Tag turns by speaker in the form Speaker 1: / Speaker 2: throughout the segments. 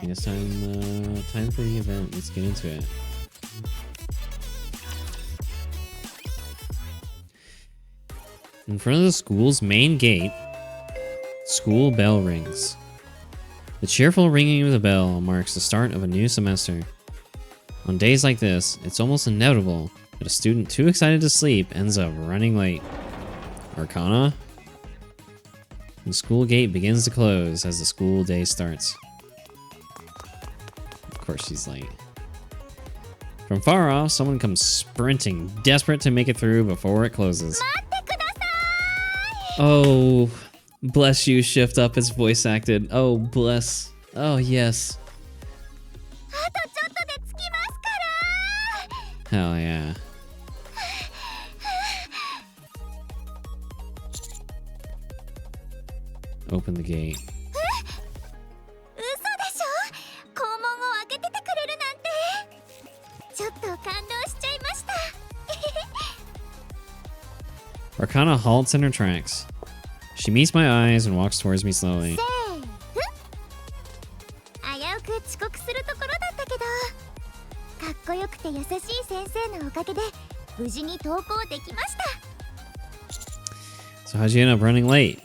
Speaker 1: Yes, time for the event. Let's get into it. In front of the school's main gate, school bell rings. The cheerful ringing of the bell marks the start of a new semester. On days like this, it's almost inevitable that a student too excited to sleep ends up running late. Arcana? The school gate begins to close as the school day starts. Of course she's late. From far off, someone comes sprinting, desperate to make it through before it closes. Oh, bless you, Shift Up is voice acted. Oh, bless. Oh, yes. Hell yeah. Open the gate. Arcana halts in her tracks. She meets my eyes and walks towards me slowly. So how'd you end up running late?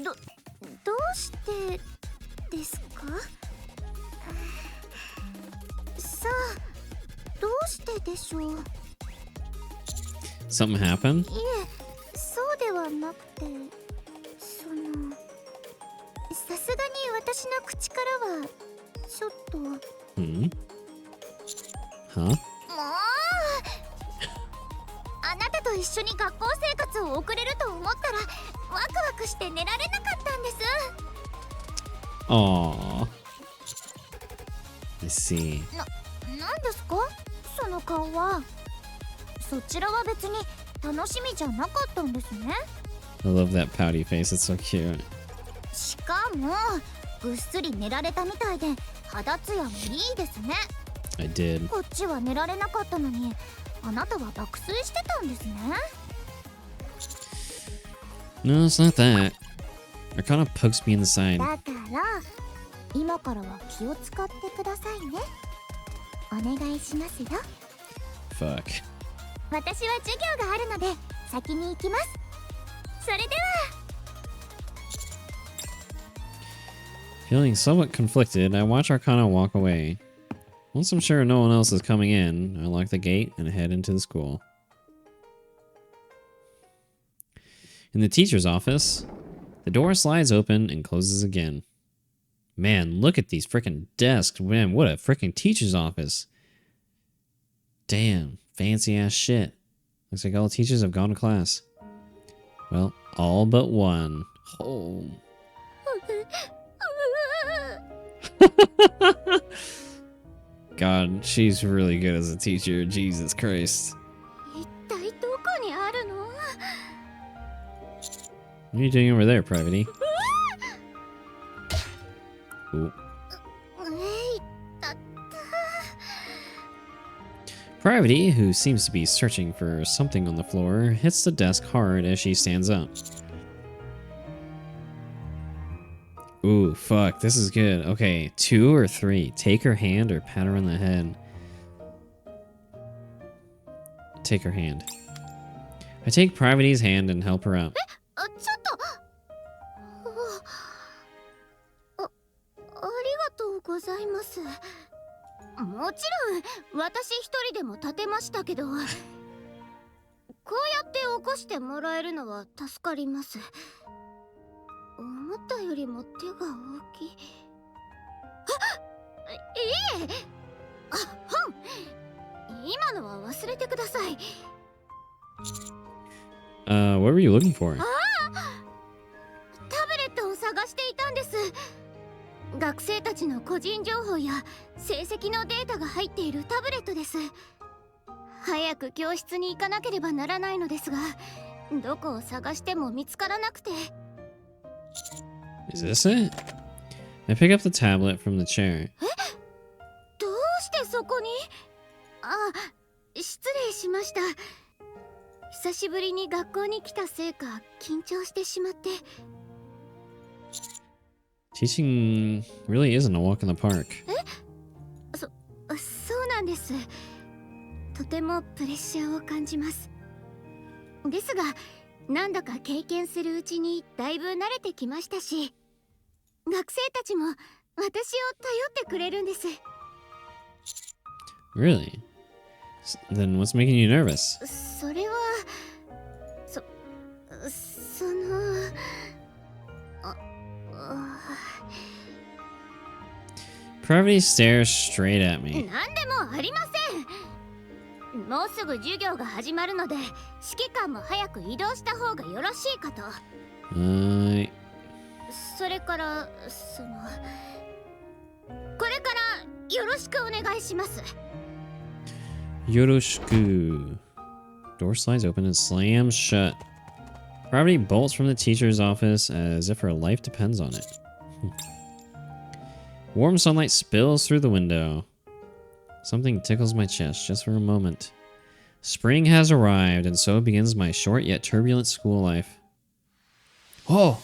Speaker 1: Something happened? Hmm? Huh? Aww. I see. I love that pouty face, it's so cute. I did. No, it's not that. Arcana pokes me in the side. Fuck. Feeling somewhat conflicted, I watch Arcana walk away. Once I'm sure no one else is coming in, I lock the gate and head into the school. In the teacher's office, the door slides open and closes again. Man, look at these freaking desks. Man, what a freaking teacher's office. Damn, fancy ass shit. Looks like all teachers have gone to class. Well, all but one. Oh. God, she's really good as a teacher. Jesus Christ. What are you doing over there, Private? Ooh. Private, who seems to be searching for something on the floor, hits the desk hard as she stands up. Ooh, fuck, this is good. Okay, 2 or 3. Take her hand or pat her on the head. Take her hand. I take Private's hand and help her up. What were you looking for? Is this it? I pick up the tablet from the chair. Teaching really isn't a walk in the park.。
Speaker 2: とてもプレッシャーを感じます。ですが、何度か経験するうちにだいぶ慣れてきましたし、学生たちも私を頼ってくれるんです。
Speaker 1: Really? Then what's making you nervous?
Speaker 2: それは、その、
Speaker 1: Pravity stares straight at me.
Speaker 2: なんでもありません。もうすぐ授業が始まるので、指揮官も早く移動した方がよろしいかと。それから、これからよろしくお願いします。
Speaker 1: Yoroshiku. Door slides open and slams shut. Pravity bolts from the teacher's office as if her life depends on it. Warm sunlight spills through the window. Something tickles my chest just for a moment. Spring has arrived, and so begins my short yet turbulent school life. Oh!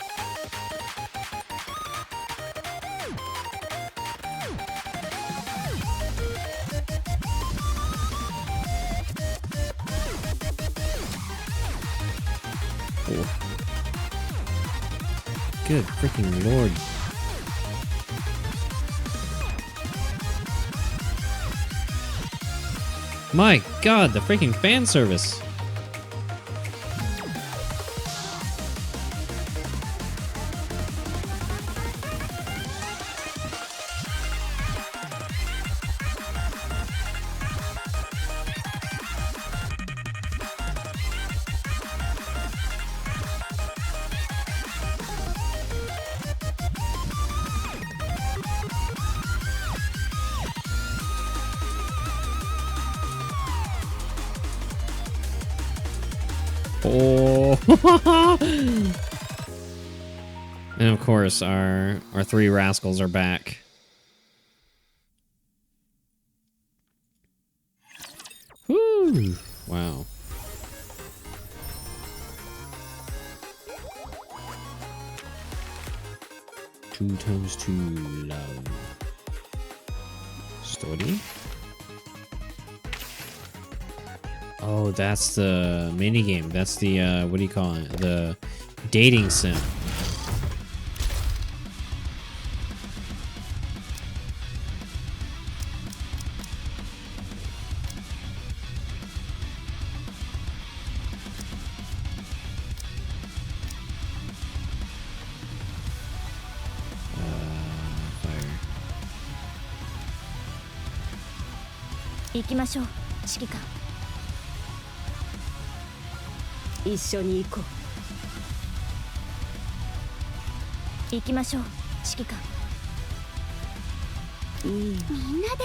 Speaker 1: Oh. Good freaking lord. My god, the freaking fan service. Oh. And of course, our three rascals are back. Whew. Wow. Two times two love. Story? Oh, that's the mini game. That's the what do you call it? The dating sim. Fire.
Speaker 2: 行きましょう、指揮官。一緒に行こう。行きましょう、指揮官。みんなで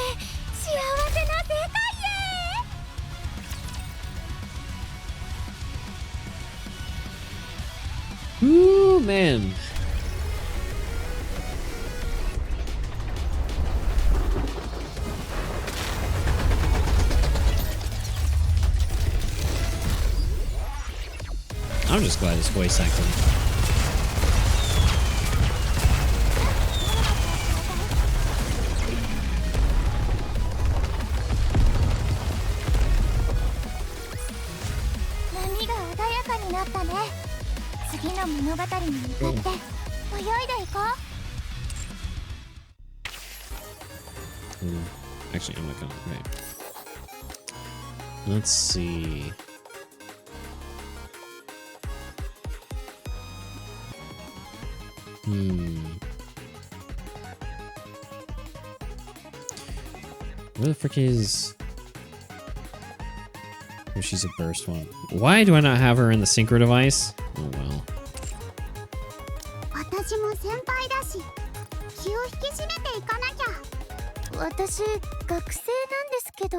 Speaker 2: 幸せな世界へ。
Speaker 1: Ooh, man. I'm just glad it's voice acting. Actually, I'm not gonna. Right. Let's see. Where the frick is... Oh, she's a burst one. Why do I not have her in the synchro device? Oh well.
Speaker 2: 私も先輩だし、気を引き締めていかなきゃ。私、学生なんですけど、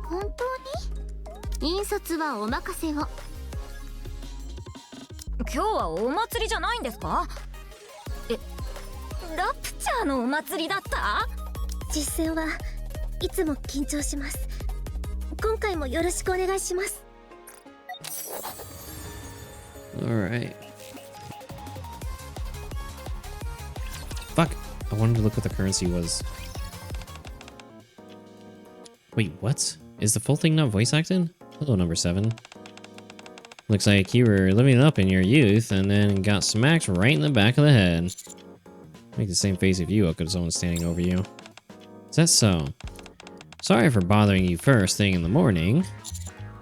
Speaker 2: 本当に？引率はお任せを。今日はお祭りじゃないんですか？ラプチャーのお祭りだった？実践はいつも緊張します。今回もよろしくお願いします。
Speaker 1: Alright. Fuck! I wanted to look what the currency was. Wait, what? Is the full thing not voice acted? Hello, number 7. Looks like you were living it up in your youth and then got smacked right in the back of the head. Make the same face if you look at someone standing over you. Is that so? Sorry for bothering you first thing in the morning.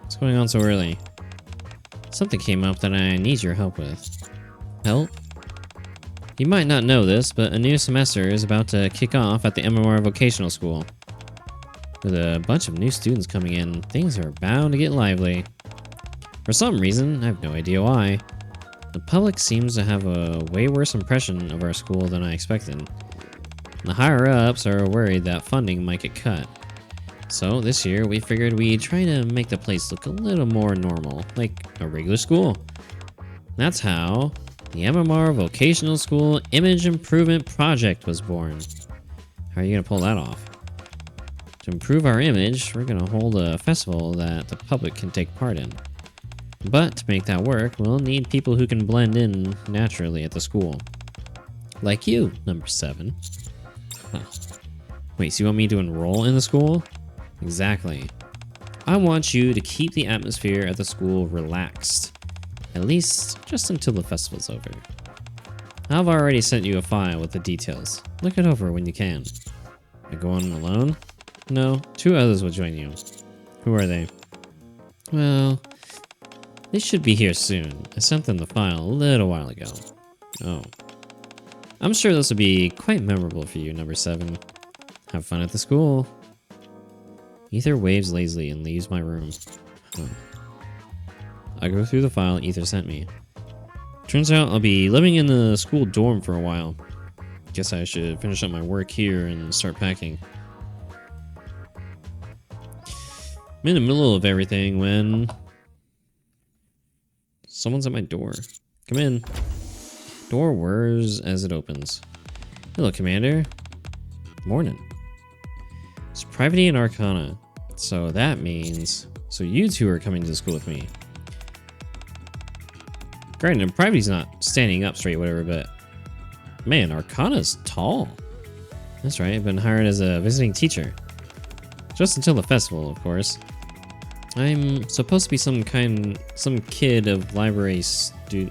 Speaker 1: What's going on so early? Something came up that I need your help with. Help? You might not know this, but a new semester is about to kick off at the MMR Vocational School. With a bunch of new students coming in, things are bound to get lively. For some reason, I have no idea why, the public seems to have a way worse impression of our school than I expected. The higher-ups are worried that funding might get cut. So this year, we figured we'd try to make the place look a little more normal, like a regular school. That's how the MMR Vocational School Image Improvement Project was born. How are you going to pull that off? To improve our image, we're going to hold a festival that the public can take part in. But to make that work, we'll need people who can blend in naturally at the school. Like you, number 7. Huh. Wait, so you want me to enroll in the school? Exactly. I want you to keep the atmosphere at the school relaxed. At least, just until the festival's over. I've already sent you a file with the details. Look it over when you can. I go on alone? No, 2 others will join you. Who are they? Well, they should be here soon. I sent them the file a little while ago. Oh. I'm sure this will be quite memorable for you, number 7. Have fun at the school. Ether waves lazily and leaves my room. Huh. I go through the file Ether sent me. Turns out I'll be living in the school dorm for a while. Guess I should finish up my work here and start packing. I'm in the middle of everything when someone's at my door. Come in. Door whirs as it opens. Hello, Commander. Morning. It's Privity and Arcana. So that means... So you two are coming to school with me. Granted, Privity's not standing up straight, whatever, but... Man, Arcana's tall. That's right, I've been hired as a visiting teacher. Just until the festival, of course. I'm supposed to be some kind of library student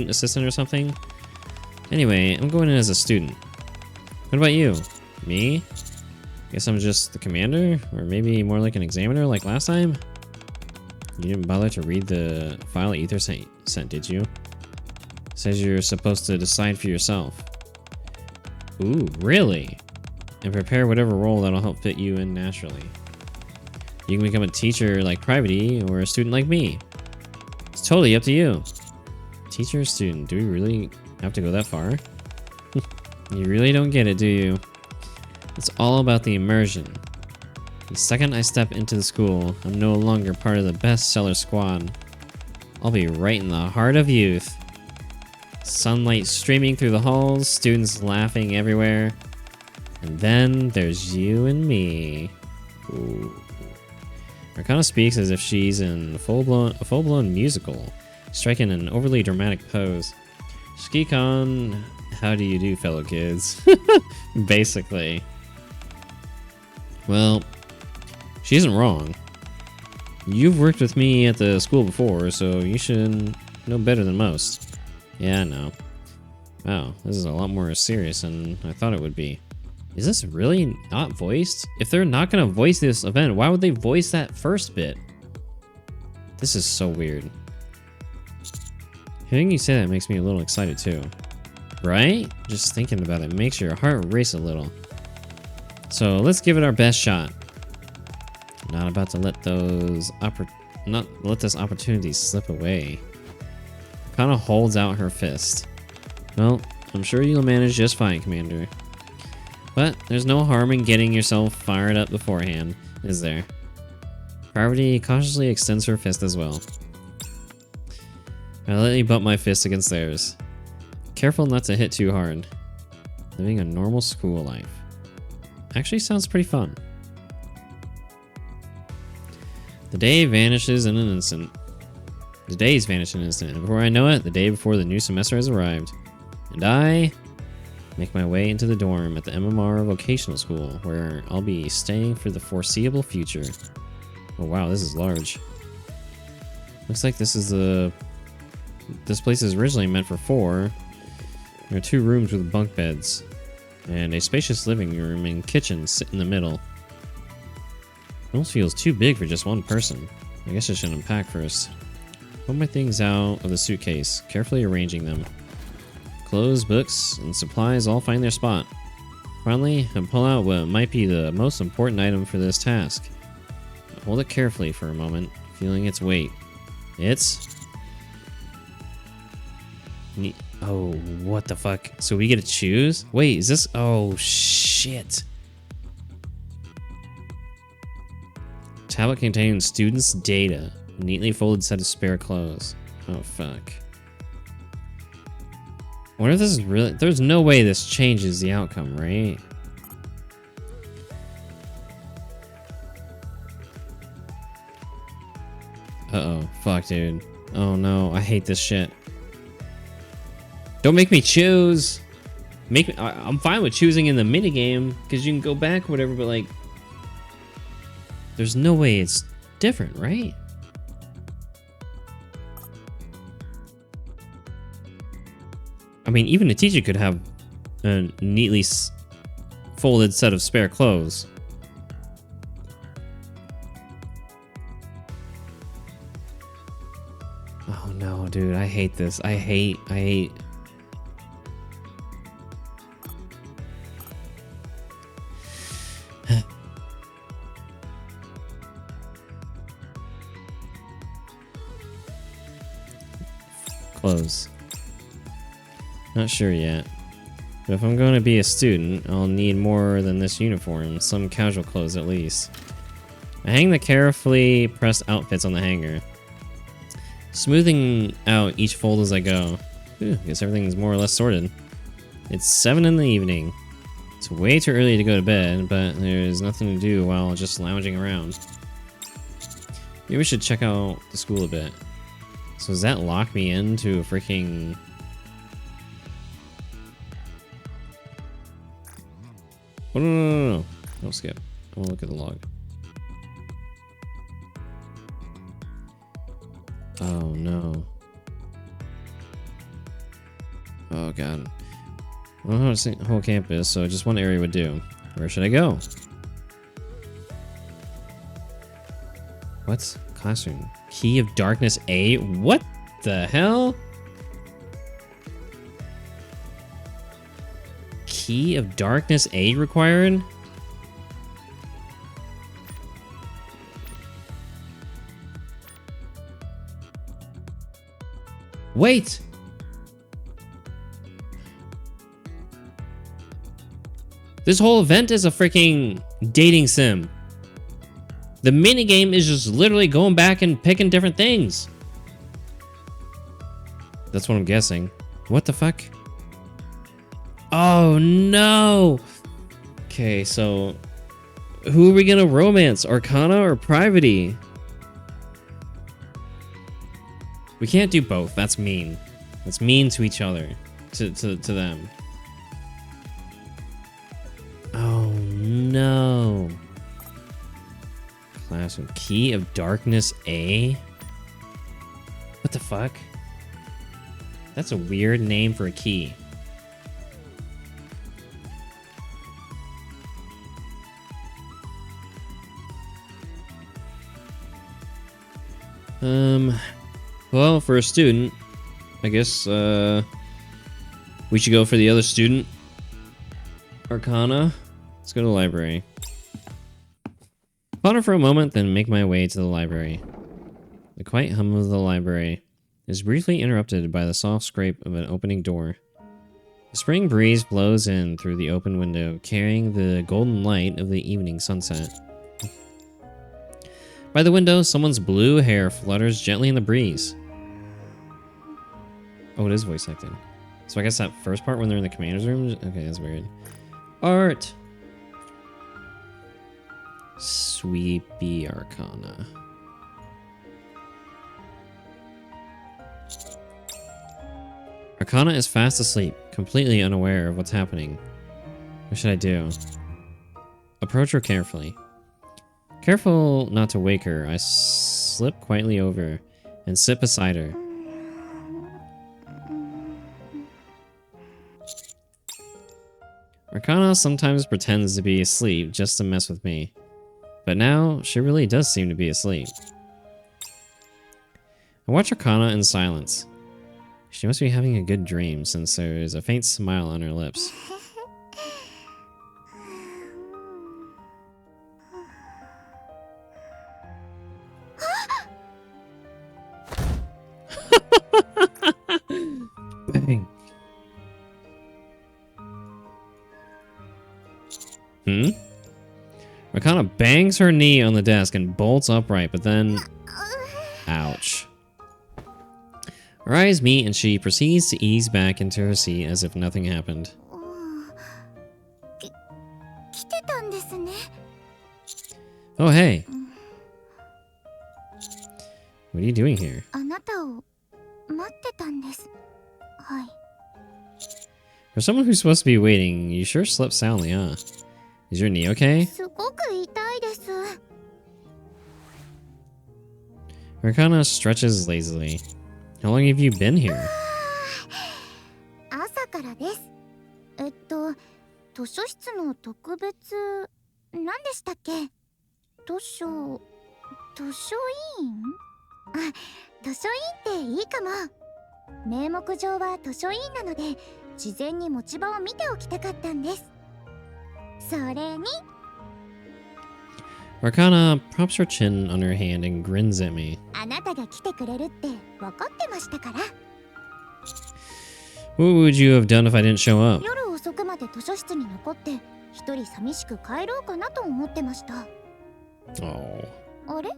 Speaker 1: assistant or something. Anyway, I'm going in as a student. What about you? Me? Guess I'm just the commander? Or maybe more like an examiner like last time? You didn't bother to read the file Ether sent, did you? It says you're supposed to decide for yourself. Ooh, really? And prepare whatever role that'll help fit you in naturally. You can become a teacher like Privity or a student like me. It's totally up to you. Teacher or student, do we really have to go that far? You really don't get it, do you? It's all about the immersion. The second I step into the school, I'm no longer part of the bestseller squad. I'll be right in the heart of youth. Sunlight streaming through the halls, students laughing everywhere. And then there's you and me. Ooh. Arcana speaks as if she's in a full-blown musical, striking an overly dramatic pose. Skikon, how do you do, fellow kids? Basically. Well, she isn't wrong. You've worked with me at the school before, so you should know better than most. Yeah, I know. Wow, this is a lot more serious than I thought it would be. Is this really not voiced? If they're not gonna voice this event, why would they voice that first bit? This is so weird. Hearing you say that makes me a little excited too. Right? Just thinking about it makes your heart race a little. So let's give it our best shot. I'm not about to let this opportunity slip away. Kana holds out her fist. Well, I'm sure you'll manage just fine, Commander. But there's no harm in getting yourself fired up beforehand, is there? Parvati cautiously extends her fist as well. I'll let you bump my fist against theirs. Careful not to hit too hard. Living a normal school life. Actually sounds pretty fun. The day vanishes in an instant. The days vanish in an instant, and before I know it, the day before the new semester has arrived. And I Make my way into the dorm at the MMR vocational school, where I'll be staying for the foreseeable future. Oh wow, this is large. Looks like this place is originally meant for 4. There are 2 rooms with bunk beds, and a spacious living room and kitchen sit in the middle. It almost feels too big for just one person. I guess I should unpack first. Put my things out of the suitcase, carefully arranging them. Clothes, books, and supplies all find their spot. Finally, I pull out what might be the most important item for this task. I hold it carefully for a moment, feeling its weight. It's... Oh, what the fuck? So we get to choose? Wait, is this... Oh, shit. Tablet containing students' data. A neatly folded set of spare clothes. Oh, fuck. I wonder if this is really... There's no way this changes the outcome, right? Uh-oh. Fuck, dude. Oh, no. I hate this shit. Don't make me choose. I'm fine with choosing in the minigame, because you can go back or whatever, but, like... There's no way it's different, right? I mean, even a teacher could have a neatly folded set of spare clothes. Oh no, dude, I hate this. I hate... Clothes. Not sure yet. But if I'm going to be a student, I'll need more than this uniform. Some casual clothes at least. I hang the carefully pressed outfits on the hanger, smoothing out each fold as I go. Ooh, guess everything's more or less sorted. It's 7 in the evening. It's way too early to go to bed, but there's nothing to do while just lounging around. Maybe we should check out the school a bit. So does that lock me into a freaking... Oh, no. Don't skip. I want to look at the log. Oh, no. Oh, God. I don't know how to see the whole campus, so just one area would do. Where should I go? What? Classroom. Key of Darkness A? What the hell? Key of Darkness A required? Wait! This whole event is a freaking dating sim. The minigame is just literally going back and picking different things. That's what I'm guessing. What the fuck? Oh no! Okay, so who are we gonna romance? Arcana or Privity? We can't do both. That's mean. That's mean to each other. To them. Oh no. Classroom. Key of Darkness A? What the fuck? That's a weird name for a key. Well, for a student, I guess, we should go for the other student. Arcana. Let's go to the library. Ponder for a moment, then make my way to the library. The quiet hum of the library is briefly interrupted by the soft scrape of an opening door. The spring breeze blows in through the open window, carrying the golden light of the evening sunset. By the window, someone's blue hair flutters gently in the breeze. Oh, it is voice acting. So I guess that first part when they're in the commander's room? Okay, that's weird. Art! Sweepy Arcana. Arcana is fast asleep, completely unaware of what's happening. What should I do? Approach her carefully. Careful not to wake her, I slip quietly over and sit beside her. Arcana sometimes pretends to be asleep just to mess with me, but now she really does seem to be asleep. I watch Arcana in silence. She must be having a good dream since there is a faint smile on her lips. Bang. Arcana bangs her knee on the desk and bolts upright, but then... Ouch. Her eyes meet and she proceeds to ease back into her seat as if nothing happened. Oh, hey. What are you doing here? For someone who's supposed to be waiting, you sure slept soundly, huh? Is your knee okay? Arcana stretches lazily. How long have you been here?
Speaker 2: 朝からです。図書室の特別何でしたっけ？図書委員？あ、図書委員っていいかも。名目上は図書委員なので、事前に持ち場を見ておきたかったんです。それに。
Speaker 1: Arcana props her chin on her hand and grins at me.
Speaker 2: あなたが来てくれるって分かってましたから。
Speaker 1: What would you have done if I didn't show up?
Speaker 2: 夜遅くまで図書室に残って一人寂しく帰ろうかなと思ってました。
Speaker 1: Oh.
Speaker 2: あれ？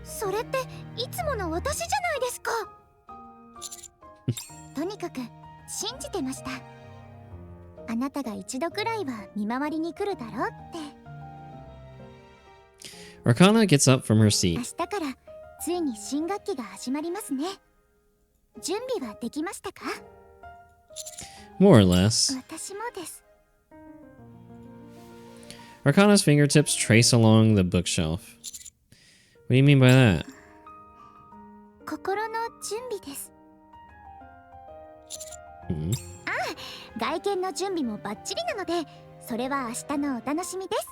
Speaker 2: それっていつもの私じゃないですか。とにかく信じてました。あなたが一度くらいは見回りに来るだろうって。
Speaker 1: Arcana gets up from her seat.
Speaker 2: 明日からついに新学期が始まりますね。準備はできましたか？
Speaker 1: More or less.
Speaker 2: 私もです。
Speaker 1: Arcana's fingertips trace along the bookshelf. What do you mean by that?
Speaker 2: 心の準備です。ああ、外見の準備もバッチリなので、それは明日のお楽しみです。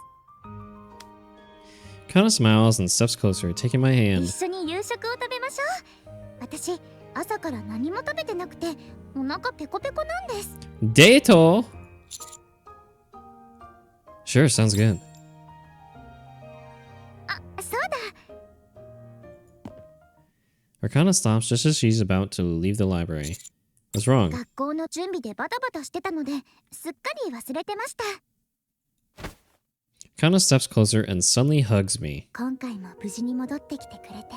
Speaker 1: Arcana smiles and steps closer, taking my hand.
Speaker 2: 一緒に夕食を食べましょう。私、朝から何も食べてなくて、お腹ペコペコなんです。
Speaker 1: Dato! Sure, sounds good.
Speaker 2: あ、そうだ。
Speaker 1: Arcana stops just as she's about to leave the library. What's wrong?
Speaker 2: 学校の準備でバタバタしてたので、すっかり忘れてました。
Speaker 1: Arcana steps closer and suddenly hugs me.
Speaker 2: 今回も無事に戻ってきてくれて、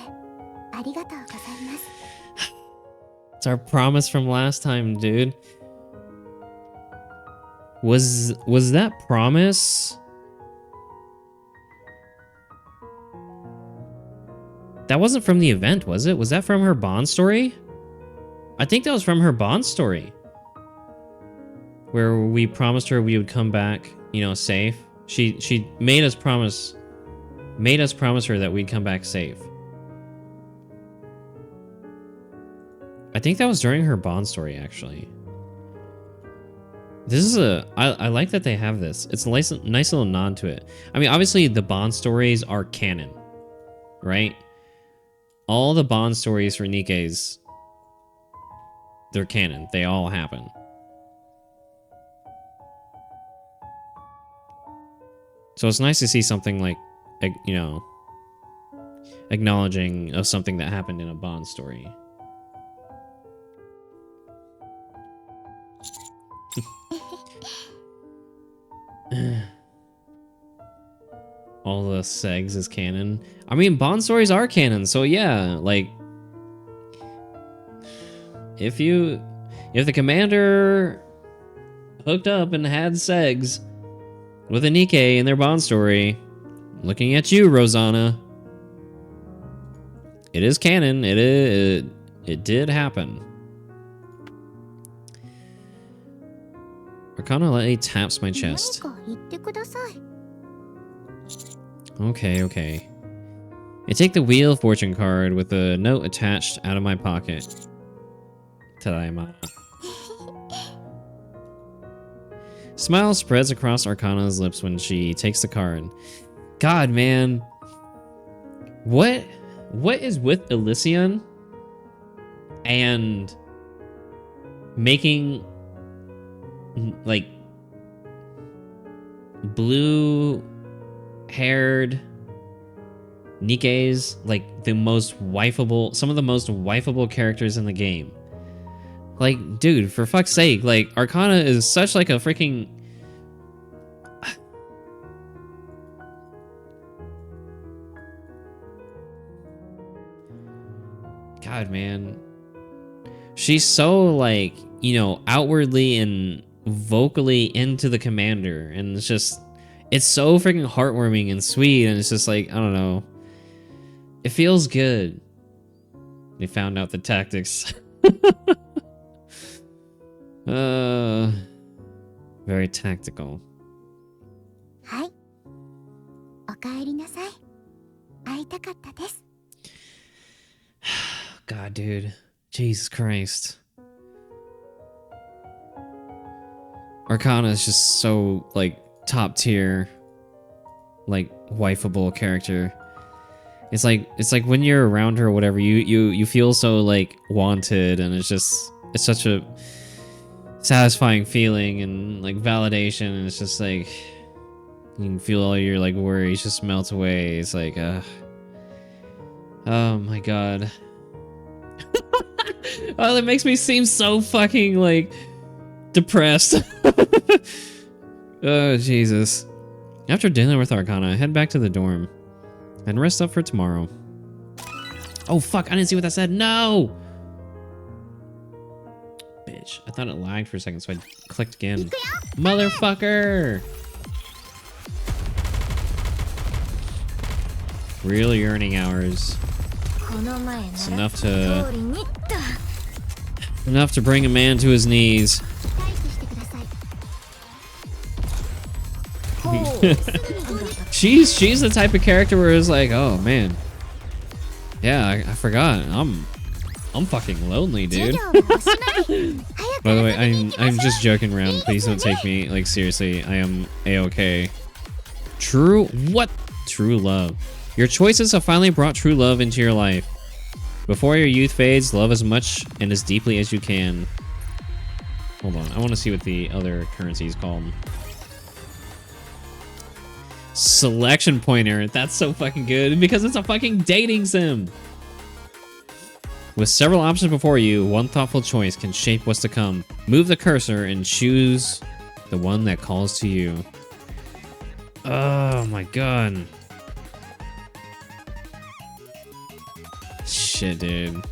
Speaker 2: ありがとうございます。
Speaker 1: It's our promise from last time, dude. Was that promise? That wasn't from the event, was it? Was that from her Bond story? I think that was from her Bond story. Where we promised her we would come back, you know, safe. She made us promise her that we'd come back safe. I think that was during her Bond story, actually. This is I like that they have this. It's a nice little nod to it. I mean, obviously the Bond stories are canon, right? All the Bond stories for Nikke's, they're canon. They all happen. So it's nice to see something like, you know, acknowledging of something that happened in a Bond story. All the segs is canon. I mean, Bond stories are canon, so yeah, like if the commander hooked up and had segs with a Nikke in their Bond story, looking at you, Rosanna. It is canon. It did happen. Arcana lightly taps my chest.
Speaker 2: 何か言ってください。
Speaker 1: Okay, okay. I take the Wheel of Fortune card with a note attached out of my pocket. Tadaima. Smile spreads across Arcana's lips when she takes the card. God, man. What is with Elysian and making like blue-haired Nikke's like the most wifeable, some of the most wifeable characters in the game? Like, dude, for fuck's sake, like Arcana is such like a freaking God, man. She's so like, you know, outwardly and vocally into the commander, and it's just, it's so freaking heartwarming and sweet, and it's just like, I don't know, it feels good. They found out the tactics. Very tactical.
Speaker 2: はい。お帰りなさい。会いたかったです。
Speaker 1: God, dude. Jesus Christ. Arcana is just so, like, top tier, like, wifeable character. It's like when you're around her or whatever, you feel so, like, wanted, and it's just, it's such a satisfying feeling and, like, validation, and it's just like, you can feel all your, like, worries just melt away. It's like, oh my god. Oh, that makes me seem so fucking, like, depressed. Oh, Jesus. After dealing with Arcana, I head back to the dorm and rest up for tomorrow. Oh, fuck. I didn't see what that said. No! Bitch. I thought it lagged for a second, so I clicked again. Motherfucker! Real yearning hours. It's enough to bring a man to his knees. she's the type of character where it's like, oh man, yeah, I forgot, I'm fucking lonely, dude. By the way, I'm just joking around. Please don't take me like seriously. I am a-okay. True love. Your choices have finally brought true love into your life. Before your youth fades, love as much and as deeply as you can. Hold on, I want to see what the other currency is called. Selection pointer. That's so fucking good because it's a fucking dating sim. With several options before you, one thoughtful choice can shape what's to come. Move the cursor and choose the one that calls to you. Oh my god. Shit, dude.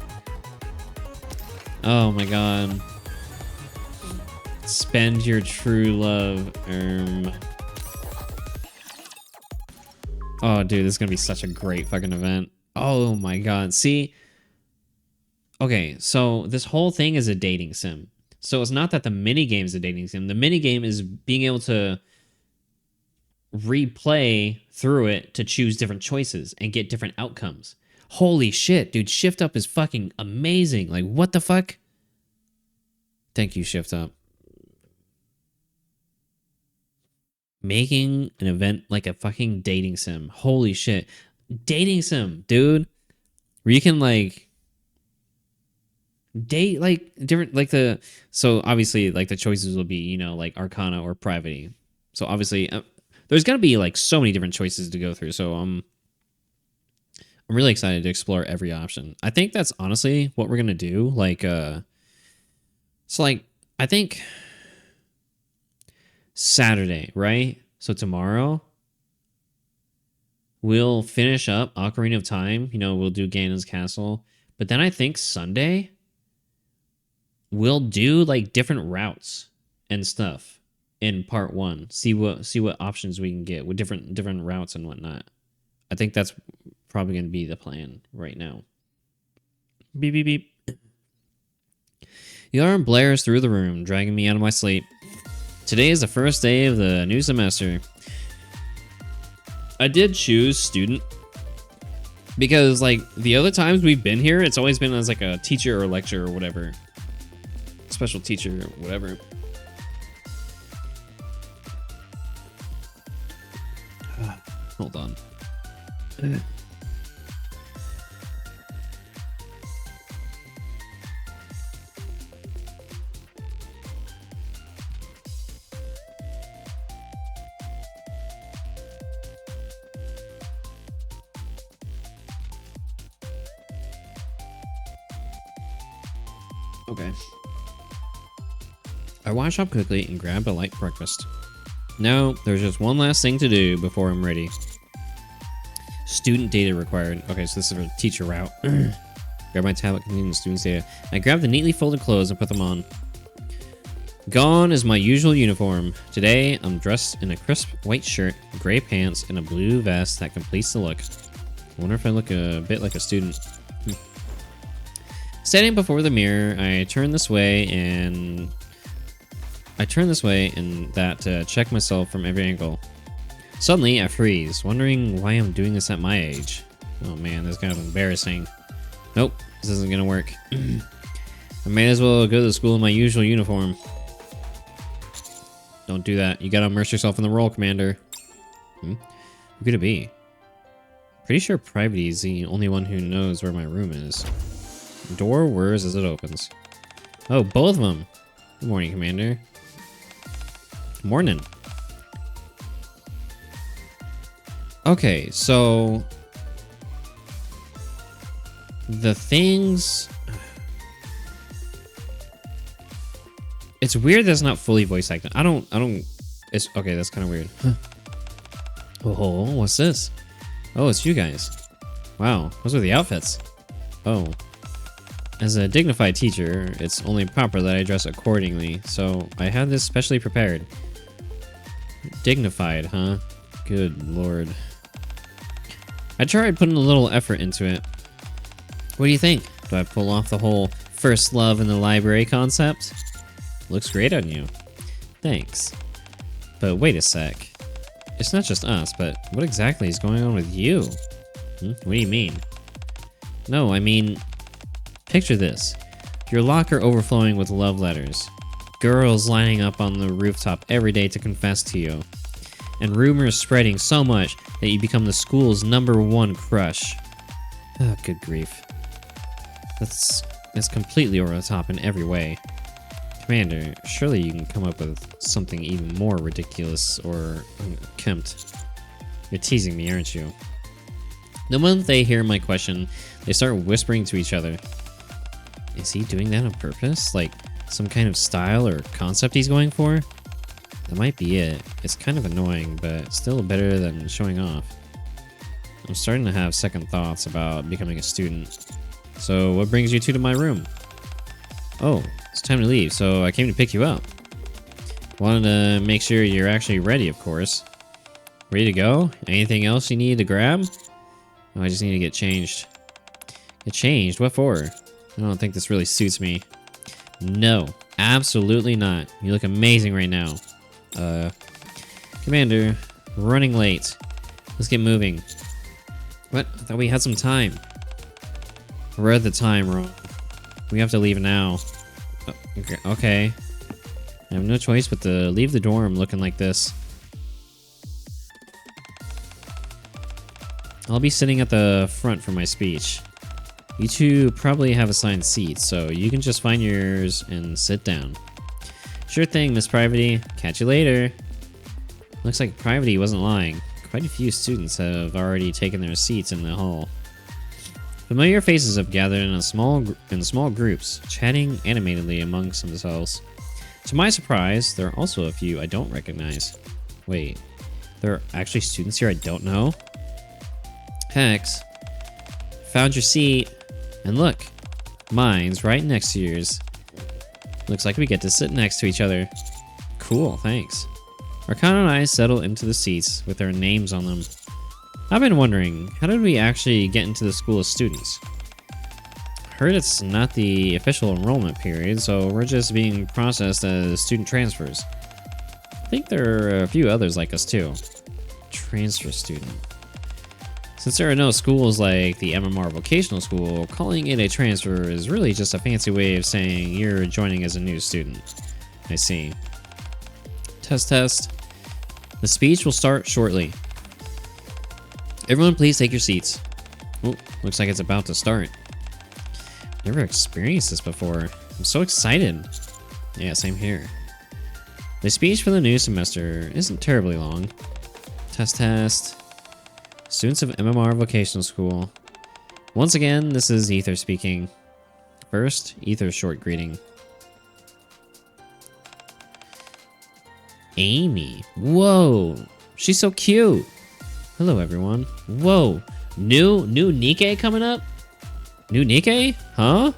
Speaker 1: Oh my god. Spend your true love. Oh, dude, this is gonna be such a great fucking event. Oh my god. See? Okay, so this whole thing is a dating sim. So it's not that the minigame is a dating sim. The minigame is being able to replay through it to choose different choices and get different outcomes. Holy shit, dude. Shift Up is fucking amazing. Like, what the fuck? Thank you, Shift Up. Making an event like a fucking dating sim. Holy shit. Dating sim, dude. Where you can, like, date, like, different, like, the... So, obviously, like, the choices will be, you know, like, Arcana or Privity. So, obviously, there's gonna be, like, so many different choices to go through. So, I'm really excited to explore every option. I think that's honestly what we're gonna do. Like, so like, I think Saturday, right? So tomorrow we'll finish up Ocarina of Time. You know, we'll do Ganon's Castle. But then I think Sunday we'll do like different routes and stuff in part 1. See what options we can get with different routes and whatnot. I think that's probably going to be the plan right now. Beep, beep, beep. The alarm blares through the room, dragging me out of my sleep. Today is the first day of the new semester. I did choose student because, like, the other times we've been here, it's always been as like a teacher or lecturer or whatever. Special teacher or whatever. Hold on. Okay. I wash up quickly and grab a light breakfast. Now, there's just one last thing to do before I'm ready. Student data required. Okay, so this is for teacher route. Grab my tablet containing the student's data. I grab the neatly folded clothes and put them on. Gone is my usual uniform. Today, I'm dressed in a crisp white shirt, gray pants, and a blue vest that completes the look. I wonder if I look a bit like a student. Standing before the mirror, I turn this way and that check myself from every angle. Suddenly, I freeze, wondering why I'm doing this at my age. Oh man, this is kind of embarrassing. Nope, this isn't gonna work. I may as well go to school in my usual uniform. Don't do that. You gotta immerse yourself in the role, Commander. Who could it be? Pretty sure Private is the only one who knows where my room is. Door whirs as it opens. Oh, both of them. Good morning, Commander. Good morning. Okay, so the things. It's weird that it's not fully voice acted. I don't. It's okay. That's kind of weird. Oh, what's this? Oh, it's you guys. Wow, those are the outfits. Oh. As a dignified teacher, it's only proper that I dress accordingly, so I had this specially prepared. Dignified, huh? Good lord. I tried putting a little effort into it. What do you think? Do I pull off the whole first love in the library concept? Looks great on you. Thanks. But wait a sec. It's not just us, but what exactly is going on with you? What do you mean? No, I mean... Picture this. Your locker overflowing with love letters. Girls lining up on the rooftop every day to confess to you. And rumors spreading so much that you become the school's #1 crush. Oh, good grief. That's completely over the top in every way. Commander, surely you can come up with something even more ridiculous or unkempt. You're teasing me, aren't you? The moment they hear my question, they start whispering to each other. Is he doing that on purpose? Like, some kind of style or concept he's going for? That might be it. It's kind of annoying, but still better than showing off. I'm starting to have second thoughts about becoming a student. So, what brings you two to my room? Oh, it's time to leave, so I came to pick you up. Wanted to make sure you're actually ready, of course. Ready to go? Anything else you need to grab? Oh, I just need to get changed. Get changed? What for? I don't think this really suits me. No, absolutely not. You look amazing right now. Commander, we're running late. Let's get moving. What? I thought we had some time. We're at the time wrong. We have to leave now. Okay. I have no choice but to leave the dorm looking like this. I'll be sitting at the front for my speech. You two probably have assigned seats, so you can just find yours and sit down. Sure thing, Miss Privity. Catch you later. Looks like Privity wasn't lying. Quite a few students have already taken their seats in the hall. Familiar faces have gathered in small groups, chatting animatedly amongst themselves. To my surprise, there are also a few I don't recognize. Wait, there are actually students here I don't know? Hex, found your seat. And look, mine's right next to yours. Looks like we get to sit next to each other. Cool, thanks. Arcana and I settle into the seats with our names on them. I've been wondering, how did we actually get into the school as students? Heard it's not the official enrollment period, so we're just being processed as student transfers. I think there are a few others like us too. Transfer student. Since there are no schools like the MMR vocational school, calling it a transfer is really just a fancy way of saying you're joining as a new student. I see. Test test. The speech will start shortly. Everyone please take your seats. Oh, looks like it's about to start. Never experienced this before. I'm so excited. Yeah, same here. The speech for the new semester isn't terribly long. Test test. Students of MMR Vocational School. Once again, this is Ether speaking. First, Ether's short greeting. Amy. Whoa. She's so cute. Hello, everyone. Whoa. New Nikke coming up? New Nikke? Huh?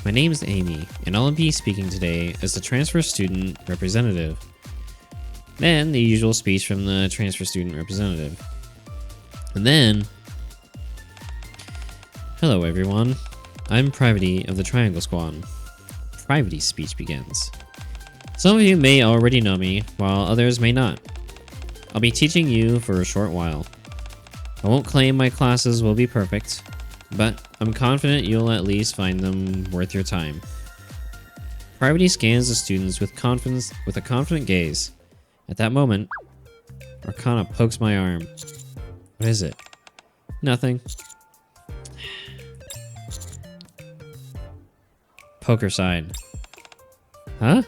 Speaker 1: My name is Amy, and I'll be speaking today as the transfer student representative. Then the usual speech from the transfer student representative. And then, hello everyone, I'm Privity of the Triangle Squad. Privity's speech begins. Some of you may already know me, while others may not. I'll be teaching you for a short while. I won't claim my classes will be perfect, but I'm confident you'll at least find them worth your time. Privity scans the students with a confident gaze. At that moment, Arcana pokes my arm. What is it? Nothing. Poker side. Huh?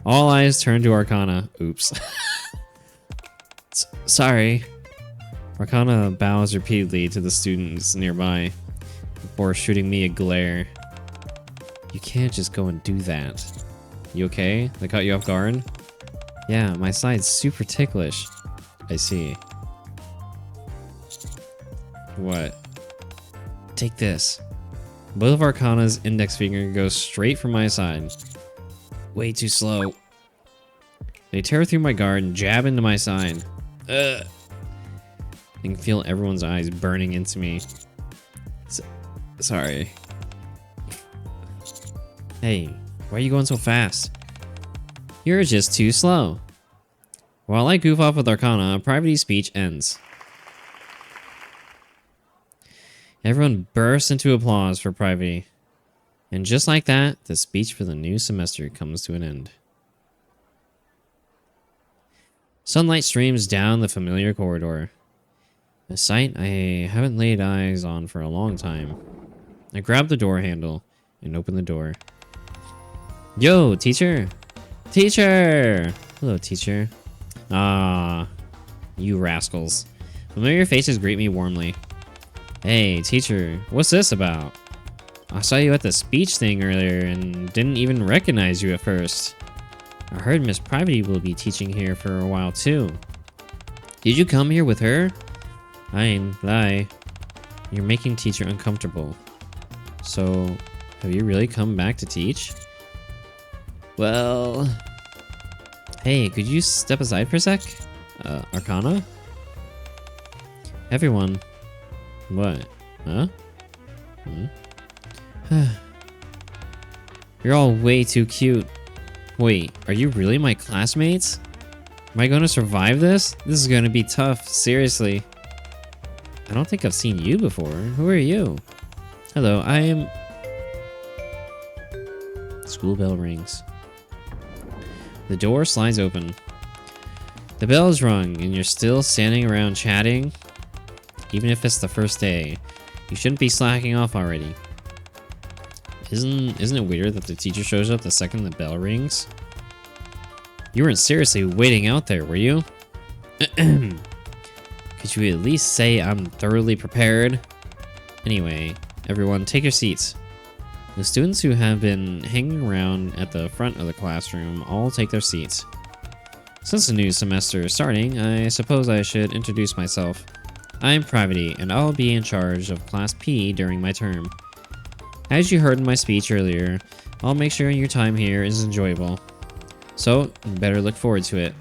Speaker 1: All eyes turn to Arcana. Oops. Sorry. Arcana bows repeatedly to the students nearby before shooting me a glare. You can't just go and do that. You okay? They caught you off guard? Yeah, my side's super ticklish. I see. What? Take this. Both of Arcana's index finger goes straight for my side. Way too slow. They tear through my guard and jab into my side. Ugh. I can feel everyone's eyes burning into me. Sorry. Hey, why are you going so fast? You're just too slow. While I goof off with Arcana, Privity's speech ends. Everyone bursts into applause for Privity. And just like that, the speech for the new semester comes to an end. Sunlight streams down the familiar corridor. A sight I haven't laid eyes on for a long time. I grab the door handle and open the door. Yo, teacher! Teacher! Hello, teacher. Ah, you rascals. Familiar faces greet me warmly. Hey, teacher, what's this about? I saw you at the speech thing earlier and didn't even recognize you at first. I heard Miss Privity will be teaching here for a while too. Did you come here with her? Lie. You're making teacher uncomfortable. So, have you really come back to teach? Well... Hey, could you step aside for a sec? Arcana? Everyone. What? Huh? You're all way too cute. Wait, are you really my classmates? Am I gonna survive this? This is gonna be tough, seriously. I don't think I've seen you before. Who are you? Hello, I am... School bell rings. The door slides open. The bell is rung and you're still standing around chatting? Even if it's the first day, you shouldn't be slacking off already. Isn't it weird that the teacher shows up the second the bell rings? You weren't seriously waiting out there, were you? Could you at least say I'm thoroughly prepared? Anyway, everyone take your seats. The students who have been hanging around at the front of the classroom all take their seats. Since the new semester is starting, I suppose I should introduce myself. I'm Privity, and I'll be in charge of Class P during my term. As you heard in my speech earlier, I'll make sure your time here is enjoyable. So, you better look forward to it.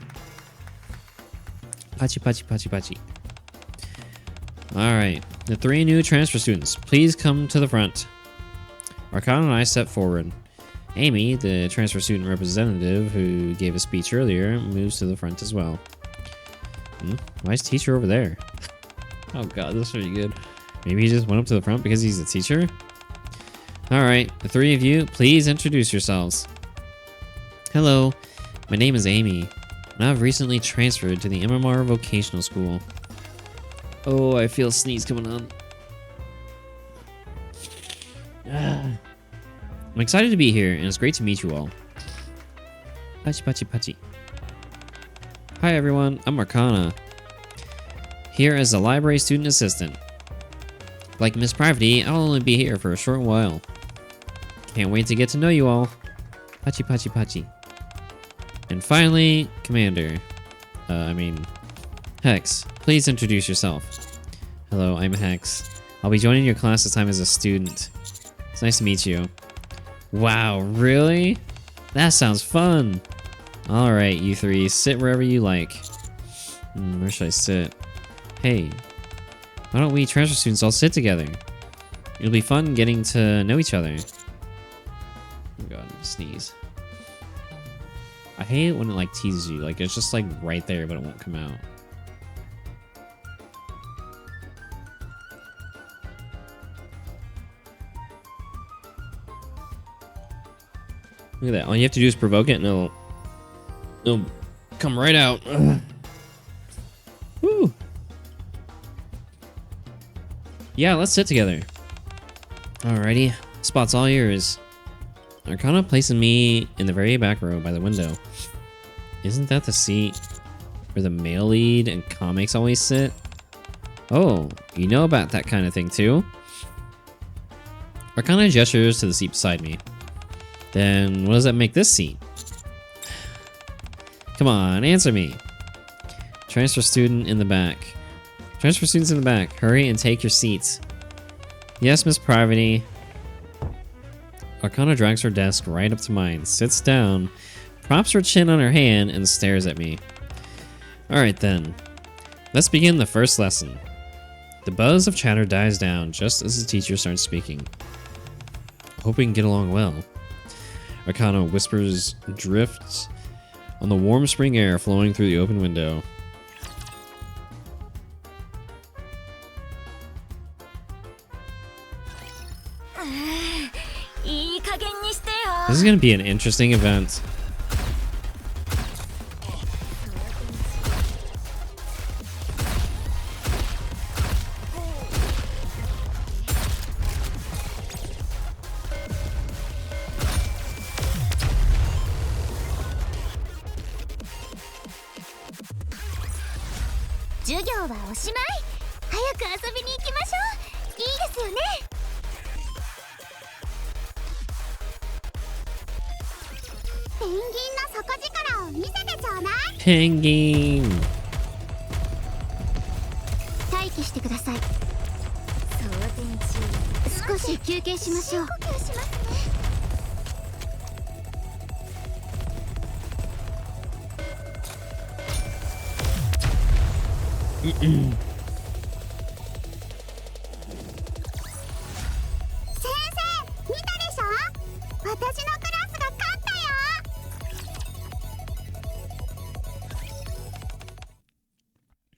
Speaker 1: Pachi pachi pachi pachi. Alright, the 3 new transfer students, please come to the front. Arcana and I step forward. Amy, the transfer student representative who gave a speech earlier, moves to the front as well. Why is teacher over there? Oh god, this is really good. Maybe he just went up to the front because he's a teacher? Alright, the three of you, please introduce yourselves. Hello, my name is Amy, and I've recently transferred to the MMR Vocational School. Oh, I feel a sneeze coming on. I'm excited to be here, and it's great to meet you all. Pachi pachi pachi. Hi everyone, I'm Arcana, here as a library student assistant. Like Miss Privity, I'll only be here for a short while. Can't wait to get to know you all. Pachi pachi pachi. And finally, Commander. Hex, please introduce yourself. Hello, I'm Hex. I'll be joining your class this time as a student. It's nice to meet you. Wow, really? That sounds fun. Alright, you three, sit wherever you like. Where should I sit? Hey, why don't we transfer students all sit together? It'll be fun getting to know each other. Oh god, I'm gonna sneeze. I hate it when it like teases you. Like it's just like right there, but it won't come out. Look at that. All you have to do is provoke it and it'll come right out. Woo. Yeah, let's sit together. Alrighty. Spot's all yours. Arcana placing me in the very back row by the window. Isn't that the seat where the male lead and comics always sit? Oh, you know about that kind of thing too? Arcana gestures to the seat beside me. Then what does that make this seat? Come on, answer me. Transfer student in the back. Transfer students in the back. Hurry and take your seats. Yes, Miss Privity. Arcana drags her desk right up to mine, sits down, props her chin on her hand, and stares at me. Alright then. Let's begin the first lesson. The buzz of chatter dies down just as the teacher starts speaking. Hope we can get along well. Arcana whispers drifts on the warm spring air flowing through the open window. This is going to be an interesting event. Penguin.
Speaker 2: 待機してください。少し休憩しましょう。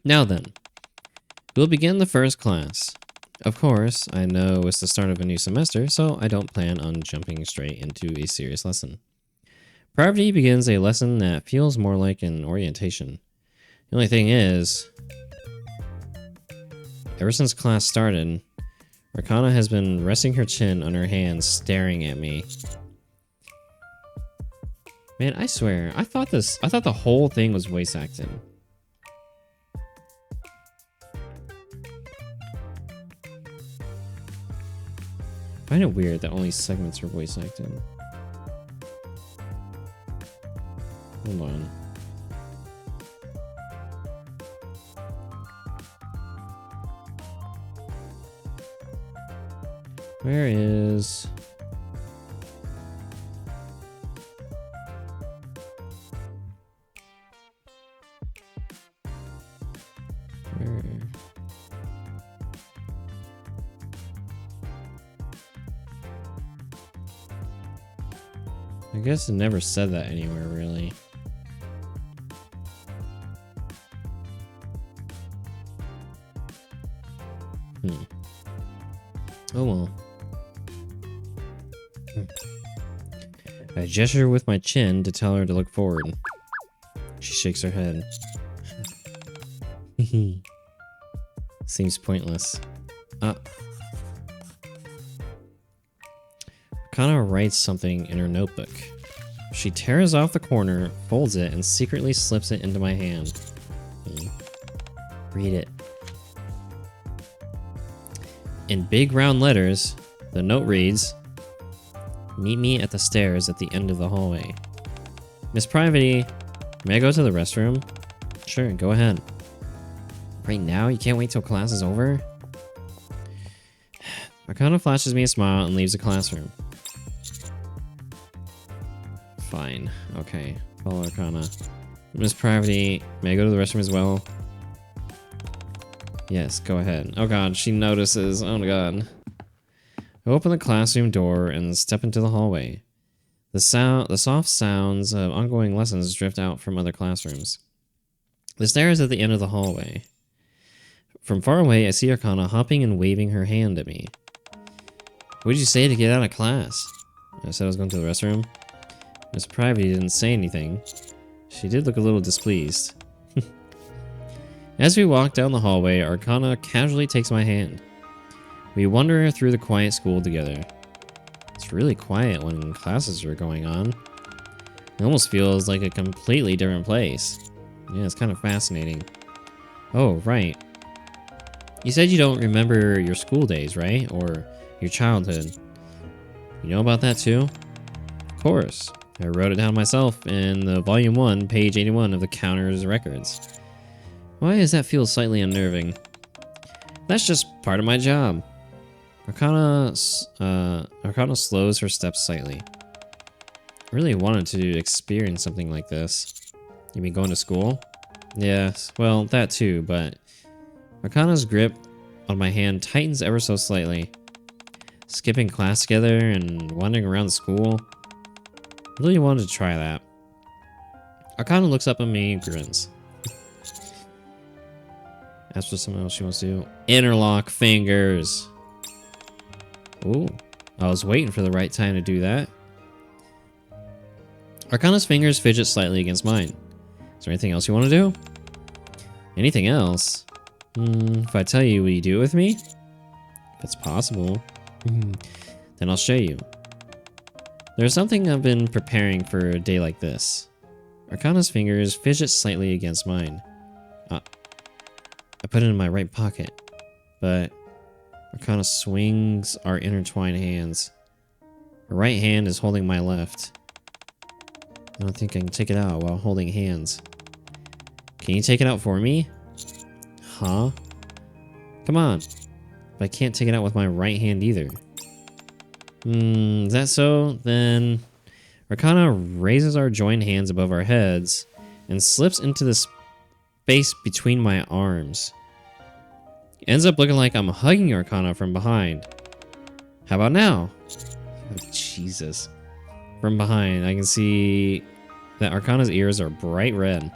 Speaker 1: Now then, we'll begin the first class. Of course, I know it's the start of a new semester, so I don't plan on jumping straight into a serious lesson. Priority begins a lesson that feels more like an orientation. The only thing is, ever since class started, Arcana has been resting her chin on her hands, staring at me. Man, I swear, I thought the whole thing was voice acted. I find it weird that only segments are voice acted. Hold on. Where is... Where... I guess it never said that anywhere, really. Oh well. I gesture with my chin to tell her to look forward. She shakes her head. Seems pointless. Kana writes something in her notebook. She tears off the corner, folds it, and secretly slips it into my hand. Read it. In big round letters, the note reads, "Meet me at the stairs at the end of the hallway. Miss Privity, may I go to the restroom?" "Sure, go ahead." "Right now? You can't wait till class is over?" Arcana flashes me a smile and leaves the classroom. Fine. Okay. Follow Arcana. "Miss Privity, may I go to the restroom as well?" "Yes, go ahead." Oh god, she notices. Oh my god. I open the classroom door and step into the hallway. The soft sounds of ongoing lessons drift out from other classrooms. The stairs at the end of the hallway. From far away, I see Arcana hopping and waving her hand at me. "What did you say to get out of class?" I said I was going to the restroom. Miss Privity didn't say anything. She did look a little displeased. As we walk down the hallway, Arcana casually takes my hand. We wander through the quiet school together. It's really quiet when classes are going on. It almost feels like a completely different place. Yeah, it's kind of fascinating. Oh, right. You said you don't remember your school days, right? Or your childhood. You know about that too? Of course. I wrote it down myself in the volume 1, page 81 of the counter's records. Why does that feel slightly unnerving? That's just part of my job. Arcana slows her steps slightly. I really wanted to experience something like this. You mean going to school? Yes, well, that too, but Arcana's grip on my hand tightens ever so slightly. Skipping class together and wandering around the school. I really wanted to try that. Arcana looks up at me and grins. As for something else she wants to do. Interlock fingers. Ooh, I was waiting for the right time to do that. Arcana's fingers fidget slightly against mine. Is there anything else you want to do? Anything else? If I tell you, will you do it with me? If it's possible. Then I'll show you. There's something I've been preparing for a day like this. Arcana's fingers fidget slightly against mine. I put it in my right pocket, but Arcana swings our intertwined hands. Her right hand is holding my left. I don't think I can take it out while holding hands. Can you take it out for me? Huh? Come on. But I can't take it out with my right hand either. Is that so? Then Arcana raises our joined hands above our heads and slips into the space between my arms. It ends up looking like I'm hugging Arcana from behind. How about now? Oh, Jesus. From behind, I can see that Arcana's ears are bright red.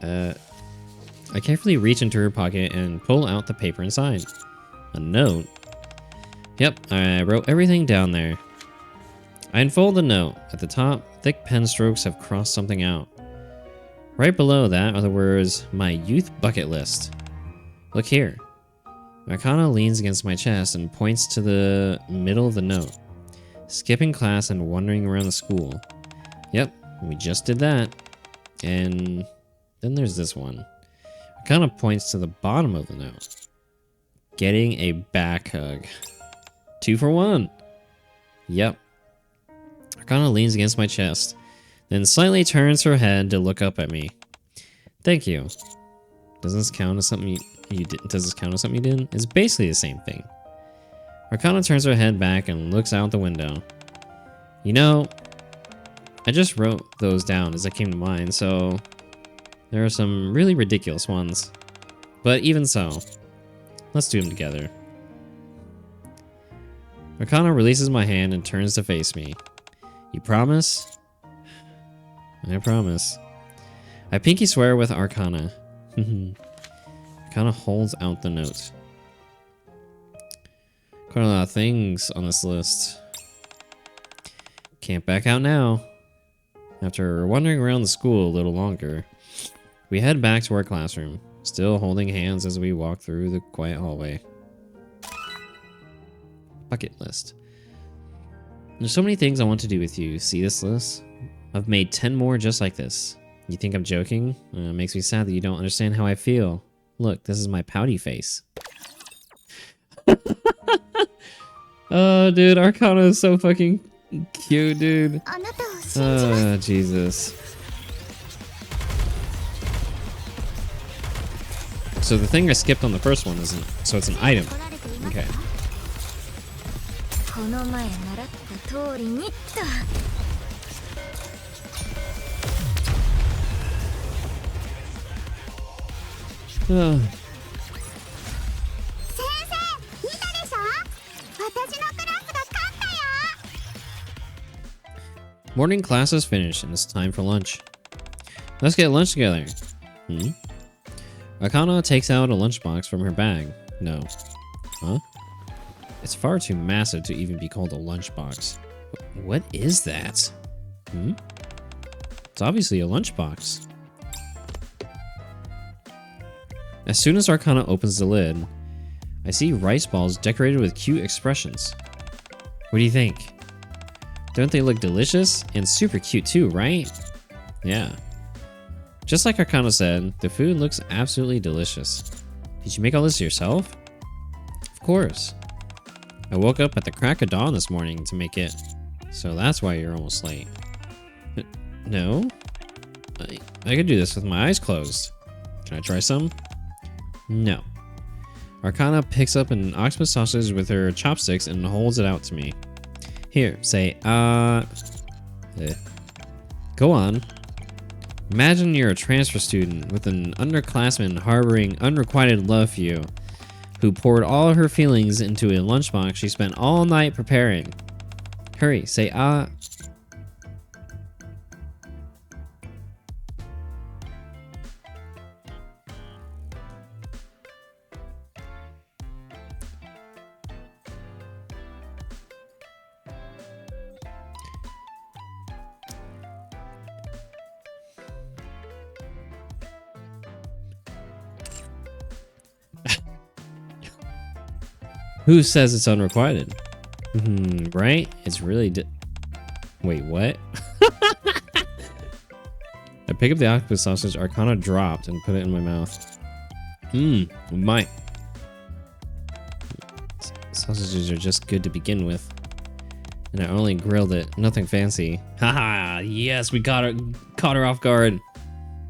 Speaker 1: I carefully reach into her pocket and pull out the paper inside. A note? Yep, I wrote everything down there. I unfold the note. At the top, thick pen strokes have crossed something out. Right below that are the words, "My youth bucket list." Look here. Arcana leans against my chest and points to the middle of the note. Skipping class and wandering around the school. Yep, we just did that. And then there's this one. Arcana points to the bottom of the note. Getting a back hug. 2 for 1. Yep. Arcana leans against my chest, then slightly turns her head to look up at me. Thank you. Does this count as something you did? Does this count as something you did? It's basically the same thing. Arcana turns her head back and looks out the window. You know, I just wrote those down as they came to mind, so there are some really ridiculous ones. But even so, let's do them together. Arcana releases my hand and turns to face me. You promise? I promise. I pinky swear with Arcana. Arcana holds out the note. Quite a lot of things on this list. Can't back out now. After wandering around the school a little longer, we head back to our classroom, still holding hands as we walk through the quiet hallway. Bucket list. There's so many things I want to do with you. See this list? I've made 10 more just like this. You think I'm joking? It makes me sad that you don't understand how I feel. Look, this is my pouty face. Oh, dude, Arcana is so fucking cute, dude. Oh, Jesus. So the thing I skipped on the first one isn't, so it's an item. Okay. Morning class is finished and it's time for lunch. Let's get lunch together. Arcana takes out a lunchbox from her bag. No. Huh? It's far too massive to even be called a lunchbox. What is that? It's obviously a lunchbox. As soon as Arcana opens the lid, I see rice balls decorated with cute expressions. What do you think? Don't they look delicious? And super cute too, right? Yeah. Just like Arcana said, the food looks absolutely delicious. Did you make all this yourself? Of course. I woke up at the crack of dawn this morning to make it. So that's why you're almost late. No? I could do this with my eyes closed. Can I try some? No. Arcana picks up an octopus sausage with her chopsticks and holds it out to me. Here, say, Go on. Imagine you're a transfer student with an underclassman harboring unrequited love for you, who poured all her feelings into a lunchbox she spent all night preparing. Hurry, say, Who says it's unrequited? Right? It's really Wait, what? I pick up the octopus sausage Arcana dropped and put it in my mouth. My sausages are just good to begin with. And I only grilled it, nothing fancy. Haha, yes, we caught her off guard.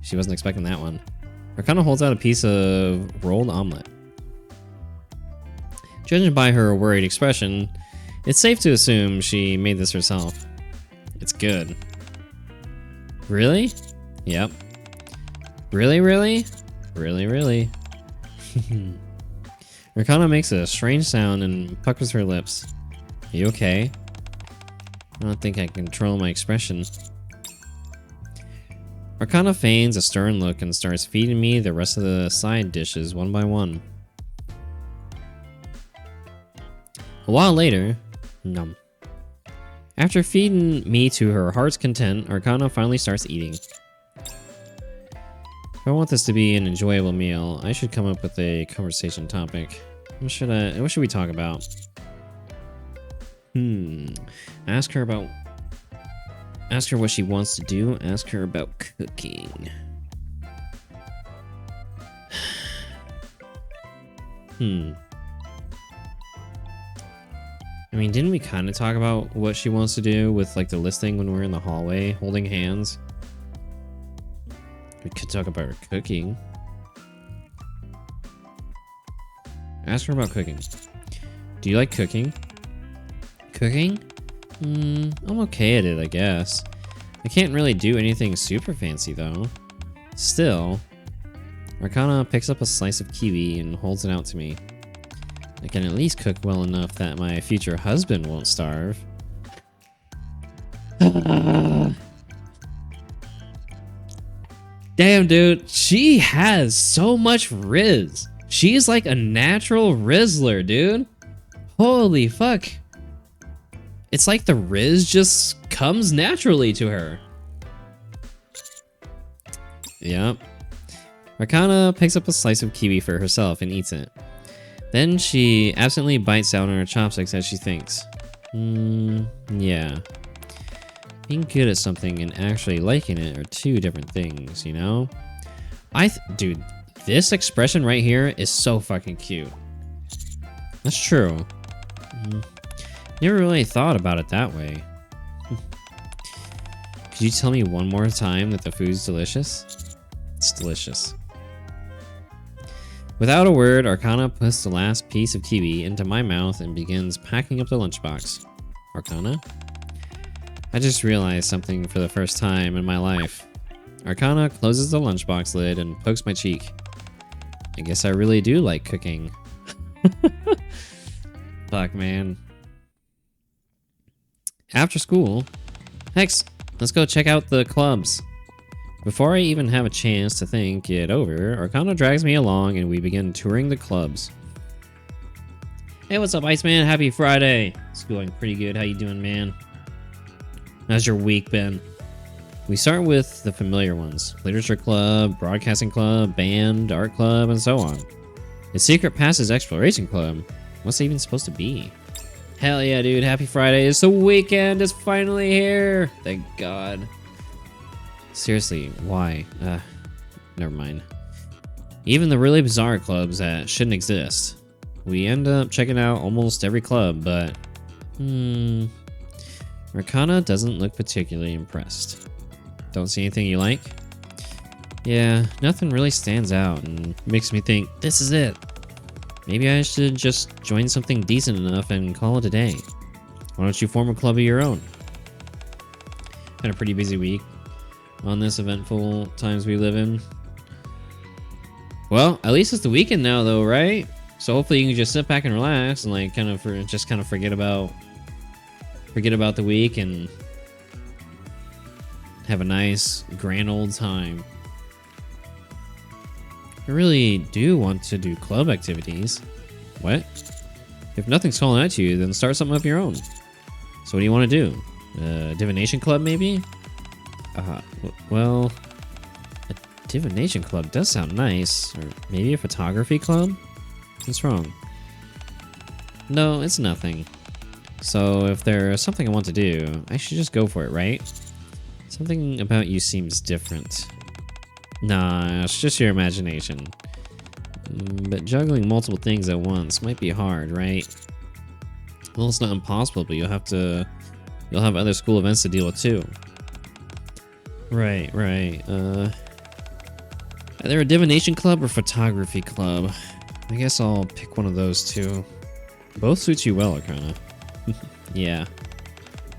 Speaker 1: She wasn't expecting that one. Arcana holds out a piece of rolled omelet. Judging by her worried expression, it's safe to assume she made this herself. It's good. Really? Yep. Really, really? Really, really? Arcana makes a strange sound and puckers her lips. Are you okay? I don't think I can control my expression. Arcana feigns a stern look and starts feeding me the rest of the side dishes one by one. A while later, nom. After feeding me to her heart's content, Arcana finally starts eating. If I want this to be an enjoyable meal, I should come up with a conversation topic. What should we talk about? Ask her what she wants to do. Ask her about cooking. I mean, didn't we kind of talk about what she wants to do with like the listing when we're in the hallway holding hands? We could talk about her cooking. Ask her about cooking. Do you like cooking? Cooking? I'm okay at it, I guess. I can't really do anything super fancy though. Still, Arcana picks up a slice of kiwi and holds it out to me. I can at least cook well enough that my future husband won't starve. Damn, dude. She has so much Riz. She's like a natural Rizzler, dude. Holy fuck. It's like the Riz just comes naturally to her. Yep. Arcana picks up a slice of kiwi for herself and eats it. Then she absently bites down on her chopsticks as she thinks. Yeah. Being good at something and actually liking it are two different things, you know? Dude, this expression right here is so fucking cute. That's true. Never really thought about it that way. Could you tell me one more time that the food's delicious? It's delicious. Without a word, Arcana puts the last piece of kiwi into my mouth and begins packing up the lunchbox. Arcana? I just realized something for the first time in my life. Arcana closes the lunchbox lid and pokes my cheek. I guess I really do like cooking. Fuck, man. After school, Hex, let's go check out the clubs. Before I even have a chance to think it over, Arcana drags me along and we begin touring the clubs. Hey, what's up, Iceman? Happy Friday. It's going pretty good. How you doing, man? How's your week been? We start with the familiar ones. Literature Club, Broadcasting Club, Band, Art Club, and so on. The Secret Passes Exploration Club. What's it even supposed to be? Hell yeah, dude. Happy Friday. It's the weekend. It's finally here. Thank God. Seriously, why? Never mind. Even the really bizarre clubs that shouldn't exist. We end up checking out almost every club, but... Arcana doesn't look particularly impressed. Don't see anything you like? Yeah, nothing really stands out and makes me think, this is it. Maybe I should just join something decent enough and call it a day. Why don't you form a club of your own? Had a pretty busy week on this eventful times we live in. Well, at least it's the weekend now though, right? So hopefully you can just sit back and relax and like kind of forget about the week and have a nice grand old time. I really do want to do club activities. What? If nothing's calling out to you, then start something of your own. So what do you want to do? Divination club maybe? Well, a divination club does sound nice. Or maybe a photography club? What's wrong? No, it's nothing. So if there's something I want to do, I should just go for it, right? Something about you seems different. Nah, it's just your imagination. But juggling multiple things at once might be hard, right? Well, it's not impossible, but you'll have other school events to deal with too. Right. Either a divination club or photography club. I guess I'll pick one of those two. Both suits you well, Arcana. Yeah.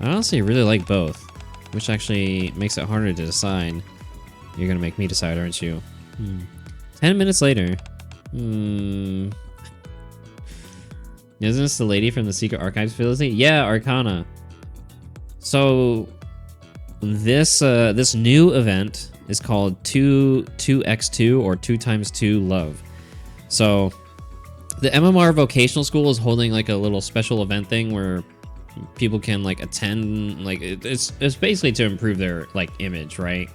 Speaker 1: I honestly really like both, which actually makes it harder to decide. You're gonna make me decide, aren't you? 10 minutes later. Isn't this the lady from the Secret Archives facility? Yeah, Arcana. So this new event is called 2x2 or 2x2 Love. So the MMR vocational school is holding like a little special event thing where people can like attend, like it's basically to improve their like image, right?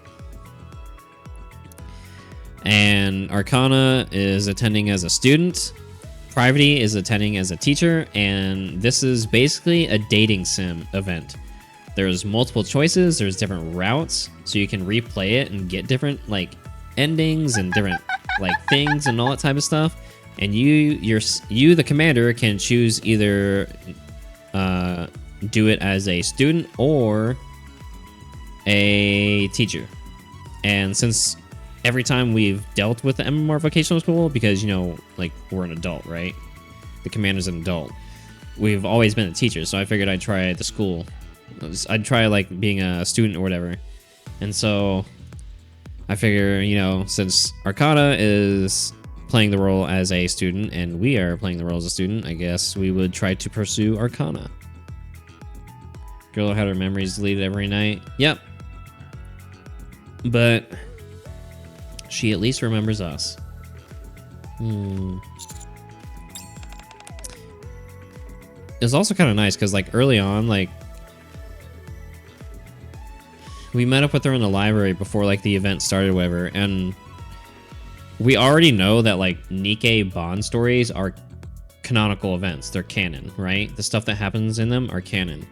Speaker 1: And Arcana is attending as a student, Privity is attending as a teacher, and this is basically a dating sim event. There's multiple choices, there's different routes, so you can replay it and get different like endings and different like things and all that type of stuff. And you the commander can choose either do it as a student or a teacher. And since every time we've dealt with the MMR vocational school, because, you know, like, we're an adult, right? The commander's an adult. We've always been a teacher, so I figured I'd try the school. I'd try, like, being a student or whatever. And so I figure, you know, since Arcana is playing the role as a student and we are playing the role as a student, I guess we would try to pursue Arcana. Girl had her memories deleted every night. Yep. But she at least remembers us. It was also kind of nice because, like, early on, like, we met up with her in the library before, like, the event started or whatever, and we already know that, like, Nikke Bond stories are canonical events. They're canon, right? The stuff that happens in them are canon.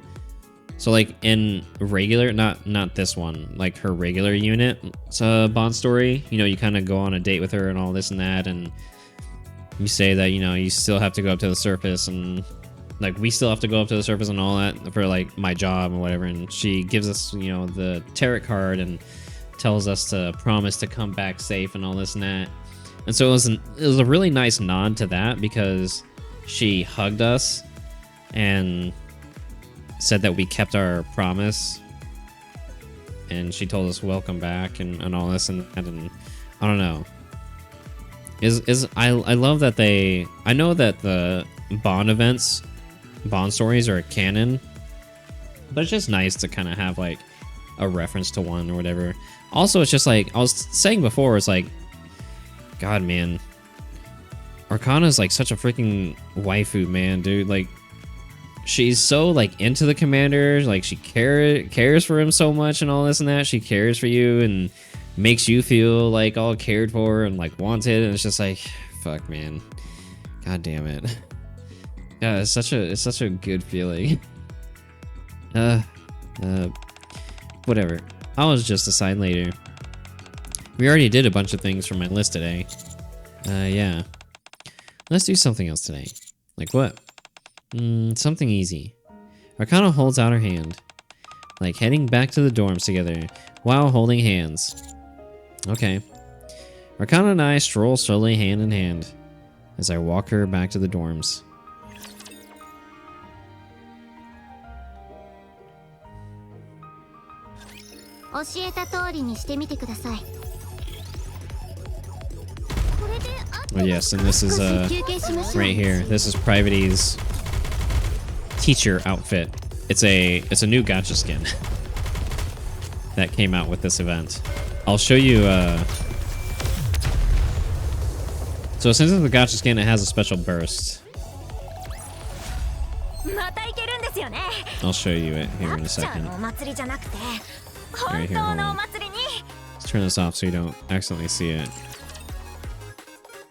Speaker 1: So, like, in regular, not this one, like, her regular unit Bond story, you know, you kind of go on a date with her and all this and that, and you say that, you know, you still have to go up to the surface, and, like, we still have to go up to the surface and all that for, like, my job and whatever, and she gives us, you know, the tarot card and tells us to promise to come back safe and all this and that. And so it was a really nice nod to that, because she hugged us and said that we kept our promise, and she told us welcome back and all this and that, and I don't know. I love that I know that the Bond events, Bond stories are canon, but it's just nice to kind of have like a reference to one or whatever. Also, it's just like I was saying before, it's like, God, man, Arcana's like such a freaking waifu, man, dude. Like, she's so like into the commander, like she cares for him so much and all this and that. She cares for you and makes you feel like all cared for and like wanted, and it's just like, fuck, man, god damn it. Yeah, it's such a good feeling. Whatever, I'll just decide later. We already did a bunch of things from my list today. Yeah, let's do something else today. Like what? Something easy. Arcana holds out her hand, like heading back to the dorms together while holding hands. Okay. Arcana and I stroll slowly hand in hand as I walk her back to the dorms. Oh yes, and this is right here. This is Private's teacher outfit. It's a new gacha skin that came out with this event. I'll show you. So since it's the gacha skin, it has a special burst. I'll show you it here in a second. Right here, hold on. Let's turn this off so you don't accidentally see it.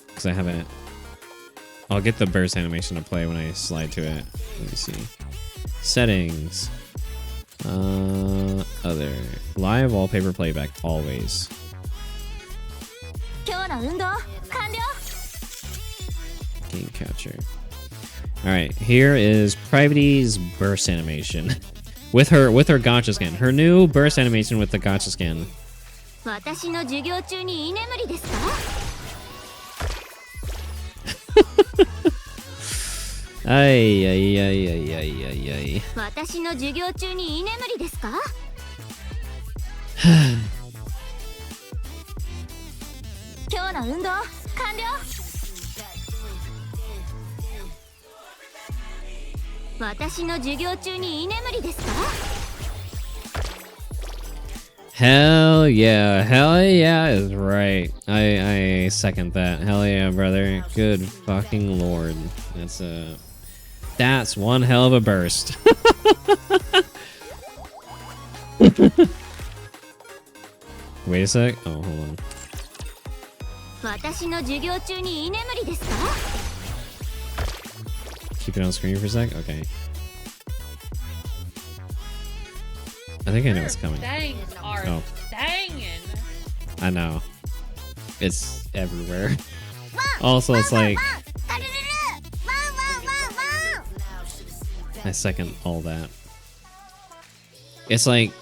Speaker 1: Because I haven't. I'll get the burst animation to play when I slide to it. Let me see. Settings. Other. Live wallpaper playback, always. Game capture. Alright, here is Private's burst animation. with her gacha skin. Her new burst animation with the gacha skin. Ay, ay, ay, ay, ay, ay, ay. Hell yeah is right. I second that. Hell yeah, brother. Good fucking lord. That's one hell of a burst. Wait a sec. Oh, hold on. Keep it on screen for a sec? Okay. I think I know what's coming. Oh. I know. It's everywhere. Also, it's like... I second all that. It's like...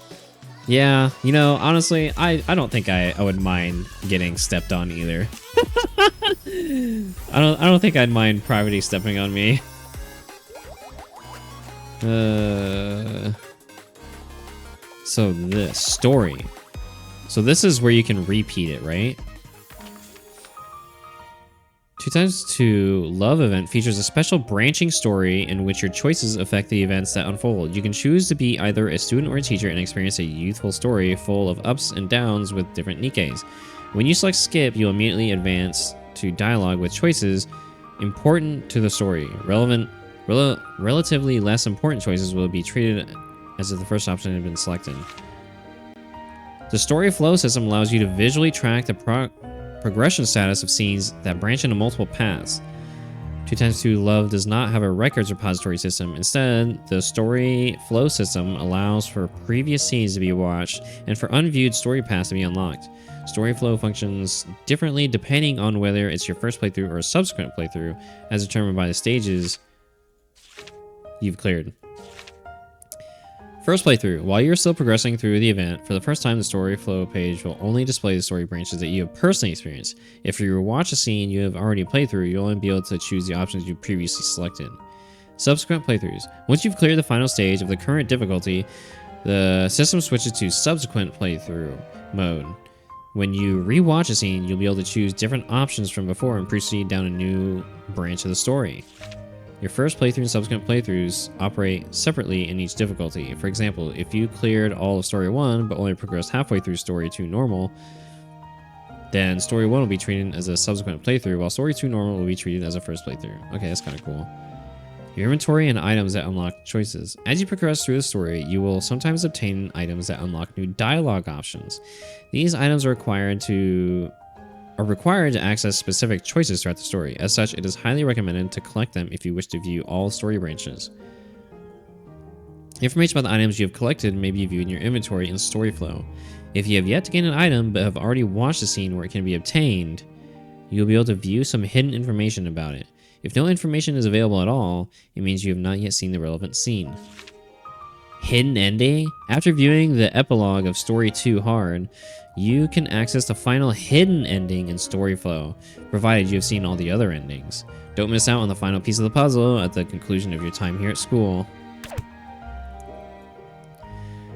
Speaker 1: Yeah, you know, honestly, I don't think I would mind getting stepped on either. I don't think I'd mind Private stepping on me. So this story. So this is where you can repeat it, right? Two Times to Love event features a special branching story in which your choices affect the events that unfold. You can choose to be either a student or a teacher and experience a youthful story full of ups and downs with different Nikkes. When you select skip, you'll immediately advance to dialogue with choices important to the story. Relatively less important choices will be treated as if the first option had been selected. The story flow system allows you to visually track the progression status of scenes that branch into multiple paths. 2x2 Love does not have a records repository system. Instead, the story flow system allows for previous scenes to be watched and for unviewed story paths to be unlocked. Story flow functions differently depending on whether it's your first playthrough or a subsequent playthrough, as determined by the stages you've cleared. First playthrough. While you're still progressing through the event, for the first time the story flow page will only display the story branches that you have personally experienced. If you watch a scene you have already played through, you'll only be able to choose the options you previously selected. Subsequent playthroughs. Once you've cleared the final stage of the current difficulty, the system switches to subsequent playthrough mode. When you rewatch a scene, you'll be able to choose different options from before and proceed down a new branch of the story. Your first playthrough and subsequent playthroughs operate separately in each difficulty. For example, if you cleared all of Story 1 but only progressed halfway through Story 2 normal, then Story 1 will be treated as a subsequent playthrough, while Story 2 normal will be treated as a first playthrough. Okay, that's kind of cool. Your inventory and items that unlock choices. As you progress through the story, you will sometimes obtain items that unlock new dialogue options. These items are required to access specific choices throughout the story. As such, it is highly recommended to collect them if you wish to view all story branches. Information about the items you have collected may be viewed in your inventory in story flow. If you have yet to gain an item but have already watched a scene where it can be obtained, you'll be able to view some hidden information about it. If no information is available at all, it means you have not yet seen the relevant scene. Hidden ending? After viewing the epilogue of Story 2 Hard, you can access the final hidden ending in story flow, provided you have seen all the other endings. Don't miss out on the final piece of the puzzle at the conclusion of your time here at school.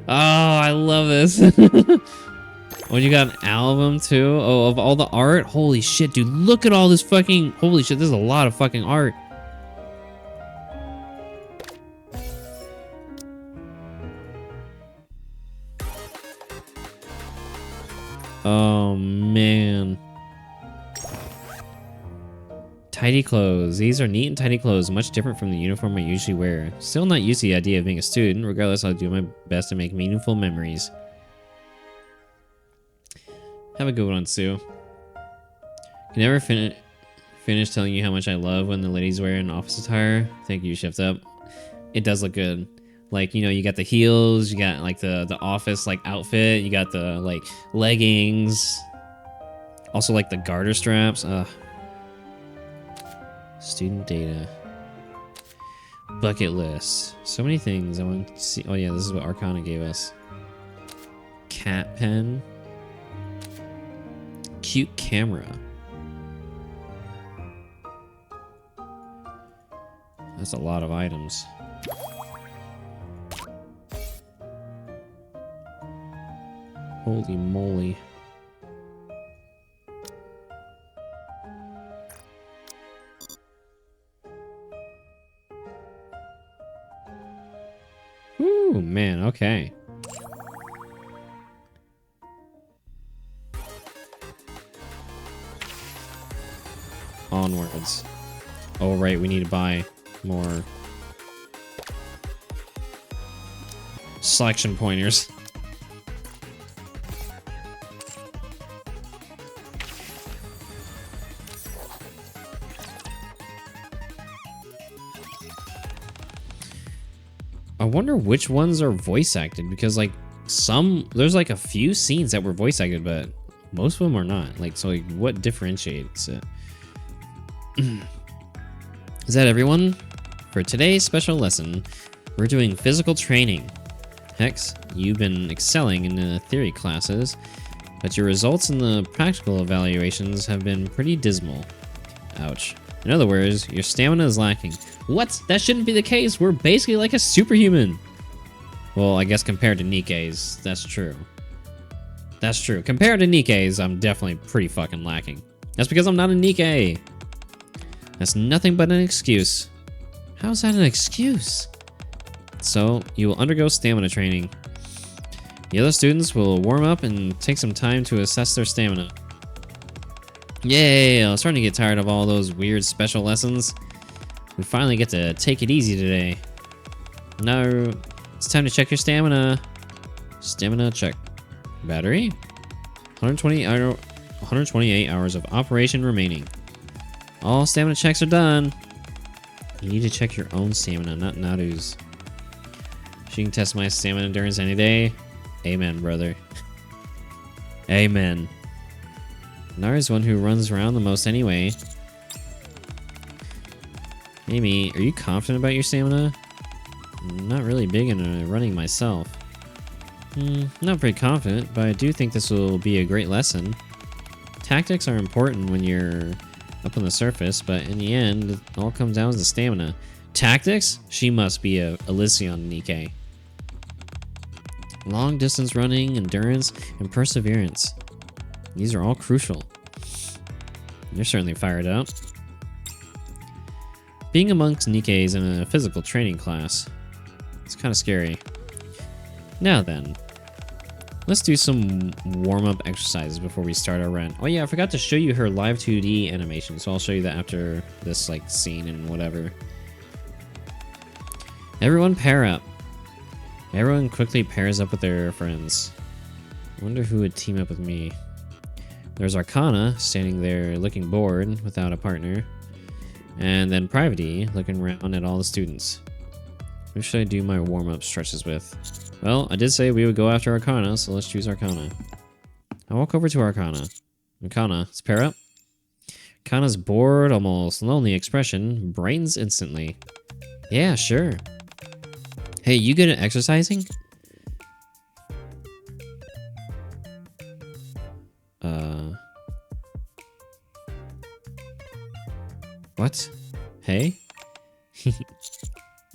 Speaker 1: Oh, I love this. Oh, you got an album too? Oh, of all the art? Holy shit, dude. Look at all this fucking... Holy shit, there's a lot of fucking art. Oh, man. Tidy clothes. These are neat and tidy clothes, much different from the uniform I usually wear. Still not used to the idea of being a student. Regardless, I'll do my best to make meaningful memories. Have a good one, Sue. Can never finish telling you how much I love when the ladies wear an office attire. Thank you, Shift Up. It does look good. Like, you know, you got the heels, you got like the office like outfit, you got the like leggings. Also like the garter straps. Student data. Bucket list. So many things I want to see. Oh yeah, this is what Arcana gave us. Cat pen. Cute camera. That's a lot of items. Holy moly. Ooh, man, okay. Onwards. Oh, right, we need to buy more selection pointers. I wonder which ones are voice acted, because like there's like a few scenes that were voice acted, but most of them are not. Like, so like, what differentiates it? Is that everyone? For today's special lesson, we're doing physical training. Hex, you've been excelling in the theory classes, but your results in the practical evaluations have been pretty dismal. Ouch. In other words, your stamina is lacking. What? That shouldn't be the case. We're basically like a superhuman. Well, I guess compared to Nikke's, that's true. That's true. Compared to Nikke's, I'm definitely pretty fucking lacking. That's because I'm not a Nikke. That's nothing but an excuse. How's that an excuse? So, you will undergo stamina training. The other students will warm up and take some time to assess their stamina. Yay! I'm starting to get tired of all those weird special lessons. We finally get to take it easy today. Now, it's time to check your stamina. Stamina check. Battery? 128 hours of operation remaining. All stamina checks are done. You need to check your own stamina, not Naru's. She can test my stamina endurance any day. Amen, brother. Amen. Naru's one who runs around the most anyway. Amy, are you confident about your stamina? I'm not really big into running myself. Not very confident, but I do think this will be a great lesson. Tactics are important when you're up on the surface, but in the end, it all comes down to stamina. Tactics? She must be a Elysion Nikke. Long distance running, endurance, and perseverance. These are all crucial. You're certainly fired up. Being amongst Nikkes in a physical training class. It's kind of scary. Now then, let's do some warm-up exercises before we start our run. Oh yeah, I forgot to show you her live 2D animation, so I'll show you that after this like scene and whatever. Everyone pair up. Everyone quickly pairs up with their friends. I wonder who would team up with me. There's Arcana standing there looking bored without a partner. And then Private looking around at all the students. Who should I do my warm-up stretches with? Well, I did say we would go after Arcana, so let's choose Arcana. I walk over to Arcana. Arcana, let's pair up. Arcana's bored, almost lonely expression brightens instantly. Yeah, sure. Hey, you good at exercising? What? Hey?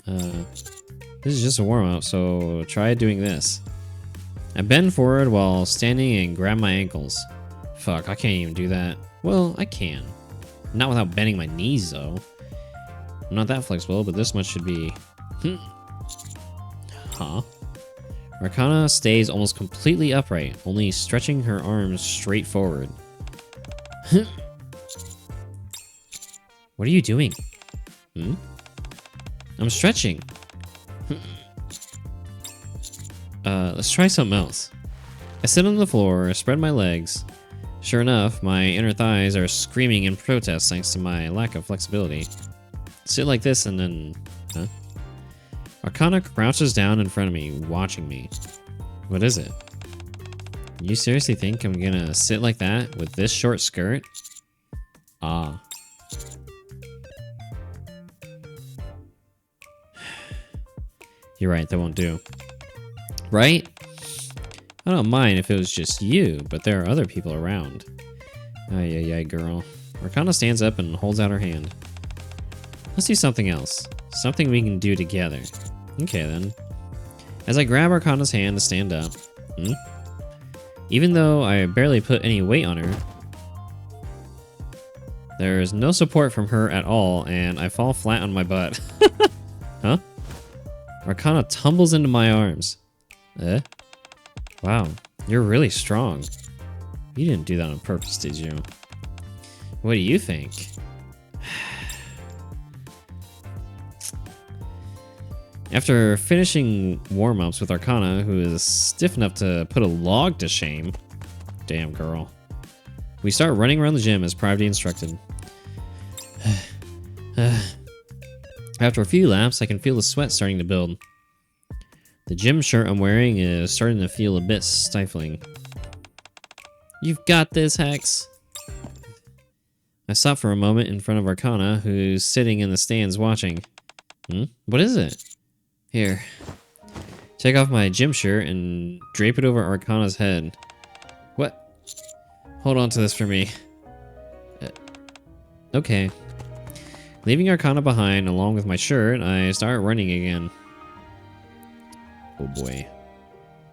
Speaker 1: This is just a warm-up, so try doing this. I bend forward while standing and grab my ankles. Fuck, I can't even do that. Well, I can. Not without bending my knees, though. I'm not that flexible, but this much should be... Huh? Arcana stays almost completely upright, only stretching her arms straight forward. What are you doing? I'm stretching. Let's try something else. I sit on the floor, spread my legs. Sure enough, my inner thighs are screaming in protest thanks to my lack of flexibility. Sit like this and then... Huh? Arcana crouches down in front of me, watching me. What is it? You seriously think I'm gonna sit like that with this short skirt? Ah. You're right, that won't do. Right? I don't mind if it was just you, but there are other people around. Ay, ay, ay, girl. Arcana stands up and holds out her hand. Let's do something else. Something we can do together. Okay, then. As I grab Arcana's hand to stand up. Even though I barely put any weight on her, there is no support from her at all, and I fall flat on my butt. Huh? Arcana tumbles into my arms. Wow, you're really strong. You didn't do that on purpose, did you? What do you think? After finishing warm-ups with Arcana, who is stiff enough to put a log to shame, damn girl, we start running around the gym as Private instructed. After a few laps, I can feel the sweat starting to build. The gym shirt I'm wearing is starting to feel a bit stifling. You've got this, Hex. I stop for a moment in front of Arcana, who's sitting in the stands watching. What is it? Here. Take off my gym shirt and drape it over Arcana's head. What? Hold on to this for me. Okay. Leaving Arcana behind along with my shirt, I start running again. Oh boy.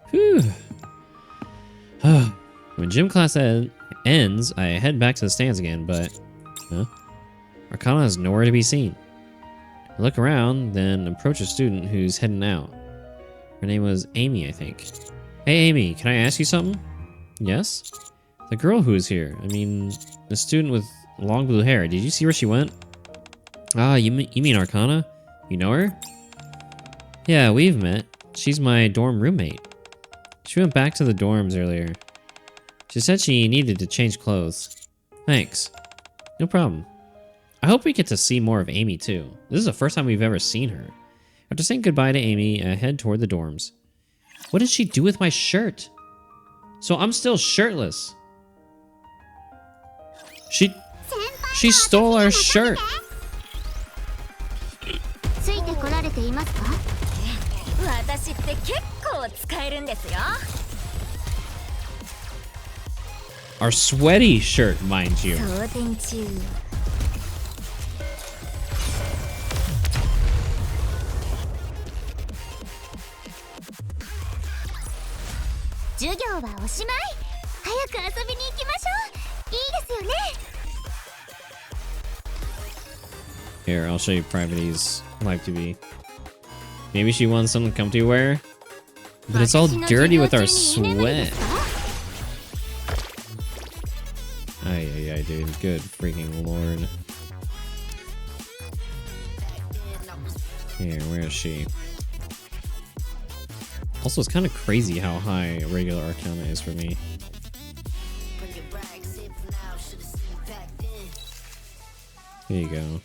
Speaker 1: Whew. When gym class ends, I head back to the stands again, but... Huh? Arcana is nowhere to be seen. I look around, then approach a student who's heading out. Her name was Amy, I think. Hey Amy, can I ask you something? Yes? The girl who is here. I mean, the student with long blue hair. Did you see where she went? Ah, you mean Arcana? You know her? Yeah, we've met. She's my dorm roommate. She went back to the dorms earlier. She said she needed to change clothes. Thanks. No problem. I hope we get to see more of Amy too. This is the first time we've ever seen her. After saying goodbye to Amy, I head toward the dorms. What did she do with my shirt? So I'm still shirtless. She stole our shirt. Our sweaty shirt, mind you. Here, I'll show you Private's live TV. Maybe she wants something comfy to wear, but it's all dirty with our sweat. Ay, dude. Good freaking lord. Here, where is she? Also, it's kind of crazy how high regular Arcana is for me. Here you go.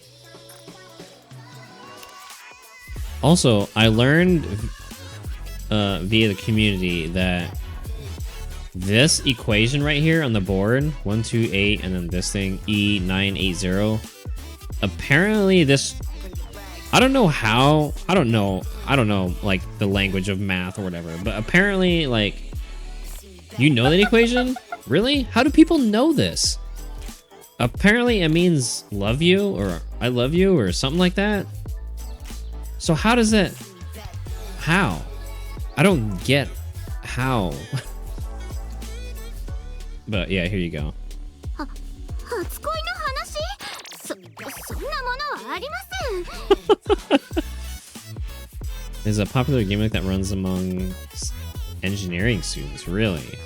Speaker 1: Also, I learned via the community that this equation right here on the board, 128, and then this thing, E980, apparently this, I don't know how, I don't know, like, the language of math or whatever, but apparently, like, you know that equation? Really? How do people know this? Apparently it means love you, or I love you, or something like that. So how does it... How? I don't get how. But yeah, here you go. There's a popular gimmick that runs among engineering students, really.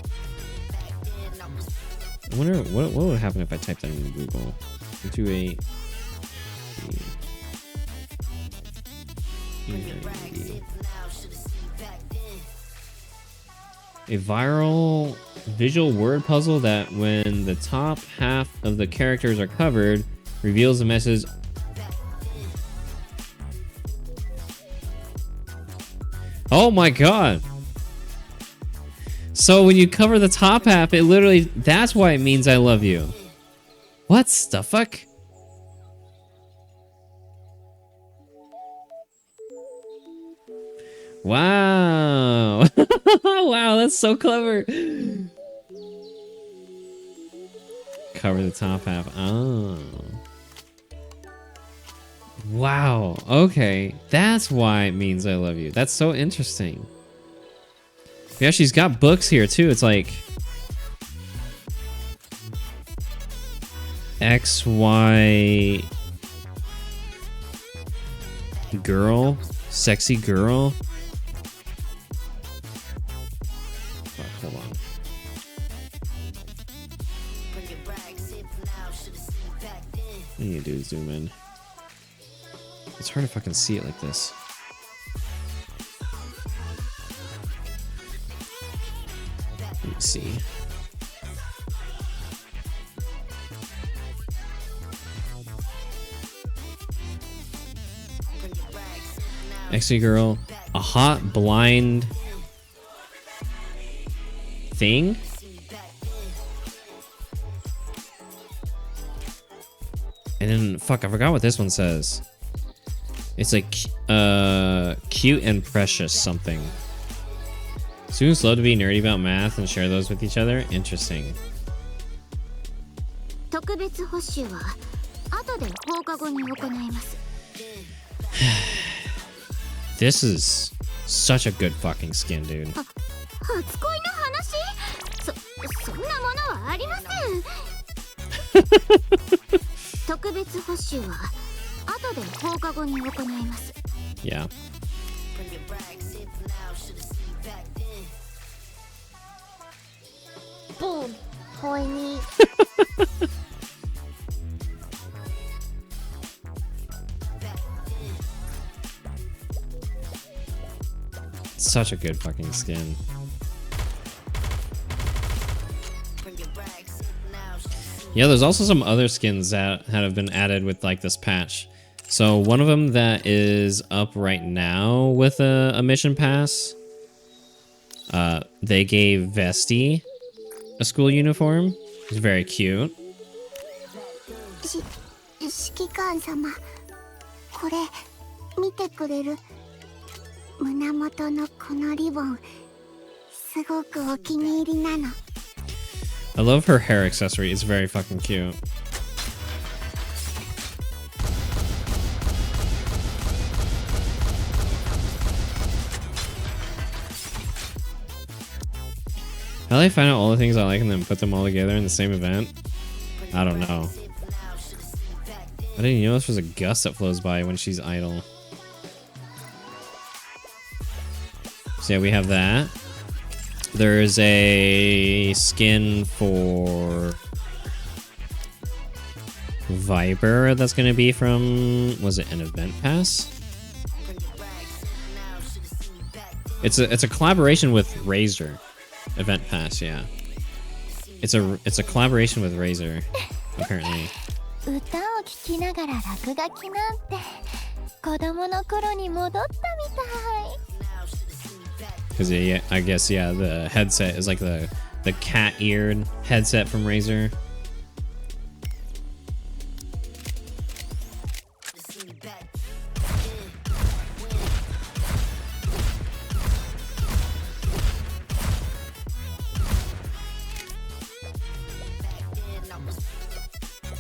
Speaker 1: I wonder what would happen if I typed that in Google. 128. A viral visual word puzzle that, when the top half of the characters are covered, reveals the message. Oh my god! So when you cover the top half, it literally, that's why it means I love you. What the fuck? Wow. Wow, that's so clever. Cover the top half. Oh. Wow. Okay. That's why it means I love you. That's so interesting. Yeah, she's got books here too. It's like XY girl, sexy girl. Fuck, hold on. I need to do zoom in. It's hard to fucking see it like this. Let me see. XY girl, a hot blind thing. And then, fuck, I forgot what this one says. It's like, cute and precious something. Students love to be nerdy about math and share those with each other. Interesting. This is such a good fucking skin, dude.
Speaker 2: シュは後で放課後に行います。
Speaker 1: Yeah.
Speaker 2: Boom. Horny.
Speaker 1: Such a good fucking skin. Yeah, there's also some other skins that have been added with like this patch. So one of them that is up right now with a mission pass, they gave Vesti a school uniform. It's very cute.
Speaker 2: 指揮官様、これ見てくれる？胸元のこのリボン、すごくお気に入りなの。
Speaker 1: I love her hair accessory. It's very fucking cute. How do they find out all the things I like and then put them all together in the same event? I don't know. I didn't know this was a gust that flows by when she's idle. So yeah, we have that. There's a skin for Viper that's going to be from, was it an event pass? It's a collaboration with Razer. Event pass, yeah. It's a collaboration with Razer, apparently.
Speaker 2: 歌を聴きながら落書きなんて子供の頃に戻ったみたい。
Speaker 1: Because yeah, I guess yeah, the headset is like the cat-eared headset from Razer.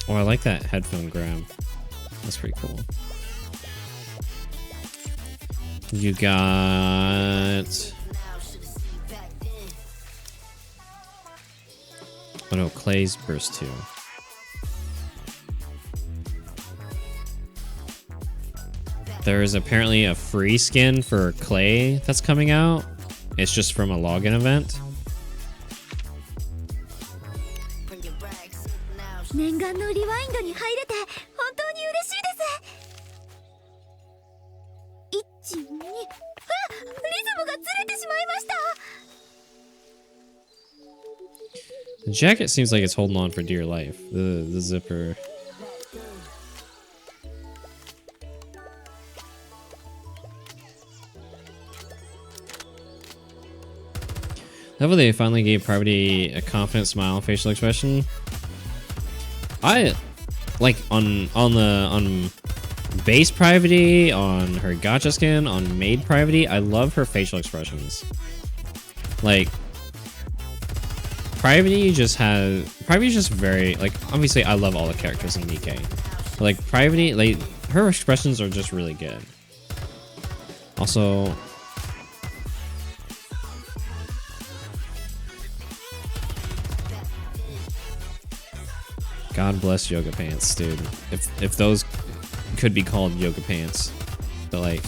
Speaker 1: Oh, I like that headphone grab. That's pretty cool. You got... Oh no, Clay's Burst 2. There is apparently a free skin for Clay that's coming out. It's just from a login event.
Speaker 2: 念願のリワインドに入れて本当に嬉しいです。1、2、あ、リズムがずれてしまいました。
Speaker 1: The jacket seems like it's holding on for dear life. The zipper. How about they finally gave Parvati a confident smile facial expression? I like on base Parvati, on her gacha skin, on maid Parvati, I love her facial expressions. Like Parvati's just very, like, obviously I love all the characters in Nikke. But like Parvati, like her expressions are just really good. Also, God bless yoga pants, dude. If those could be called yoga pants. But like,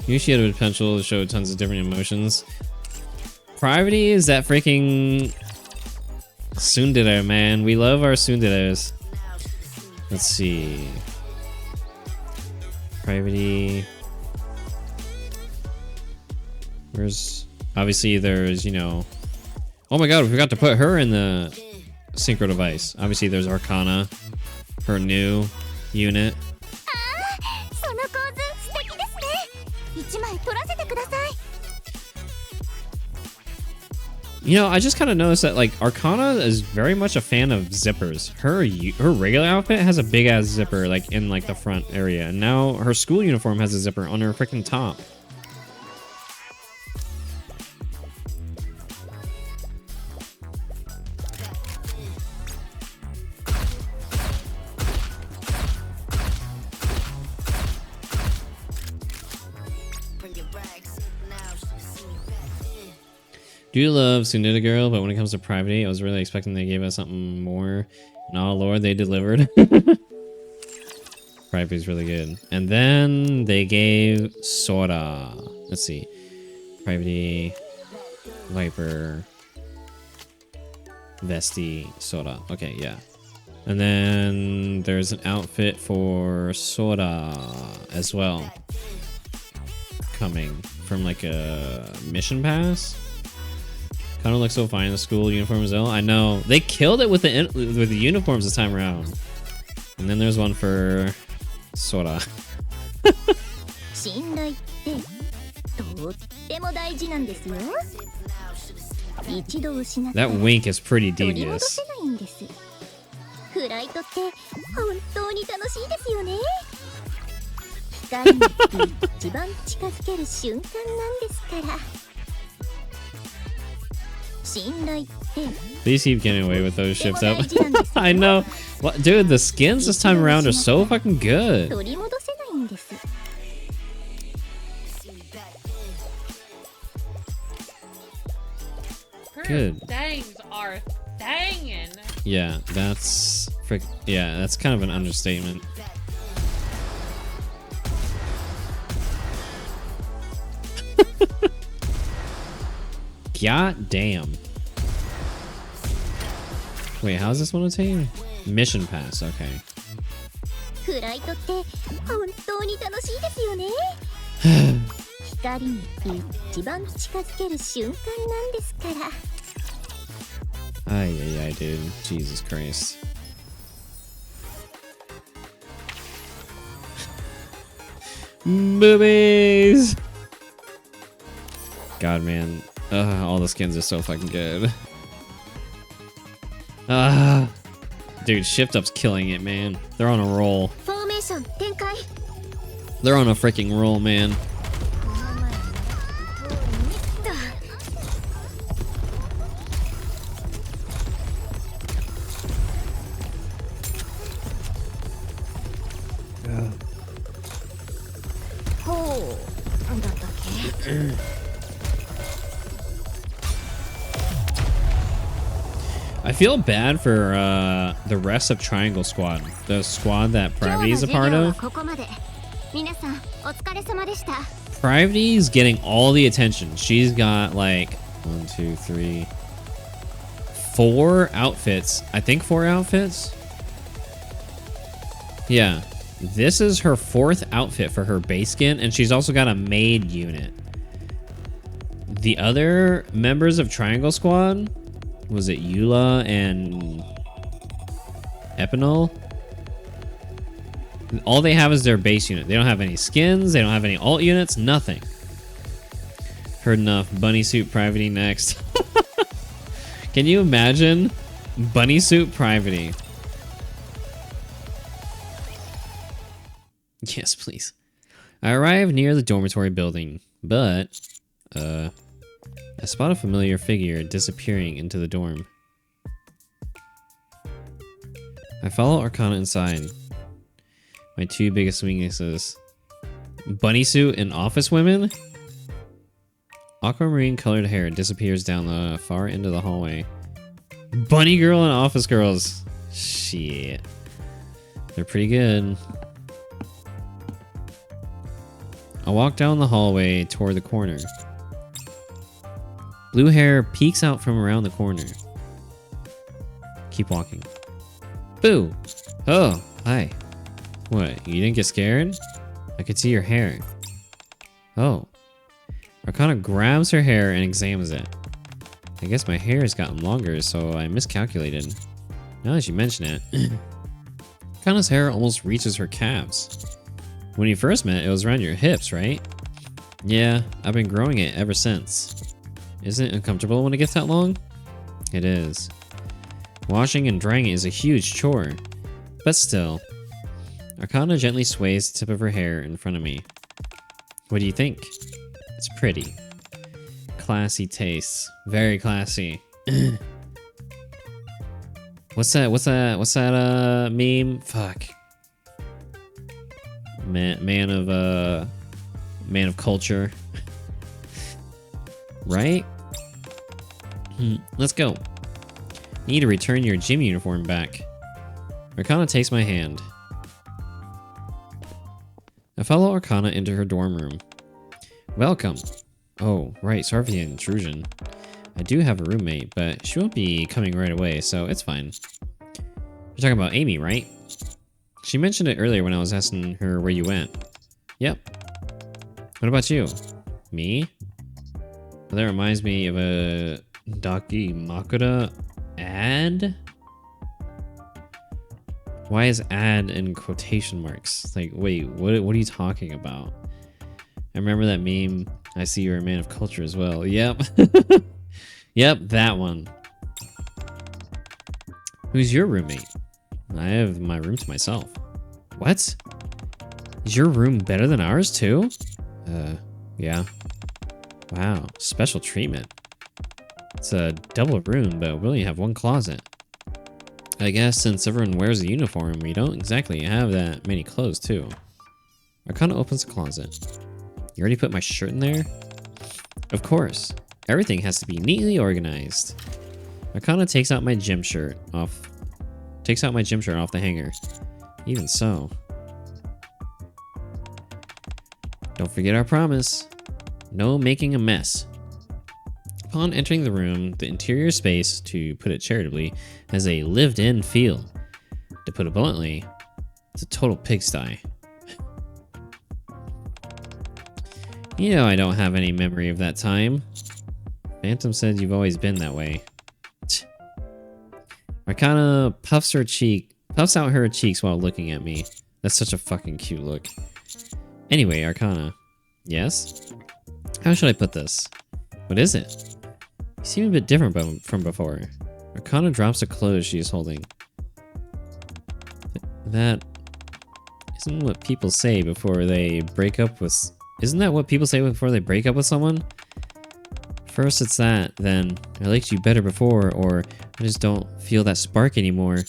Speaker 1: Yushi had the potential to show tons of different emotions. Parvati is that freaking tsundere, man. We love our tsunderes. Let's see. Parvati. Where's... Obviously there's, you know... Oh my god, we forgot to put her in the synchro device. Obviously there's Arcana. Her new unit. You know, I just kind of noticed that, like, Arcana is very much a fan of zippers. Her regular outfit has a big-ass zipper, like, in, like, the front area. And now her school uniform has a zipper on her freaking top. Do love Sunita Girl, but when it comes to Private, I was really expecting they gave us something more. And oh lord, they delivered. Private is really good. And then they gave Sora. Let's see. Private, Viper, Vesti, Sora. Okay, yeah. And then there's an outfit for Sora as well. Coming from like a mission pass. Kind of looks so fine in the school uniform as well. I know they killed it with the uniforms this time around. And then there's one for Sora. That wink is pretty devious. Please keep getting away with those ships up. I know. What, dude, the skins this time around are so fucking good. Good.
Speaker 3: Dangs are dangin'.
Speaker 1: Yeah, that's that's kind of an understatement. God damn. Wait, how's this one attain? Mission pass, okay. Ay, dude. Jesus Christ. Boobies! God, man. All the skins are so fucking good. Dude, Shift Up's killing it, man. They're on a roll. They're on a freaking roll, man. I feel bad for the rest of Triangle Squad, the squad that Pravity is a part of. Pravity's getting all the attention. She's got like 1, 2, 3, 4 outfits. I think 4 outfits. Yeah, this is her 4th outfit for her base skin, and she's also got a maid unit. The other members of Triangle Squad, was it Eula and Epinol? All they have is their base unit. They don't have any skins. They don't have any alt units. Nothing. Heard enough. Bunny suit Privity next. Can you imagine? Bunny suit Privity. Yes, please. I arrive near the dormitory building, but I spot a familiar figure disappearing into the dorm. I follow Arcana inside. My 2 biggest weaknesses. Bunny suit and office women? Aquamarine colored hair disappears down the far end of the hallway. Bunny girl and office girls. Shit. They're pretty good. I walk down the hallway toward the corner. Blue hair peeks out from around the corner. Keep walking. Boo! Oh, hi. What, you didn't get scared? I could see your hair. Oh. Arcana grabs her hair and examines it. I guess my hair has gotten longer, so I miscalculated. Now that you mention it. Arcana's hair almost reaches her calves. When you first met, it was around your hips, right? Yeah, I've been growing it ever since. Isn't it uncomfortable when it gets that long? It is. Washing and drying it is a huge chore. But still. Arcana gently sways the tip of her hair in front of me. What do you think? It's pretty. Classy tastes. Very classy. What's that meme? Fuck. Man of culture. Right? Let's go. You need to return your gym uniform back. Arcana takes my hand. I follow Arcana into her dorm room. Welcome. Oh, right, sorry for the intrusion. I do have a roommate, but she won't be coming right away, so it's fine. You're talking about Amy, right? She mentioned it earlier when I was asking her where you went. Yep. What about you? Me? Well, that reminds me of a Daki Makura ad? Why is ad in quotation marks? Like, wait, what are you talking about? I remember that meme. I see you're a man of culture as well. Yep. Yep, that one. Who's your roommate? I have my room to myself. What? Is your room better than ours too? Yeah. Wow, special treatment. It's a double room, but we only have one closet. I guess since everyone wears a uniform, we don't exactly have that many clothes too. Arcana opens the closet. You already put my shirt in there? Of course. Everything has to be neatly organized. Arcana takes out my gym shirt off the hanger. Even so. Don't forget our promise. No making a mess. Upon entering the room, the interior space, to put it charitably, has a lived-in feel. To put it bluntly, it's a total pigsty. You know I don't have any memory of that time. Phantom said you've always been that way. Arcana puffs out her cheeks while looking at me. That's such a fucking cute look. Anyway, Arcana. Yes? How should I put this? What is it? You seem a bit different from before. Arcana drops the clothes she is holding. That isn't what people say before they break up with... Isn't that what people say before they break up with someone? First it's that, then I liked you better before, or I just don't feel that spark anymore.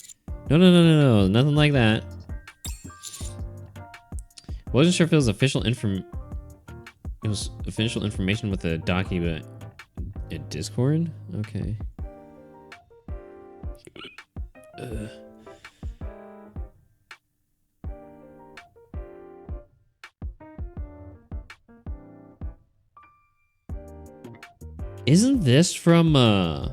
Speaker 1: No, nothing like that. Wasn't sure if it was official information with the Daki, but in Discord? Okay. Isn't this from the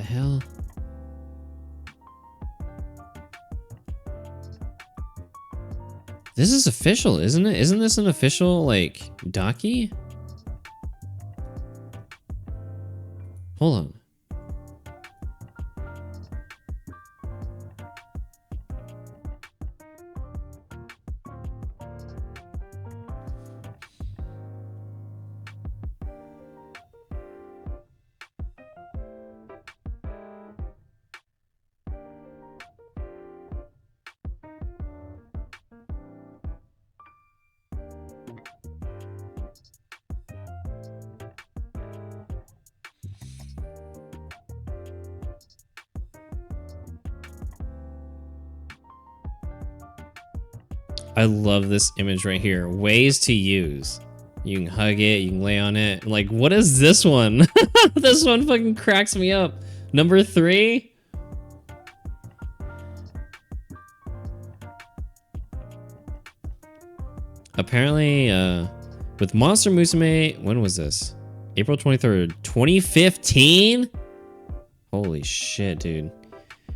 Speaker 1: hell? This is official, isn't it? Isn't this an official, like, Daki? Hold on. I love this image right here. Ways to use. You can hug it, you can lay on it. Like, what is this one? This one fucking cracks me up. Number 3? Apparently, with Monster Musume, when was this? April 23rd, 2015? Holy shit, dude.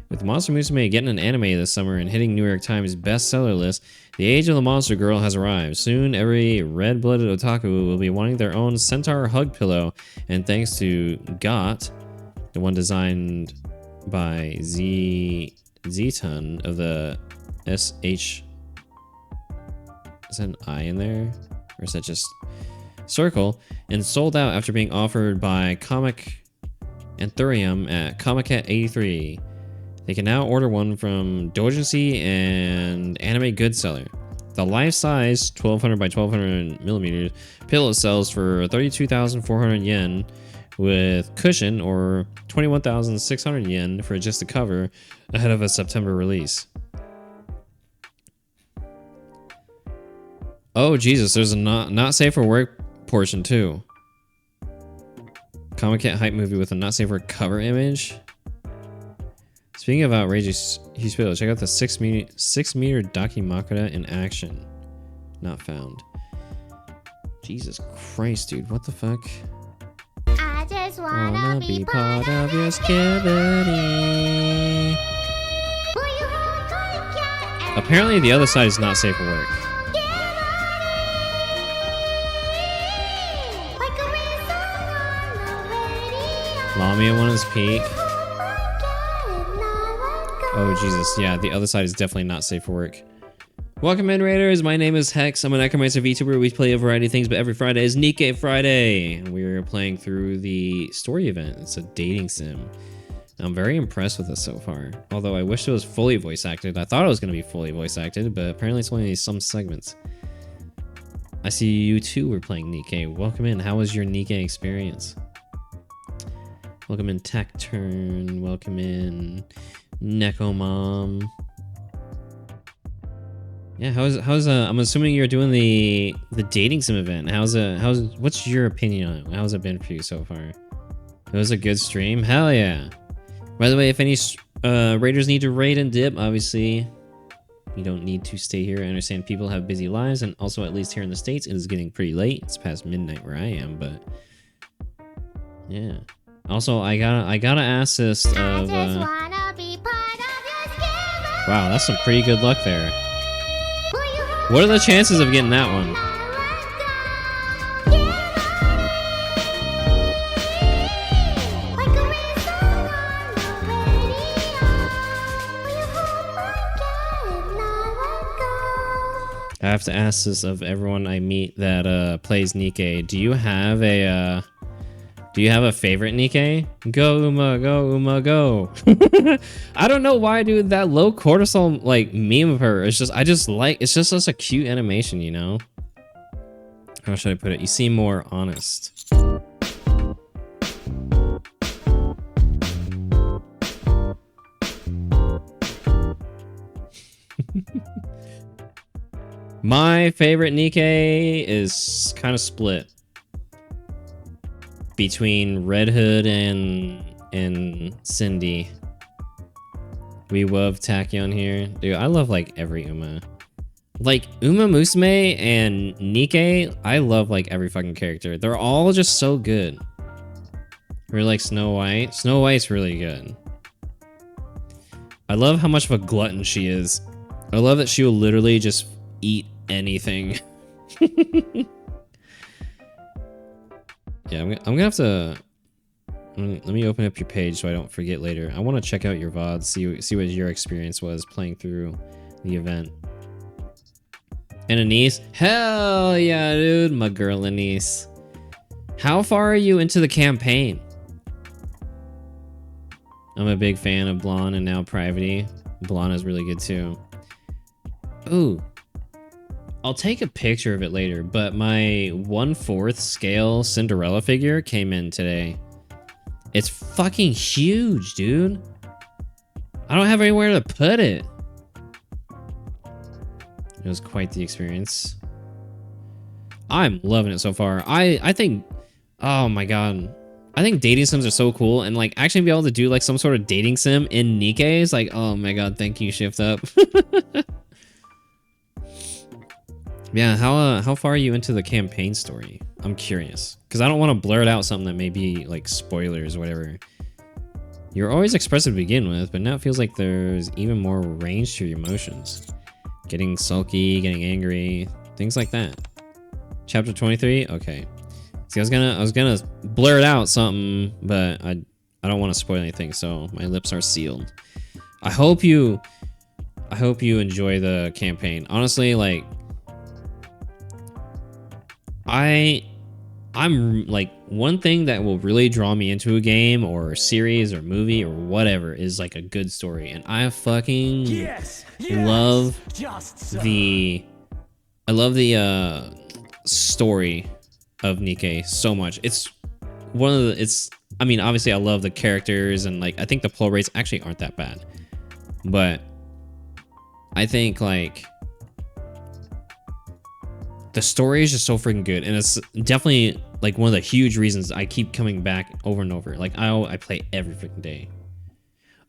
Speaker 1: With Monster Musume getting an anime this summer and hitting New York Times bestseller list, the age of the monster girl has arrived. Soon, every red-blooded otaku will be wanting their own centaur hug pillow, and thanks to Got, the one designed by Zeton of the SH... Is that an I in there? Or is that just Circle? And sold out after being offered by Comic Anthurium at Comic-Cat 83. They can now order one from Doujinshi and Anime Goodseller. The life-size 1200 by 1200 millimeters pillow sells for 32,400 yen with cushion, or 21,600 yen for just the cover, ahead of a September release. Oh Jesus, there's a not safe for work portion too. Comic Kit hype movie with a not safe for cover image. Speaking of outrageous, check out the 6 meter Dakimakura in action. Not found. Jesus Christ, dude, what the fuck?
Speaker 2: I just
Speaker 1: Wanna be part of your skibidi. Apparently the other side is not safe for work. Lamia one is peak. Oh Jesus, yeah, the other side is definitely not safe for work. Welcome in, Raiders. My name is Hex. I'm a Necromancer VTuber. We play a variety of things, but every Friday is Nikke Friday. And we're playing through the story event. It's a dating sim. I'm very impressed with this so far. Although I wish it was fully voice acted. I thought it was going to be fully voice acted, but apparently it's only some segments. I see you too were playing Nikke. Welcome in. How was your Nikke experience? Welcome in Tacturn. Welcome in Necomom. Yeah, how's I'm assuming you're doing the dating sim event. What's your opinion on it? How's it been for you so far? It was a good stream? Hell yeah. By the way, if any raiders need to raid and dip, obviously you don't need to stay here. I understand people have busy lives, and also at least here in the States, it is getting pretty late. It's past midnight where I am, but yeah. Also, I got an assist of wow, that's some pretty good luck there. What are the chances of getting that one? I have to ask this of everyone I meet that plays Nikke. Do you have a favorite Nikke? Go Uma, go Uma, go. I don't know why, dude. That low cortisol like meme of her. It's just it's just such a cute animation, you know. How should I put it? You seem more honest. My favorite Nikke is kind of split between Red Hood and Cindy. We love Tachyon here. Dude, I love like every Uma. Like Uma Musume and Nikke, I love like every fucking character. They're all just so good. We're like Snow White. Snow White's really good. I love how much of a glutton she is. I love that she will literally just eat anything. Yeah, I'm gonna have to. Let me open up your page so I don't forget later. I want to check out your VOD, see what your experience was playing through the event. And Anise, hell yeah, dude, my girl Anise. How far are you into the campaign? I'm a big fan of Blonde and now Privity. Blonde is really good too. Ooh. I'll take a picture of it later, but my 1/4 scale Cinderella figure came in today. It's fucking huge, dude. I don't have anywhere to put it. It was quite the experience. I'm loving it so far. I think, oh my god. I think dating sims are so cool, and like actually be able to do like some sort of dating sim in Nikke is like, oh my god, thank you, Shift Up. Yeah, how far are you into the campaign story? I'm curious, because I don't want to blurt out something that may be like spoilers or whatever. You're always expressive to begin with, but now it feels like there's even more range to your emotions. Getting sulky, getting angry, things like that. Chapter 23? Okay. See, I was gonna blurt out something, but I don't want to spoil anything, so my lips are sealed. I hope you enjoy the campaign. Honestly, like I'm like, one thing that will really draw me into a game or a series or movie or whatever is like a good story, and I fucking love the story of Nikke so much. It's one of the, I mean, obviously I love the characters, and like I think the pull rates actually aren't that bad, but I think like The story is just so freaking good, and it's definitely like one of the huge reasons I keep coming back over and over. Like I play every freaking day.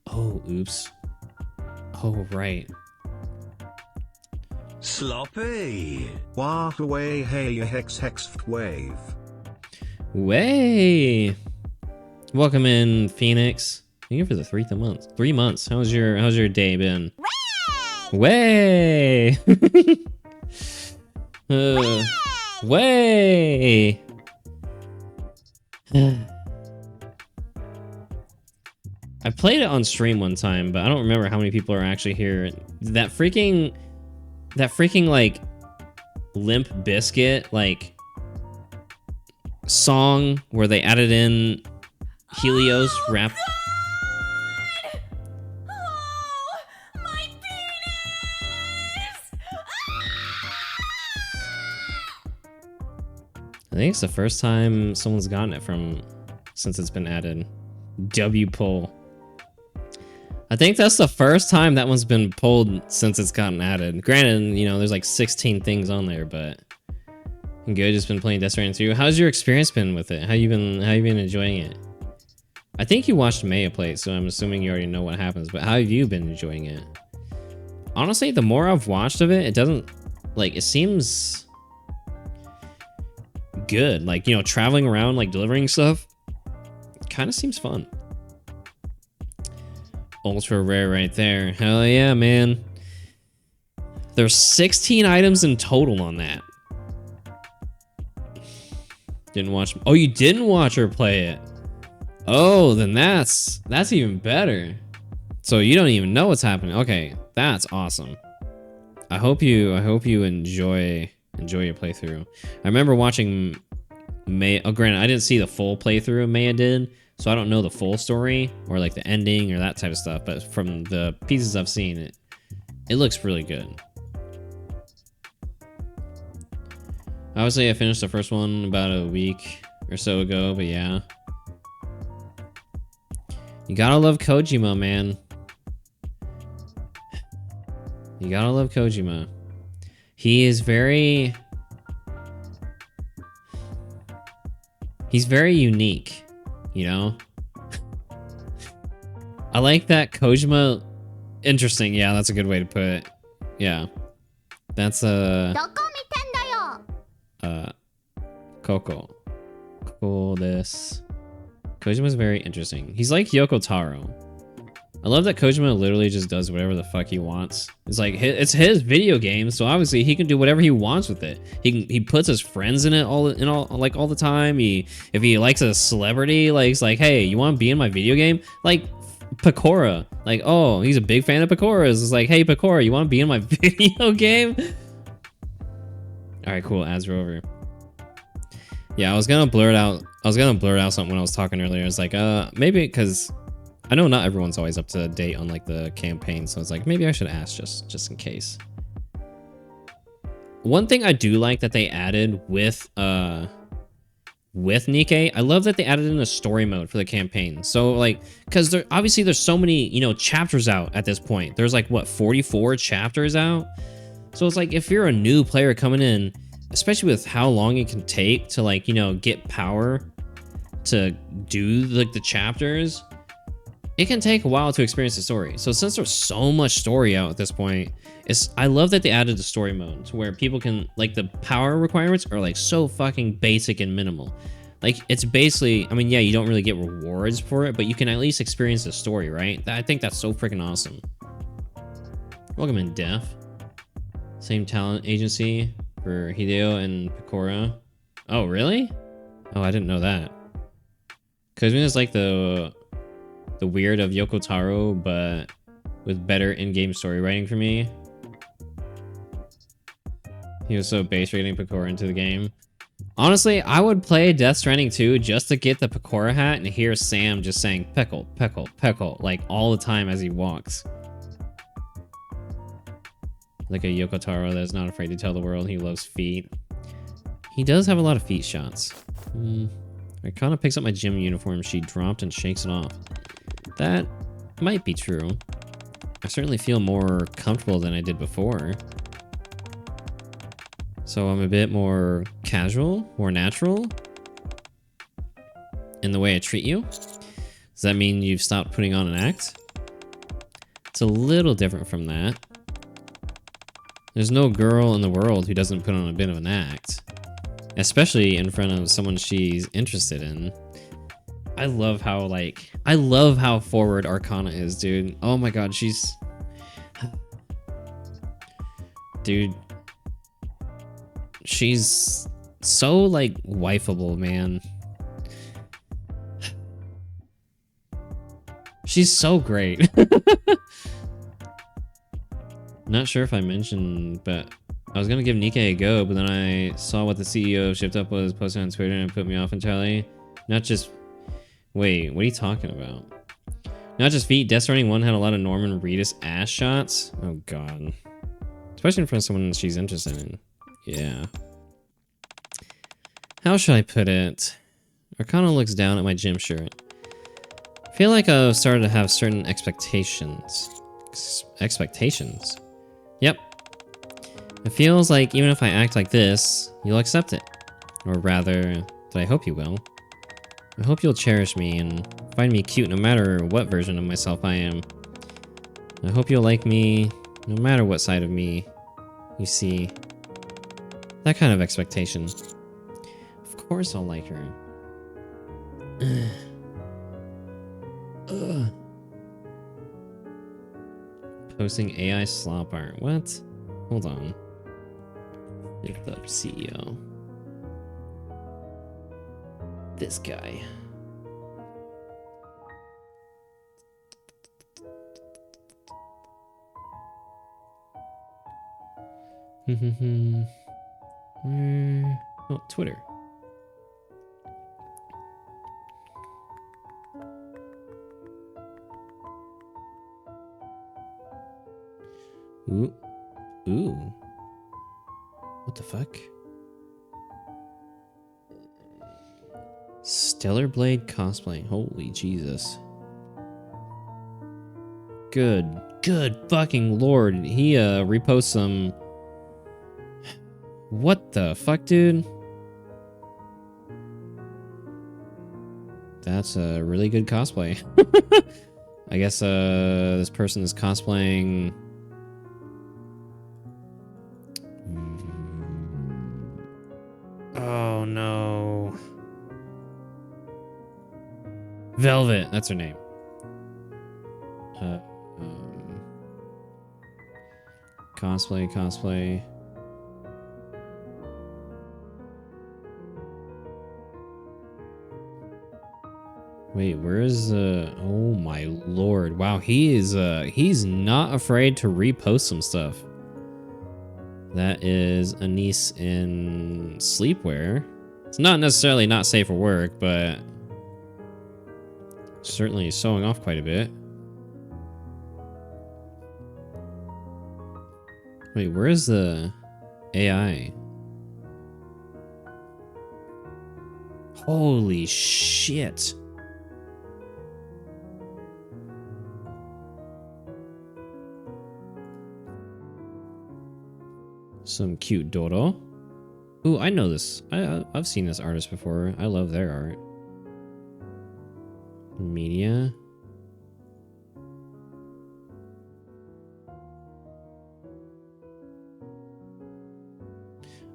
Speaker 1: Oh, oops. Oh, right.
Speaker 4: Sloppy. Wah away hey hex hex wave.
Speaker 1: Way. Welcome in, Phoenix. Thank you for the 3 months. How's your day been? Way. Way. I played it on stream one time, but I don't remember how many people are actually here. That freaking like Limp Bizkit like song where they added in Helios rap.
Speaker 3: Oh, my penis!
Speaker 1: I think it's the first time someone's gotten it since it's been added. W pull. I think that's the first time that one's been pulled since it's gotten added. Granted, you know, there's like 16 things on there, but good. Just been playing Death Stranding 2. How's your experience been with it? How you been enjoying it? I think you watched Maya play it, so I'm assuming you already know what happens, but how have you been enjoying it? Honestly, the more I've watched of it, it doesn't like it seems good. Like, you know, traveling around like delivering stuff kind of seems fun. Ultra rare right there. Hell yeah, man. There's 16 items in total on that. Didn't watch. Oh, you didn't watch her play it. Oh, then that's even better. So you don't even know what's happening. Okay, that's awesome. I hope you enjoy your playthrough. I remember watching Maya. Oh, granted, I didn't see the full playthrough Maya did, so I don't know the full story or like the ending or that type of stuff. But from the pieces I've seen, it looks really good. Obviously, I finished the first one about a week or so ago, but yeah. You gotta love Kojima, man. You gotta love Kojima. He's very unique, you know? I like that Kojima. Interesting, yeah, that's a good way to put it. Yeah. That's Coco. Cool this. Kojima's very interesting. He's like Yoko Taro. I love that Kojima literally just does whatever the fuck he wants. It's like it's his video game, so obviously he can do whatever he wants with it. He puts his friends in it all the time. If he likes a celebrity, like it's like, hey, you want to be in my video game? Like Pecora. Like, oh, he's a big fan of Pecora's. It's like, hey Pecora, you want to be in my video game? All right, cool. Ads are over. Yeah, I was gonna blurt out something when I was talking earlier. I was like, maybe because I know not everyone's always up to date on like the campaign, so it's like maybe I should ask just in case. One thing I do like that they added with Nikke, I love that they added in a story mode for the campaign. So like, because obviously there's so many, you know, chapters out at this point. There's like what 44 chapters out. So it's like if you're a new player coming in, especially with how long it can take to like, you know, get power to do like the chapters, it can take a while to experience the story. So since there's so much story out at this point, I love that they added the story mode to where people can, like, the power requirements are like so fucking basic and minimal. Like it's basically, I mean, yeah, you don't really get rewards for it, but you can at least experience the story, right? I think that's so freaking awesome. Welcome in, Def. Same talent agency for Hideo and Pecora. Oh, really? Oh, I didn't know that. Kojima is like the weird of Yoko Taro, but with better in-game story writing for me. He was so base rating Pecora into the game. Honestly, I would play Death Stranding 2 just to get the Pecora hat and hear Sam just saying peckle, peckle, peckle, like all the time as he walks. Like a Yoko Taro that's not afraid to tell the world he loves feet. He does have a lot of feet shots. I kind of picks up my gym uniform she dropped and shakes it off. That might be true. I certainly feel more comfortable than I did before. So I'm a bit more casual, more natural in the way I treat you. Does that mean you've stopped putting on an act? It's a little different from that. There's no girl in the world who doesn't put on a bit of an act. Especially in front of someone she's interested in. I love how forward Arcana is, dude. Oh my god, she's... Dude. She's so, like, wifeable, man. She's so great. Not sure if I mentioned, but I was gonna give Nikke a go, but then I saw what the CEO of Shipped Up was posting on Twitter and it put me off entirely. Not just... Wait, what are you talking about? Not just feet, Death Stranding 1 had a lot of Norman Reedus ass shots. Oh god. Especially in front of someone she's interested in. Yeah. How should I put it? Arcana looks down at my gym shirt. I feel like I've started to have certain expectations. Expectations? Yep. It feels like even if I act like this, you'll accept it. Or rather, that I hope you will. I hope you'll cherish me and find me cute no matter what version of myself I am. I hope you'll like me no matter what side of me you see. That kind of expectation. Of course I'll like her. Posting AI slop art. What? Hold on. Lift up CEO. This guy. Oh, Twitter. Ooh. Ooh. What the fuck? Stellar Blade cosplay. Holy Jesus. Good fucking lord. He reposts some... What the fuck, dude? That's a really good cosplay. I guess this person is cosplaying... Oh no. Velvet, that's her name. Cosplay. Wait, where is oh my lord. Wow, he's not afraid to repost some stuff. That is a niece in sleepwear. It's not necessarily not safe for work, but certainly showing off quite a bit. Wait, where is the AI? Holy shit. Some cute Doro. Ooh, I know this. I've seen this artist before. I love their art. Media.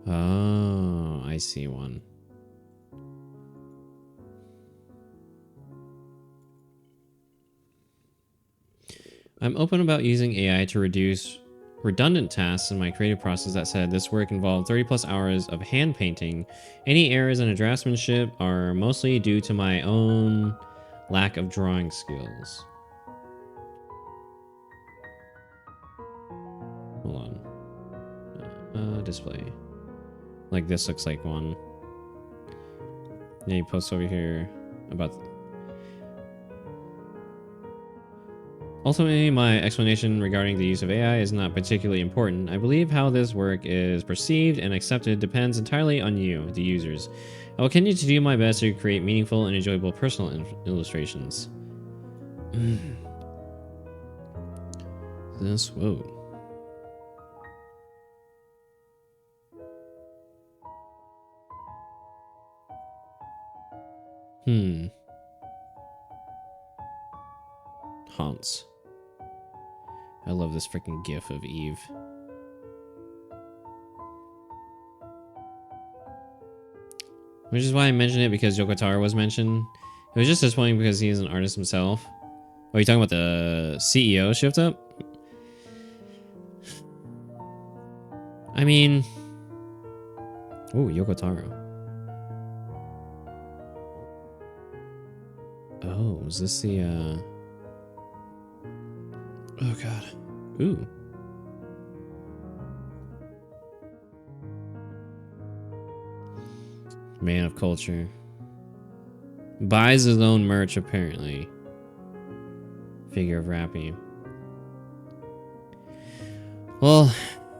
Speaker 1: Oh, I see one. I'm open about using AI to reduce redundant tasks in my creative process. That said, this work involved 30 plus hours of hand painting. Any errors in draftsmanship are mostly due to my own lack of drawing skills. Hold on. Display. Like this looks like one. Yeah, you post over here about... Ultimately, my explanation regarding the use of AI is not particularly important. I believe how this work is perceived and accepted depends entirely on you, the users. I will continue to do my best to create meaningful and enjoyable personal illustrations. Whoa. Hmm. Haunts. I love this freaking gif of Eve. Which is why I mentioned it, because Yoko Taro was mentioned. It was just disappointing because he is an artist himself. Are you talking about the CEO shift up? I mean... Oh, Yoko Taro. Oh, is this the, Oh, God. Ooh. Man of culture. Buys his own merch, apparently. Figure of rapping. Well,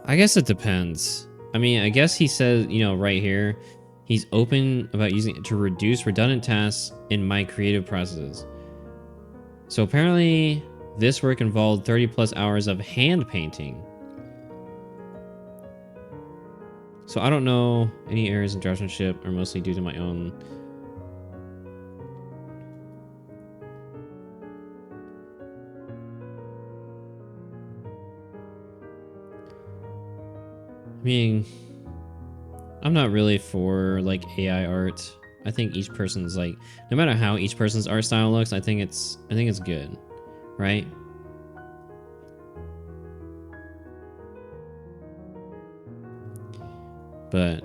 Speaker 1: I guess it depends. I mean, I guess he says, you know, right here, he's open about using it to reduce redundant tasks in my creative processes. So apparently, this work involved 30 plus hours of hand painting. So I don't know, any errors in draftsmanship are mostly due to my own. I mean, I'm not really for like AI art. I think each person's like, no matter how each person's art style looks, I think it's good, right? But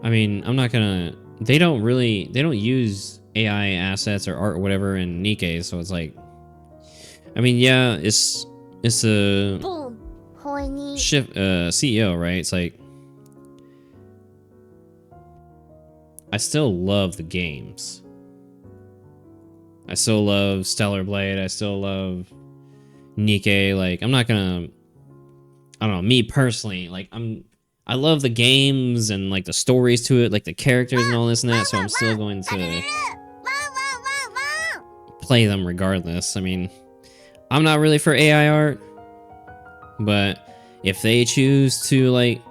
Speaker 1: I mean, I'm not gonna. They don't use AI assets or art or whatever in Nikke, so it's like, I mean, yeah, it's a shift CEO, right? It's like, I still love the games. I still love Stellar Blade. I still love Nikke. Like, I'm not gonna. I don't know. Me personally, like, I love the games and like the stories to it, like the characters and all this and that. So I'm still going to play them regardless. I mean, I'm not really for AI art, but if they choose to like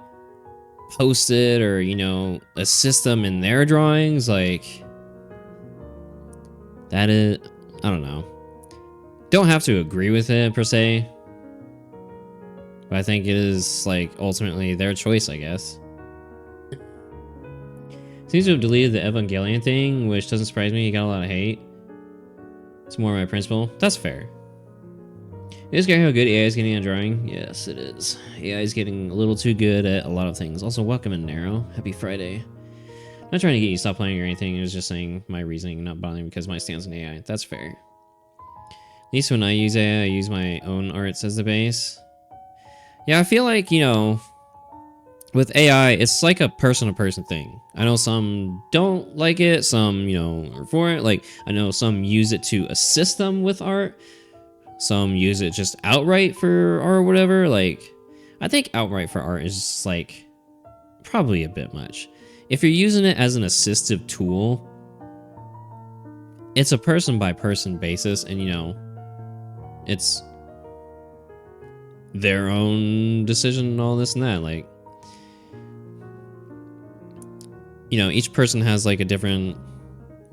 Speaker 1: post it or, you know, assist them in their drawings, like, that is, I don't know. Don't have to agree with it per se, but I think it is like ultimately their choice, I guess. Seems to have deleted the Evangelion thing, which doesn't surprise me. He got a lot of hate. It's more my principle. That's fair. It is scary how good AI is getting at drawing. Yes, it is. AI is getting a little too good at a lot of things. Also, welcome in Narrow. Happy Friday. I'm not trying to get you to stop playing or anything. It was just saying my reasoning, not bothering because my stance on AI. That's fair. At least when I use AI, I use my own arts as the base. Yeah, I feel like, you know, with AI, it's like a person-to-person thing. I know some don't like it, some, you know, are for it. Like, I know some use it to assist them with art. Some use it just outright for art or whatever. Like, I think outright for art is just like probably a bit much. If you're using it as an assistive tool, it's a person-by-person basis, and, you know, it's their own decision and all this and that. Like, you know, each person has like a different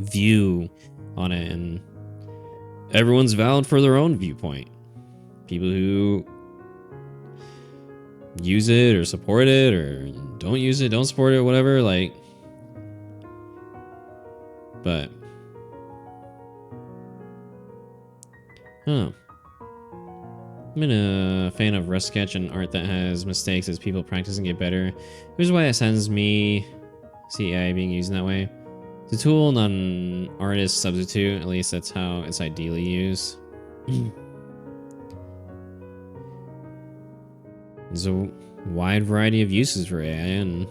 Speaker 1: view on it, and everyone's valid for their own viewpoint. People who use it or support it or don't use it, don't support it, whatever, like, but I'm a fan of rough sketch and art that has mistakes as people practice and get better, which is why it sends me see AI being used in that way. It's a tool, not an artist substitute. At least that's how it's ideally used. There's a wide variety of uses for AI, and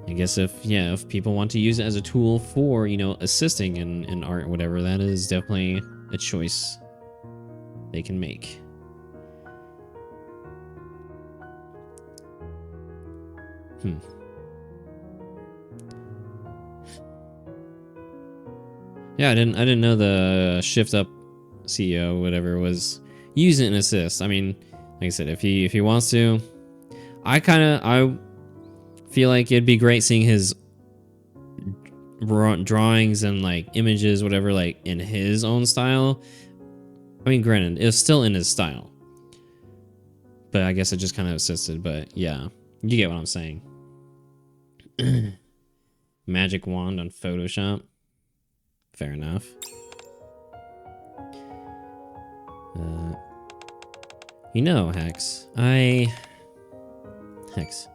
Speaker 1: I guess if people want to use it as a tool for, you know, assisting in art or whatever, that is definitely a choice they can make. Yeah, I didn't know the Shift Up CEO, whatever, was using an assist. I mean, like I said, if he wants to, I feel like it'd be great seeing his drawings and like images, whatever, like in his own style. I mean, granted, it's still in his style, but I guess it just kind of assisted. But yeah, you get what I'm saying. Magic wand on Photoshop. Fair enough. You know, Hex. Hex.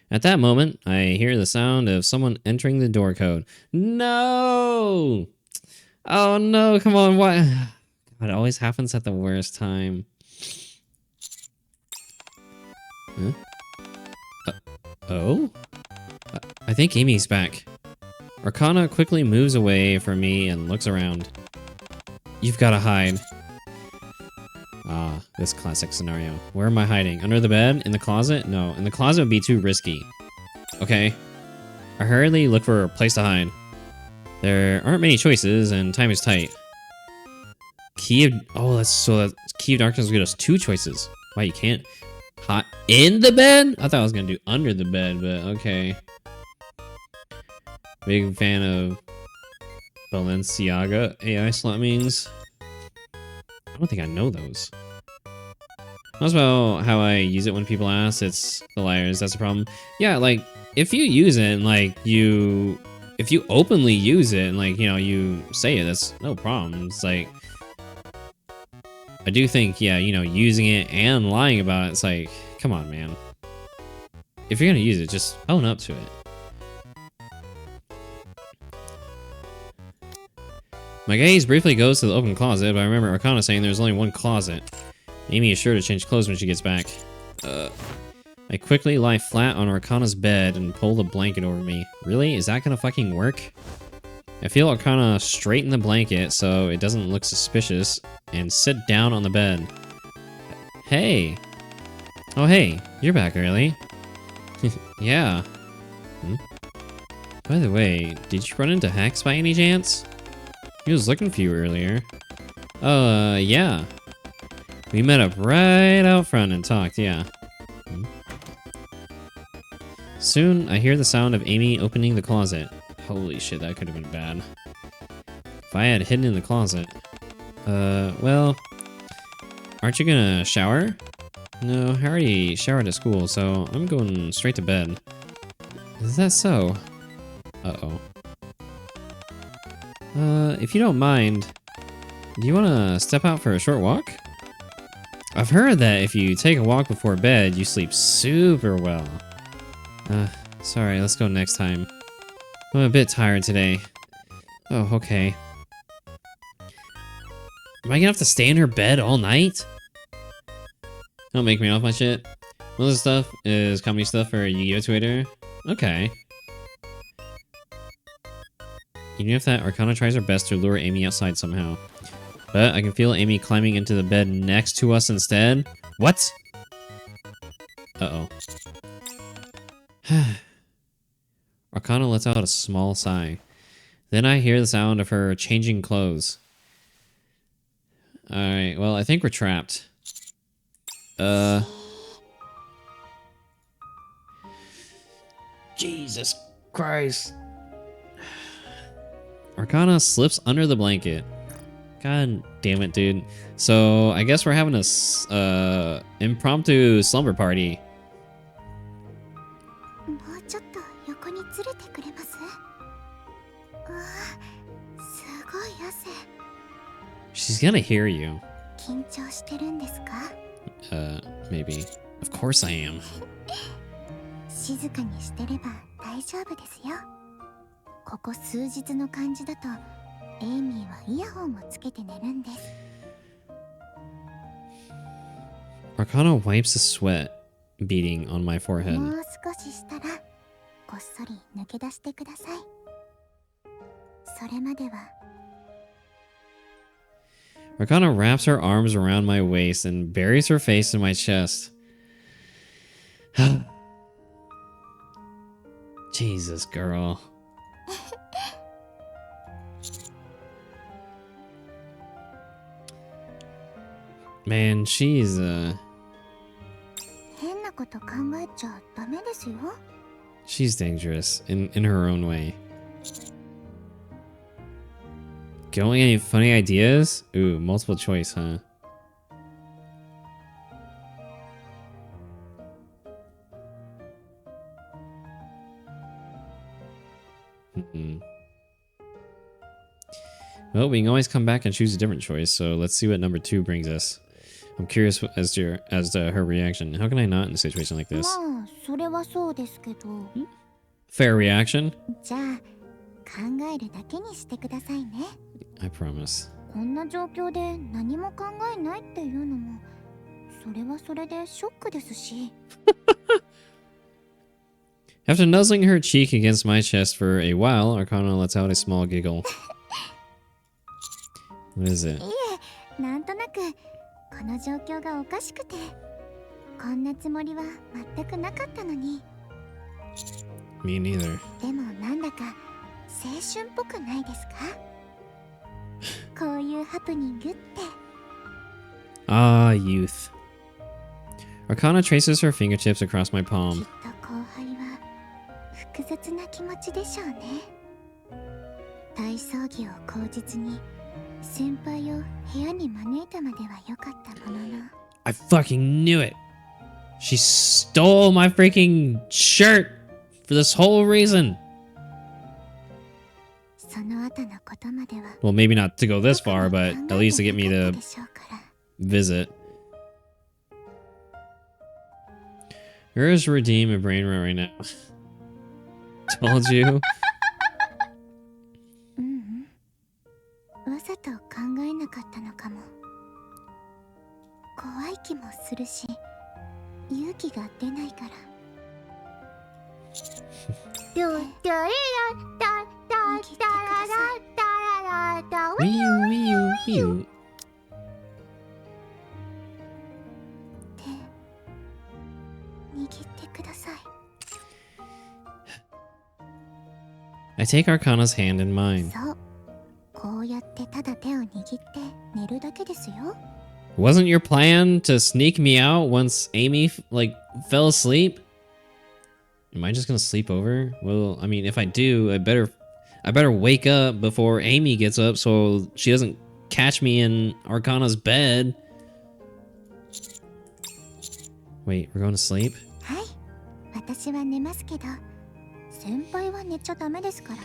Speaker 1: At that moment, I hear the sound of someone entering the door code. No! Oh no, come on, what? God, it always happens at the worst time. Huh? Oh? I think Amy's back. Arcana quickly moves away from me and looks around. You've got to hide. Ah, this classic scenario. Where am I hiding? Under the bed? In the closet? No, in the closet would be too risky. Okay. I hurriedly look for a place to hide. There aren't many choices, and time is tight. Key of... Oh, Key of Darkness will get us 2 choices. Why, you can't... Hot in the bed? I thought I was gonna do under the bed, but okay. Big fan of Balenciaga AI slot means. I don't think I know those. That's about how I use it when people ask. It's the liars. That's the problem. Yeah, like if you use it and like if you openly use it and like, you know, you say it, that's no problem. It's like, I do think, yeah, you know, using it and lying about it, it's like, come on, man. If you're gonna use it, just own up to it. My gaze briefly goes to the open closet, but I remember Arcana saying there's only one closet. Amy is sure to change clothes when she gets back. I quickly lie flat on Arcana's bed and pull the blanket over me. Really? Is that gonna fucking work? I feel Arcana straighten the blanket so it doesn't look suspicious and sit down on the bed. Hey! Oh hey, you're back early. Yeah. By the way, did you run into Hex by any chance? He was looking for you earlier. Yeah. We met up right out front and talked, yeah. Soon, I hear the sound of Amy opening the closet. Holy shit, that could have been bad. If I had hidden in the closet. Well... Aren't you gonna shower? No, I already showered at school, so I'm going straight to bed. Is that so? Uh-oh. If you don't mind, do you want to step out for a short walk? I've heard that if you take a walk before bed, you sleep super well. Sorry, let's go next time. I'm a bit tired today. Oh, okay. Am I gonna have to stay in her bed all night? Don't make me off my shit. Most of the stuff is comedy stuff for Yu-Gi-Oh! Twitter. Okay. Even if that Arcana tries her best to lure Amy outside somehow. But I can feel Amy climbing into the bed next to us instead. What? Uh-oh. Arcana lets out a small sigh. Then I hear the sound of her changing clothes. Alright, well, I think we're trapped. Jesus Christ. Arcana slips under the blanket. God damn it, dude. So, I guess we're having a impromptu slumber party. She's gonna hear you. Maybe. Of course I am. Arcana wipes the sweat beading on my forehead. Arcana wraps her arms around my waist and buries her face in my chest. Jesus, girl. Man, she's She's dangerous in her own way. Going any funny ideas? Ooh, multiple choice, huh? Well, we can always come back and choose a different choice, so let's see what number 2 brings us. I'm curious as to her reaction. How can I not in a situation like this?
Speaker 2: まあそれはそうですけど。
Speaker 1: Fair reaction?
Speaker 2: じゃあ考えるだけにしてくださいね。
Speaker 1: I promise.
Speaker 2: こんな状況で何も考えないっていうのもそれはそれでショックですし。
Speaker 1: After nuzzling her cheek against my chest for a while, Arcana lets out a small giggle. What is it?
Speaker 2: いえ、なんとなくこの状況がおかしくて、こんなつもりは全くなかったのに。
Speaker 1: Me neither.
Speaker 2: でもなんだか青春っぽくないですか？こういうハプニングって。
Speaker 1: Ah, youth. Arcana traces her fingertips across my
Speaker 2: きっ
Speaker 1: palm.
Speaker 2: と後輩は複雑な気持ちでしょうね。大騒ぎを口実に先輩を部屋に招いたまでは良かったものの。
Speaker 1: I fucking knew it! She stole my freaking shirt for this whole reason!
Speaker 2: その後のことまでは
Speaker 1: Well, maybe not to go this far, but at least to get me to
Speaker 2: でしょうから。
Speaker 1: visit. Yours to redeem a brain rot right now. Told you.
Speaker 2: ううん。わざと考えなかったのかも。怖い気もするし、勇気が出ないから。
Speaker 1: Wee wee wee.
Speaker 2: 握ってください。
Speaker 1: I take Arcana's hand in mine.
Speaker 2: そう。こうやってただ手を握って寝るだけですよ。
Speaker 1: Wasn't your plan to sneak me out once Amy, fell asleep? Am I just gonna sleep over? Well, I mean, if I do, I better wake up before Amy gets up so she doesn't catch me in Arcana's bed. Wait, we're going to sleep?
Speaker 2: はい。私は寝ますけど、先輩は寝ちゃダメですからね。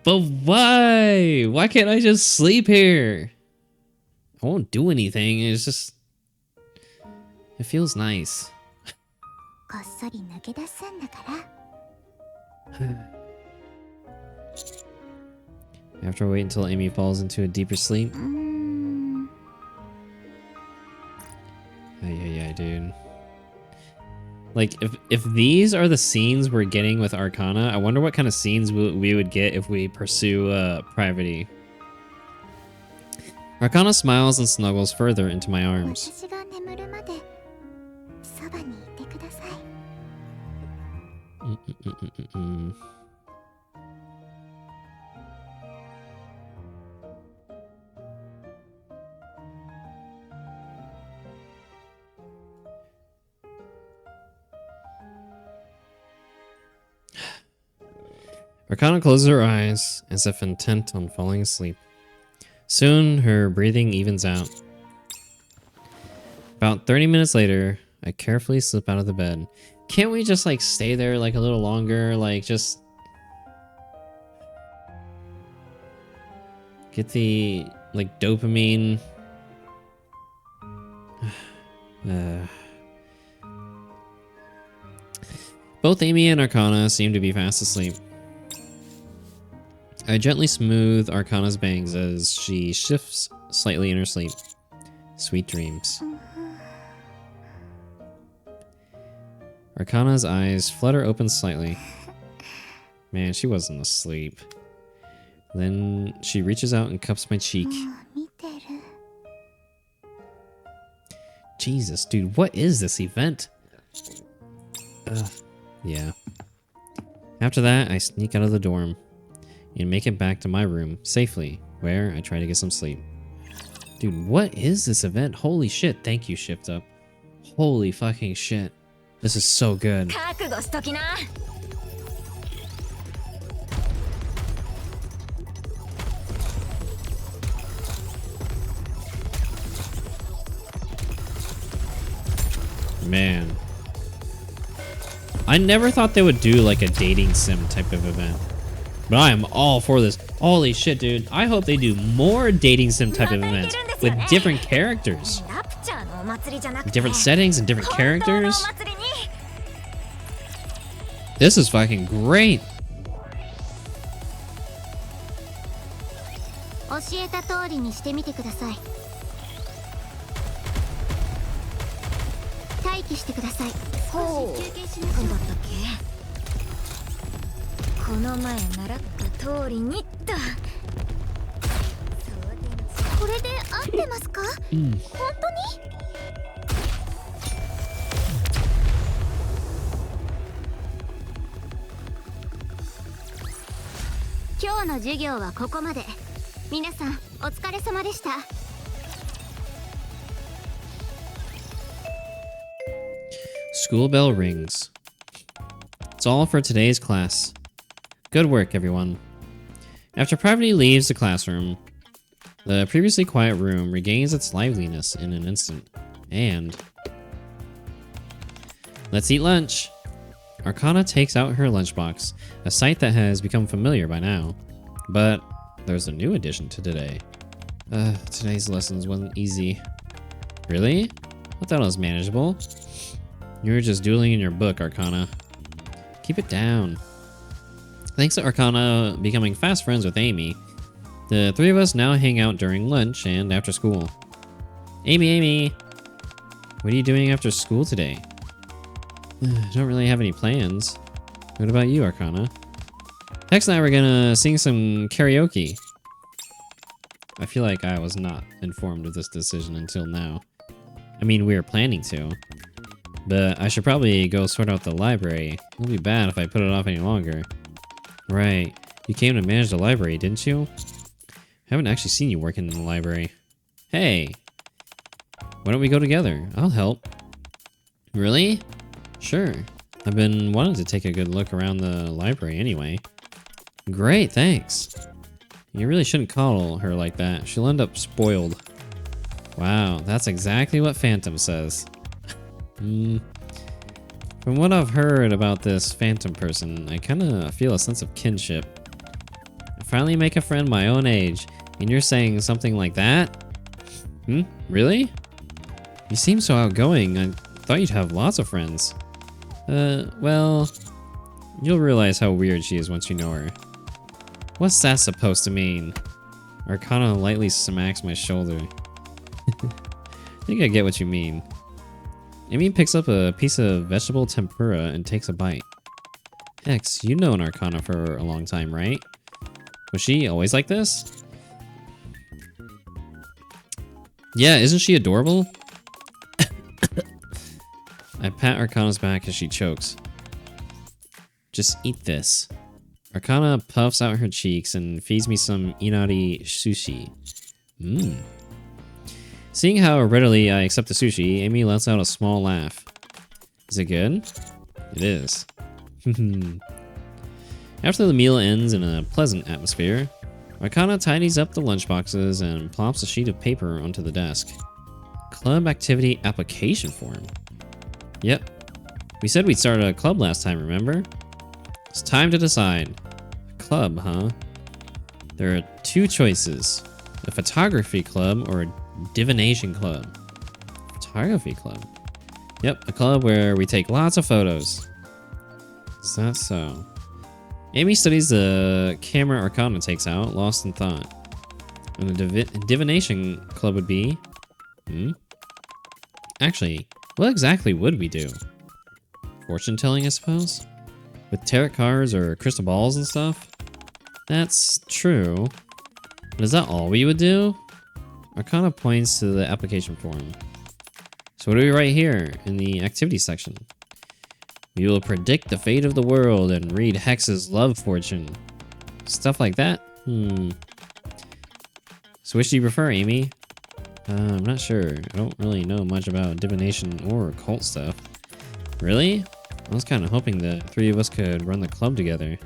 Speaker 1: But why? Why can't I just sleep here? I won't do anything. It's just... It feels nice.
Speaker 2: こっそり抜け出すんだから。
Speaker 1: After I wait until Amy falls into a deeper sleep. Yeah, dude. Like, if these are the scenes we're getting with Arcana, I wonder what kind of scenes we would get if we pursue Privity. Arcana smiles and snuggles further into my arms.
Speaker 2: 私が眠るまでそばにいてください。
Speaker 1: Arcana closes her eyes as if intent on falling asleep. Soon, her breathing evens out. About 30 minutes later, I carefully slip out of the bed. Can't we just, stay there, a little longer? Just... get the, dopamine... Both Amy and Arcana seem to be fast asleep. I gently smooth Arcana's bangs as she shifts slightly in her sleep. Sweet dreams. Arcana's eyes flutter open slightly. Man, she wasn't asleep. Then she reaches out and cups my cheek.
Speaker 2: もう見てる。
Speaker 1: Jesus, dude, what is this event? Yeah. After that, I sneak out of the dorm and make it back to my room safely, where I try to get some sleep. Dude, what is this event? Holy shit, thank you, Shift Up. Holy fucking shit. This is so good.
Speaker 3: 覚悟しときな。
Speaker 1: Man. I never thought they would do like a dating sim type of event. But I am all for this. Holy shit, dude. I hope they do more dating sim type of events with different characters. Different settings and different characters. This is fucking great.
Speaker 2: 教えた通りにしてみてください。待機してください。
Speaker 3: ほう、
Speaker 2: 休憩しましょう。
Speaker 3: なんだったっけ。この前習った通りにっと。
Speaker 2: これで合ってますか？本当に？今日の授業はここまで。皆さんお疲れ様でした。
Speaker 1: School bell rings. It's all for today's class. Good work, everyone. After Parvati leaves the classroom, the previously quiet room regains its liveliness in an instant. And... let's eat lunch! Arcana takes out her lunchbox, a sight that has become familiar by now. But there's a new addition to today. Today's lessons wasn't easy. Really? I thought it was manageable. You were just doodling in your book, Arcana. Keep it down. Thanks to Arcana becoming fast friends with Amy, the three of us now hang out during lunch and after school. Amy! What are you doing after school today? I don't really have any plans. What about you, Arcana? Hex and I were gonna sing some karaoke. I feel like I was not informed of this decision until now. I mean, we were planning to. But I should probably go sort out the library. It'll be bad if I put it off any longer. Right. You came to manage the library, didn't you? I haven't actually seen you working in the library. Hey! Why don't we go together? I'll help. Really? Sure. I've been wanting to take a good look around the library anyway. Great, thanks. You really shouldn't coddle her like that. She'll end up spoiled. Wow, that's exactly what Phantom says. From what I've heard about this Phantom person, I kinda feel a sense of kinship. I finally make a friend my own age, and you're saying something like that? Really? You seem so outgoing. I thought you'd have lots of friends. Well, you'll realize how weird she is once you know her. What's that supposed to mean? Arcana lightly smacks my shoulder. I think I get what you mean. Amy picks up a piece of vegetable tempura and takes a bite. Hex, you've known Arcana for a long time, right? Was she always like this? Yeah, isn't she adorable? I pat Arcana's back as she chokes. Just eat this. Arcana puffs out her cheeks and feeds me some inari sushi. Seeing how readily I accept the sushi, Amy lets out a small laugh. Is it good? It is. After the meal ends in a pleasant atmosphere, Arcana tidies up the lunchboxes and plops a sheet of paper onto the desk. Club activity application form. Yep. We said we'd start a club last time, remember? It's time to decide. A club, huh? There are two choices. A photography club or a divination club. Photography club. Yep, a club where we take lots of photos. Is that so? Amy studies the camera Arcana takes out, lost in thought. And the divination club would be... Actually, what exactly would we do? Fortune telling, I suppose? With tarot cards or crystal balls and stuff? That's true. But is that all we would do? Arcana points to the application form. So what do we write here in the activity section? We will predict the fate of the world and read Hex's love fortune. Stuff like that? So which do you prefer, Amy? I'm not sure. I don't really know much about divination or occult stuff. Really? I was kind of hoping the three of us could run the club together.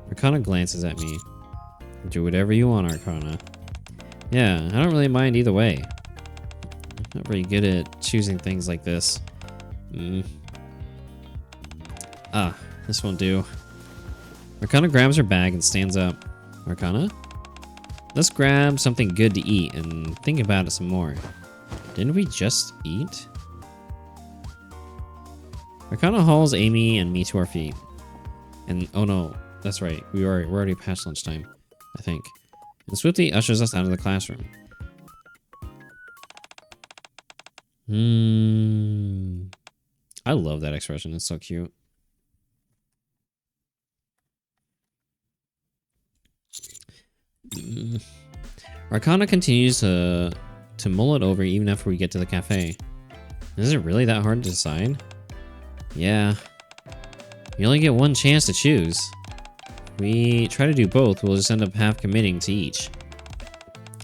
Speaker 1: Arcana glances at me. Do whatever you want, Arcana. Yeah, I don't really mind either way. I'm not very good at choosing things like this. Ah, this won't do. Arcana grabs her bag and stands up. Arcana? Let's grab something good to eat and think about it some more. Didn't we just eat? Arcana hauls Amy and me to our feet. And oh no, that's right. We're already past lunchtime, I think. And swiftly ushers us out of the classroom. I love that expression. It's so cute. Arcana continues to mull it over even after we get to the cafe. Is it really that hard to decide? Yeah. You only get one chance to choose. If we try to do both, we'll just end up half committing to each.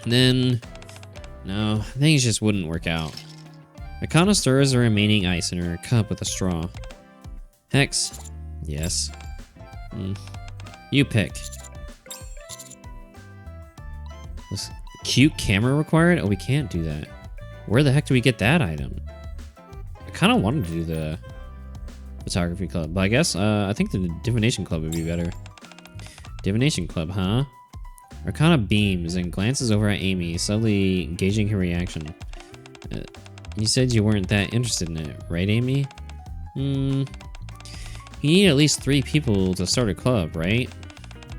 Speaker 1: And then... no, things just wouldn't work out. Arcana stirs the remaining ice in her cup with a straw. Hex. Yes. You pick. This cute camera required? Oh, we can't do that. Where the heck do we get that item? I kind of wanted to do the photography club, but I guess I think the divination club would be better. Divination club, huh? Arcana beams and glances over at Amy, subtly gauging her reaction. You said you weren't that interested in it, right, Amy? You need at least 3 people to start a club, right?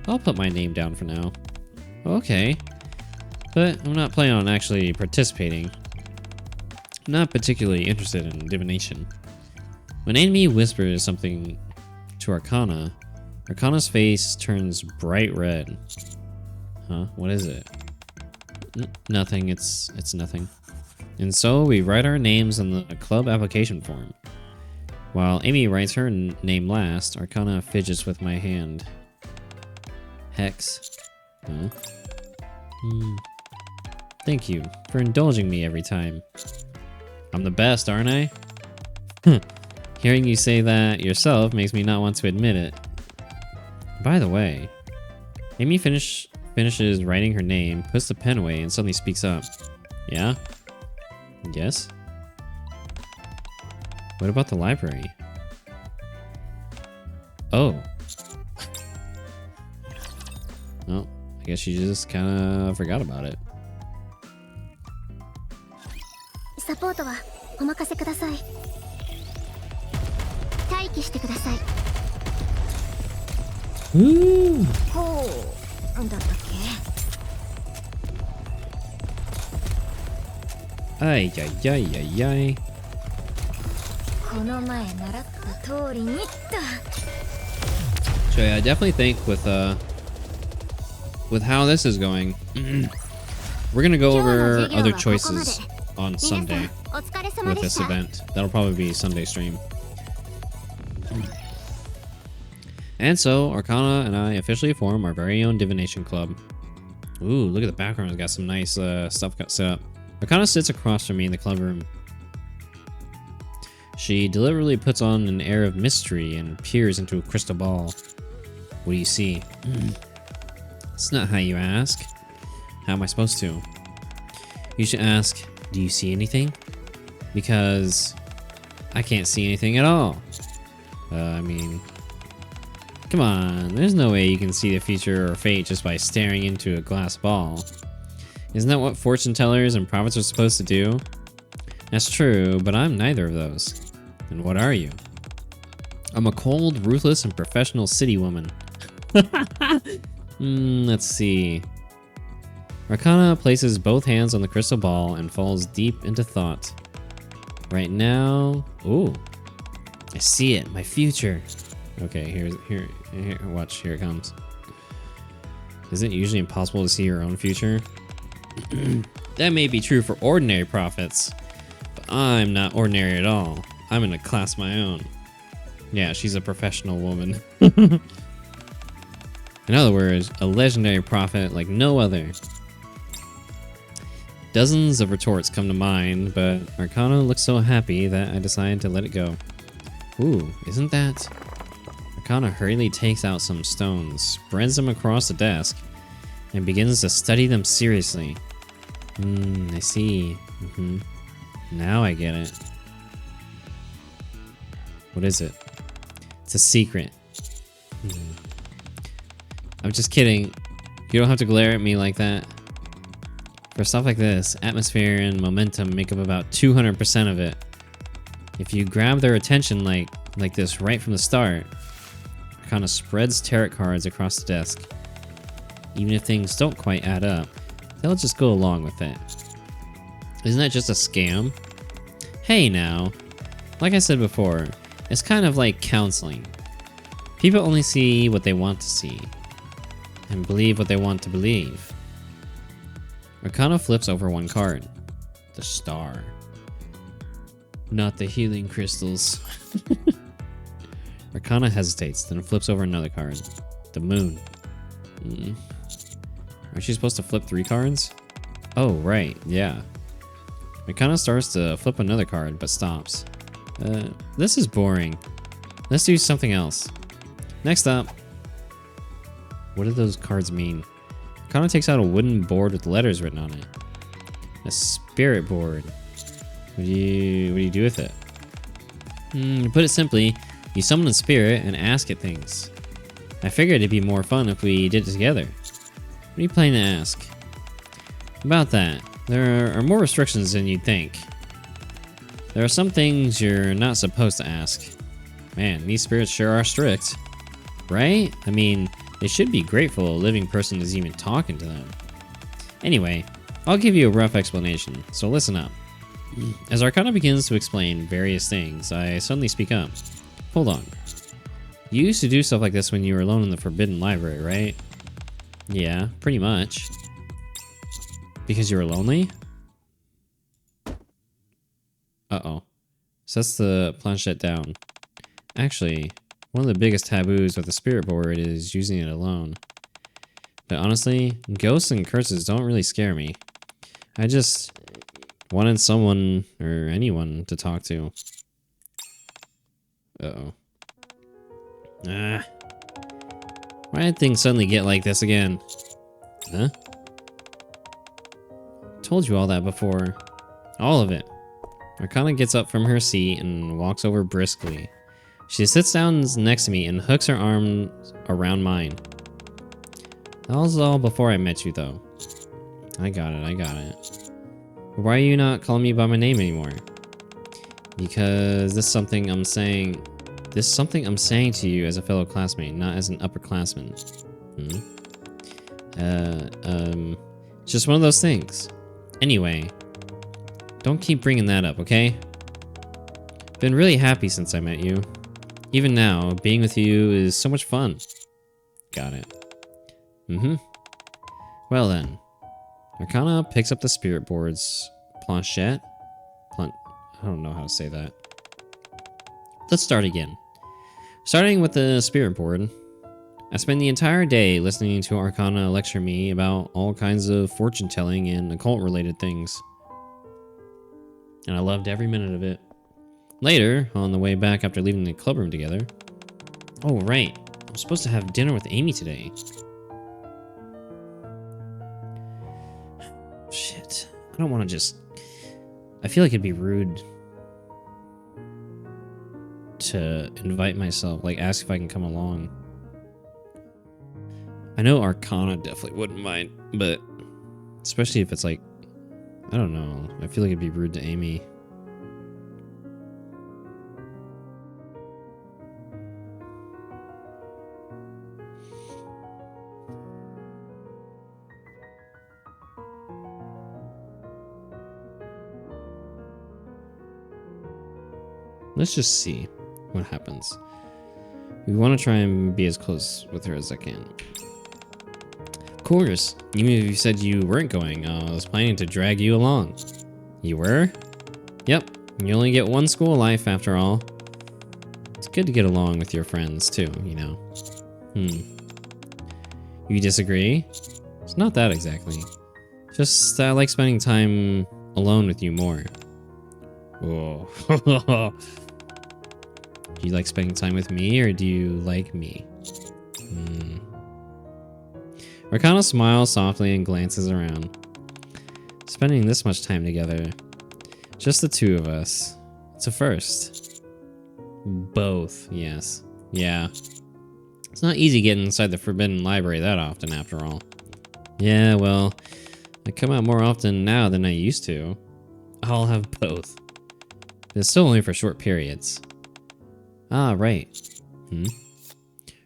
Speaker 1: I'll put my name down for now. Okay. But I'm not planning on actually participating. I'm not particularly interested in divination. When Amy whispers something to Arcana, Arcana's face turns bright red. Huh? What is it? Nothing. It's nothing. And so we write our names on the club application form. While Amy writes her name last, Arcana fidgets with my hand. Hex. Huh? Thank you for indulging me every time. I'm the best, aren't I? Hearing you say that yourself makes me not want to admit it. By the way, Amy finishes writing her name, puts the pen away, and suddenly speaks up. Yeah? Yes? What about the library? Oh. Well, I guess she just kind of forgot about it.
Speaker 2: サポートはお任せください。待機してください。
Speaker 3: ほうだったっけ。
Speaker 1: Ay, ay, ay, ay, ay.
Speaker 3: この前習った通りにっと。
Speaker 1: So yeah, I definitely think with how this is going, we're gonna go over other choices on Sunday with this event. That'll probably be Sunday stream. And so, Arcana and I officially form our very own divination club. Ooh, look at the background. It's got some nice stuff got set up. Arcana sits across from me in the club room. She deliberately puts on an air of mystery and peers into a crystal ball. What do you see? It's not how you ask. How am I supposed to? You should ask, do you see anything? Because I can't see anything at all. I mean, come on, there's no way you can see the future or fate just by staring into a glass ball. Isn't that what fortune tellers and prophets are supposed to do? That's true, but I'm neither of those. And what are you? I'm a cold, ruthless, and professional city woman. Let's see. Arcana places both hands on the crystal ball and falls deep into thought. Right now... Ooh. I see it. My future. Okay, here, watch. Here it comes. Is it usually impossible to see your own future? That may be true for ordinary prophets, but I'm not ordinary at all. I'm in a class of my own. Yeah, she's a professional woman. In other words, a legendary prophet like no other. Dozens of retorts come to mind, but Arcana looks so happy that I decided to let it go. Ooh, isn't that... Arcana hurriedly takes out some stones, spreads them across the desk, and begins to study them seriously. I see. Now I get it. What is it? It's a secret. I'm just kidding. You don't have to glare at me like that. For stuff like this, atmosphere and momentum make up about 200% of it. If you grab their attention like this right from the start, it kind of spreads tarot cards across the desk. Even if things don't quite add up, they'll just go along with it. Isn't that just a scam? Hey now. Like I said before, it's kind of like counseling. People only see what they want to see, and believe what they want to believe. Arcana flips over one card. The star. Not the healing crystals. Arcana hesitates, then flips over another card. The moon. Aren't you supposed to flip 3 cards? Oh, right, yeah. Arcana starts to flip another card, but stops. This is boring. Let's do something else. Next up. What do those cards mean? Arcana takes out a wooden board with letters written on it. A spirit board. What do you do with it? To put it simply, you summon a spirit and ask it things. I figured it'd be more fun if we did it together. What are you planning to ask? About that, there are more restrictions than you'd think. There are some things you're not supposed to ask. Man, these spirits sure are strict. Right? I mean, they should be grateful a living person is even talking to them. Anyway, I'll give you a rough explanation, so listen up. As Arcana begins to explain various things, I suddenly speak up. Hold on. You used to do stuff like this when you were alone in the Forbidden Library, right? Yeah, pretty much. Because you were lonely? Uh-oh. Sets the planchette down. Actually, one of the biggest taboos with the spirit board is using it alone. But honestly, ghosts and curses don't really scare me. I just wanted someone, or anyone, to talk to. Uh-oh. Why did things suddenly get like this again? Huh? Told you all that before. All of it. Arcana gets up from her seat and walks over briskly. She sits down next to me and hooks her arm around mine. That was all before I met you, though. I got it. But why are you not calling me by my name anymore? Because this is something I'm saying to you as a fellow classmate, not as an upperclassman. It's just one of those things. Anyway, don't keep bringing that up, okay? Been really happy since I met you. Even now, being with you is so much fun. Got it. Well then. Arcana picks up the spirit board's planchette. I don't know how to say that. Let's start again. Starting with the spirit board. I spent the entire day listening to Arcana lecture me about all kinds of fortune-telling and occult-related things. And I loved every minute of it. Later, on the way back after leaving the clubroom together... Oh, right. I'm supposed to have dinner with Amy today. Shit. I don't want to just... I feel like it'd be rude to invite myself, like ask if I can come along. I know Arcana definitely wouldn't mind, but especially if it's like, I don't know, I feel like it'd be rude to Amy. Let's just see what happens. We want to try and be as close with her as I can. Of course, even if you said you weren't going, I was planning to drag you along. You were? Yep, you only get one school life after all. It's good to get along with your friends too, you know. You disagree? It's not that exactly. Just I like spending time alone with you more. Whoa. Do you like spending time with me, or do you like me? Arcana smiles softly and glances around. Spending this much time together. Just the two of us. It's a first. Both, yes. Yeah. It's not easy getting inside the Forbidden Library that often, after all. Yeah, well, I come out more often now than I used to. I'll have both. But it's still only for short periods. Ah, right.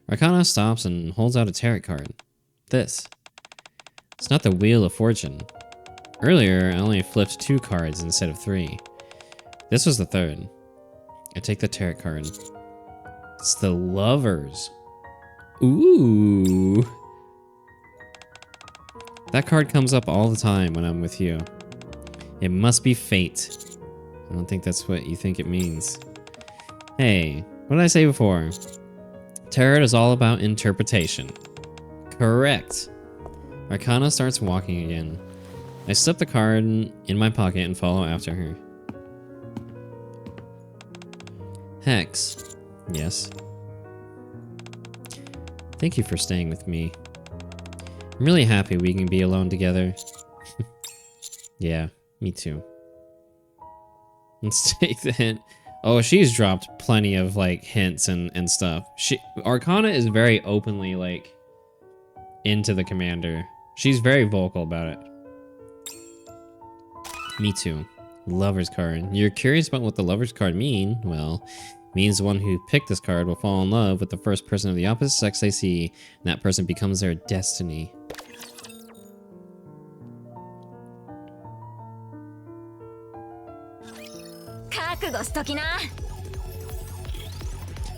Speaker 1: Arcana stops and holds out a tarot card. This. It's not the Wheel of Fortune. Earlier, I only flipped 2 cards instead of 3. This was the 3rd. I take the tarot card. It's the Lovers. Ooh. That card comes up all the time when I'm with you. It must be fate. I don't think that's what you think it means. Hey, what did I say before? Tarot is all about interpretation. Correct. Arcana starts walking again. I slip the card in my pocket and follow after her. Hex. Yes. Thank you for staying with me. I'm really happy we can be alone together. Yeah, me too. Let's take the hint. Oh, she's dropped plenty of like hints and stuff. Arcana is very openly like into the commander. She's very vocal about it. Me too. Lover's card. You're curious about what the Lover's card mean? Well, it means the one who picked this card will fall in love with the first person of the opposite sex they see, and that person becomes their destiny.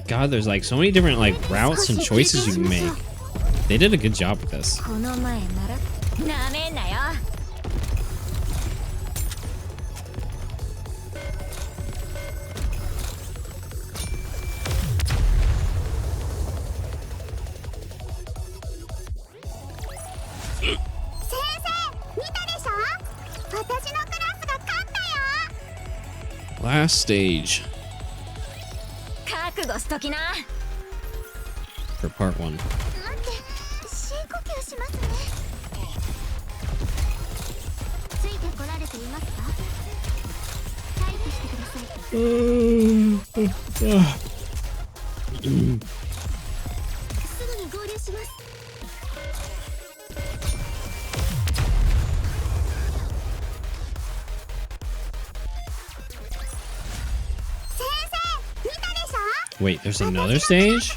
Speaker 1: God, there's like so many different like routes and choices you can make. They did a good job with this. Last stage. For part 1. Wait, there's another stage?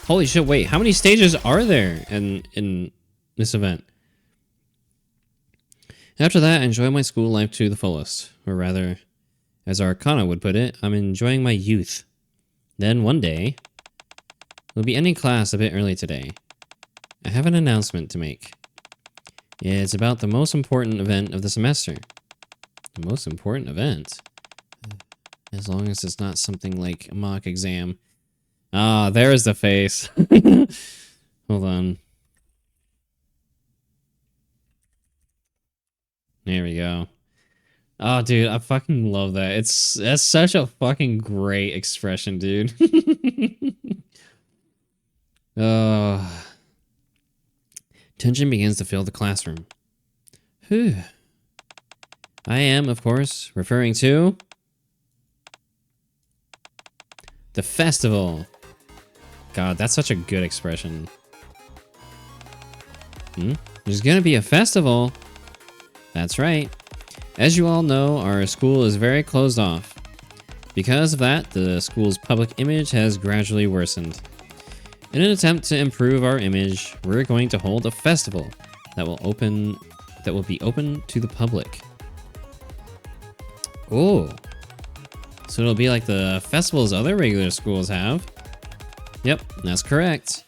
Speaker 1: Holy shit, wait, how many stages are there in this event? After that, I enjoy my school life to the fullest. Or rather, as Arcana would put it, I'm enjoying my youth. Then one day, we'll be ending class a bit early today. I have an announcement to make. It's about the most important event of the semester. The most important event? As long as it's not something like a mock exam. Ah, there is the face. Hold on. There we go. Oh, dude, I fucking love that. That's such a fucking great expression, dude. Tension begins to fill the classroom. Whew. I am, of course, referring to the festival. God, that's such a good expression. There's gonna be a festival. That's right. As you all know, our school is very closed off. Because of that, the school's public image has gradually worsened. In an attempt to improve our image, we're going to hold a festival that will be open to the public. Oh. So it'll be like the festivals other regular schools have. Yep, that's correct.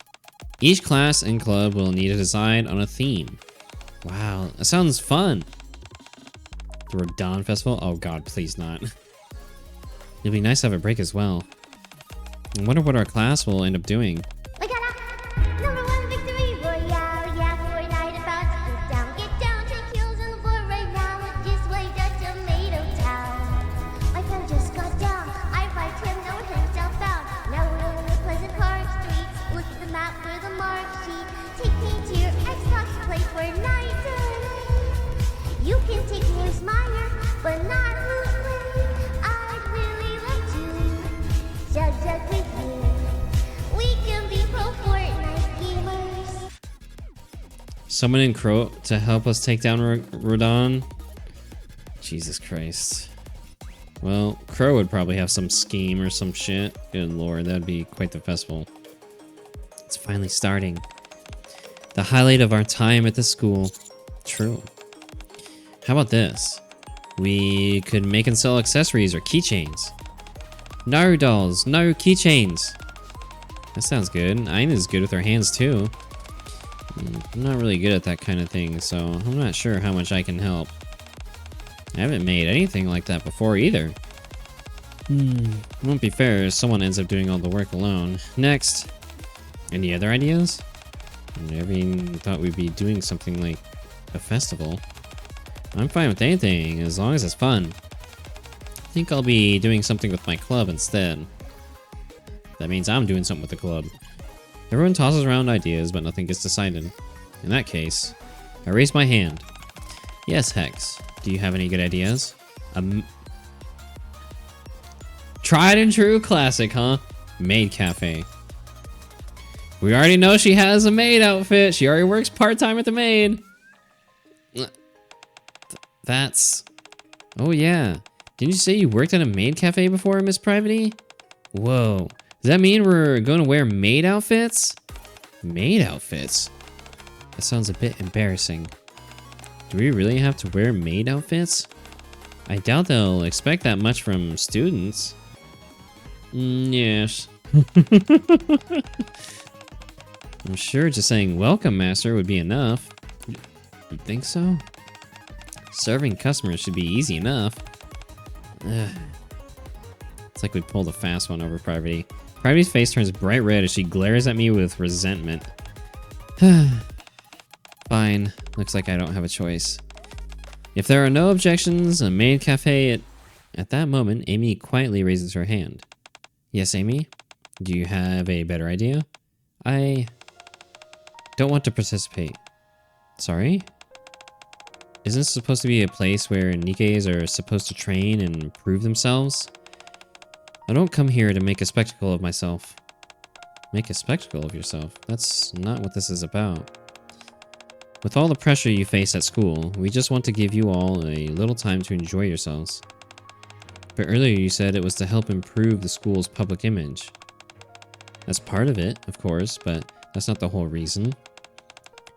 Speaker 1: Each class and club will need to decide on a theme. Wow, that sounds fun. The Rodon Festival? Oh god, please not. It'd be nice to have a break as well. I wonder what our class will end up doing.
Speaker 2: You can take names minor, but not Luke. I'd really love to
Speaker 1: Someone in Crow to help us take down Rodon? Jesus Christ. Well, Crow would probably have some scheme or some shit. Good lord, that'd be quite the festival. It's finally starting. The highlight of our time at the school. True. How about this? We could make and sell accessories or keychains. Naru dolls, Naru keychains. That sounds good. Aina's good with her hands too. I'm not really good at that kind of thing, so I'm not sure how much I can help. I haven't made anything like that before either. It won't be fair if someone ends up doing all the work alone. Next. Any other ideas? I never even thought we'd be doing something like a festival. I'm fine with anything, as long as it's fun. I think I'll be doing something with my club instead. That means I'm doing something with the club. Everyone tosses around ideas, but nothing gets decided. In that case, I raise my hand. Yes, Hex. Do you have any good ideas? Tried and true classic, huh? Maid cafe. We already know she has a maid outfit. She already works part-time at the maid. That's... Oh yeah. Didn't you say you worked at a maid cafe before, Miss Privity? Whoa. Does that mean we're going to wear maid outfits? Maid outfits? That sounds a bit embarrassing. Do we really have to wear maid outfits? I doubt they'll expect that much from students. Yes. I'm sure just saying welcome, master, would be enough. You think so? Serving customers should be easy enough. Ugh. It's like we pulled a fast one over Privity. Privity's face turns bright red as she glares at me with resentment. Fine. Looks like I don't have a choice. If there are no objections, a maid cafe at that moment, Amy quietly raises her hand. Yes, Amy? Do you have a better idea? I don't want to participate. Sorry? Isn't this supposed to be a place where Nikkes are supposed to train and prove themselves? I don't come here to make a spectacle of myself. Make a spectacle of yourself? That's not what this is about. With all the pressure you face at school, we just want to give you all a little time to enjoy yourselves. But earlier you said it was to help improve the school's public image. That's part of it, of course, but that's not the whole reason.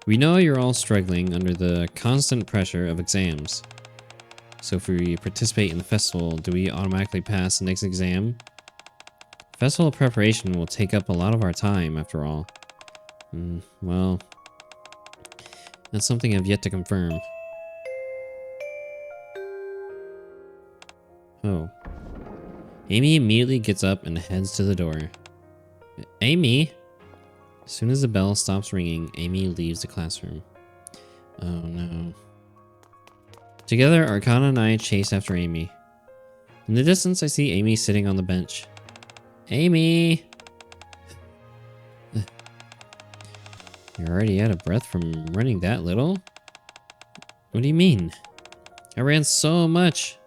Speaker 1: We know you're all struggling under the constant pressure of exams. So if we participate in the festival, do we automatically pass the next exam? Festival preparation will take up a lot of our time, after all. Well, that's something I've yet to confirm. Oh. Amy immediately gets up and heads to the door. Amy! As soon as the bell stops ringing, Amy leaves the classroom. Oh no. Together, Arcana and I chase after Amy. In the distance, I see Amy sitting on the bench. Amy! You're already out of breath from running that little? What do you mean? I ran so much.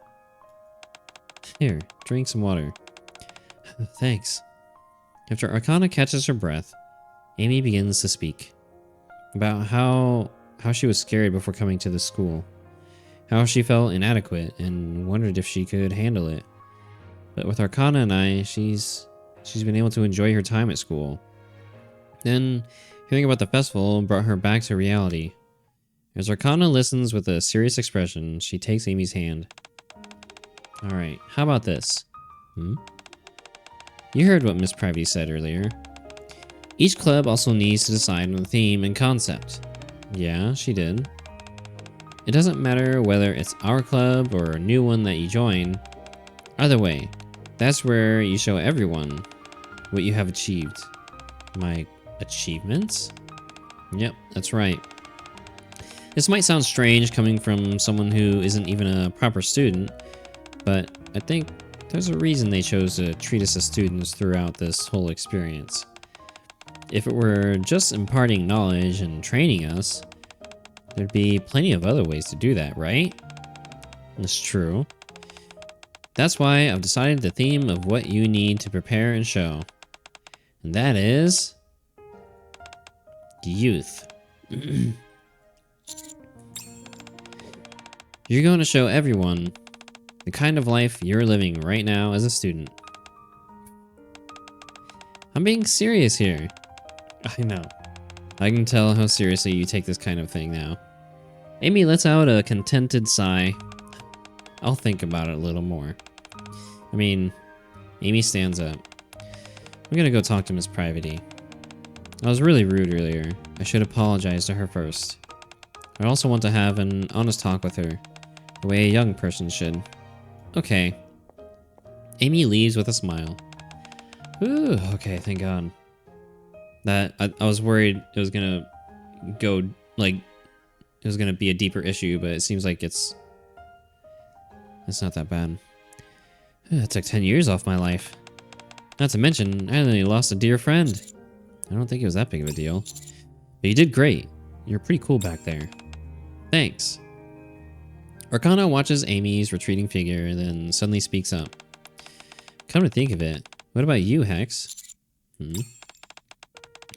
Speaker 1: Here, drink some water. Thanks. After Arcana catches her breath, Amy begins to speak about how she was scared before coming to the school, how she felt inadequate and wondered if she could handle it. But with Arcana and I, she's been able to enjoy her time at school. Then, hearing about the festival brought her back to reality. As Arcana listens with a serious expression, she takes Amy's hand. Alright, how about this? You heard what Miss Privity said earlier. Each club also needs to decide on the theme and concept. Yeah, she did. It doesn't matter whether it's our club or a new one that you join. Either way, that's where you show everyone what you have achieved. My achievements? Yep, that's right. This might sound strange coming from someone who isn't even a proper student, but I think there's a reason they chose to treat us as students throughout this whole experience. If it were just imparting knowledge and training us, there'd be plenty of other ways to do that, right? That's true. That's why I've decided the theme of what you need to prepare and show. And that is... youth. You're going to show everyone the kind of life you're living right now as a student. I'm being serious here. I know. I can tell how seriously you take this kind of thing now. Amy lets out a contented sigh. I'll think about it a little more. I mean, Amy stands up. I'm gonna go talk to Miss Privity. I was really rude earlier. I should apologize to her first. I also want to have an honest talk with her, the way a young person should. Okay. Amy leaves with a smile. Ooh, okay, thank God. That I was worried it was gonna go like it was gonna be a deeper issue, but it seems like it's not that bad. It took 10 years off my life. Not to mention, I only lost a dear friend. I don't think it was that big of a deal. But you did great. You're pretty cool back there. Thanks. Arcana watches Amy's retreating figure and then suddenly speaks up. Come to think of it, what about you, Hex?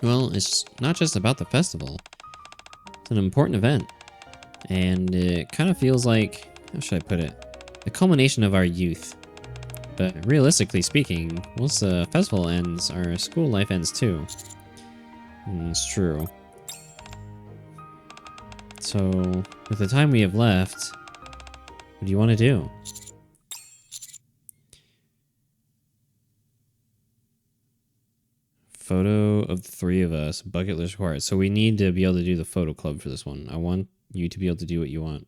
Speaker 1: Well, it's not just about the festival. It's an important event. And it kind of feels like, how should I put it? The culmination of our youth. But realistically speaking, once the festival ends, our school life ends too. It's true. So, with the time we have left, what do you want to do? Photo of the three of us, bucket list required. So we need to be able to do the photo club for this one. I want you to be able to do what you want.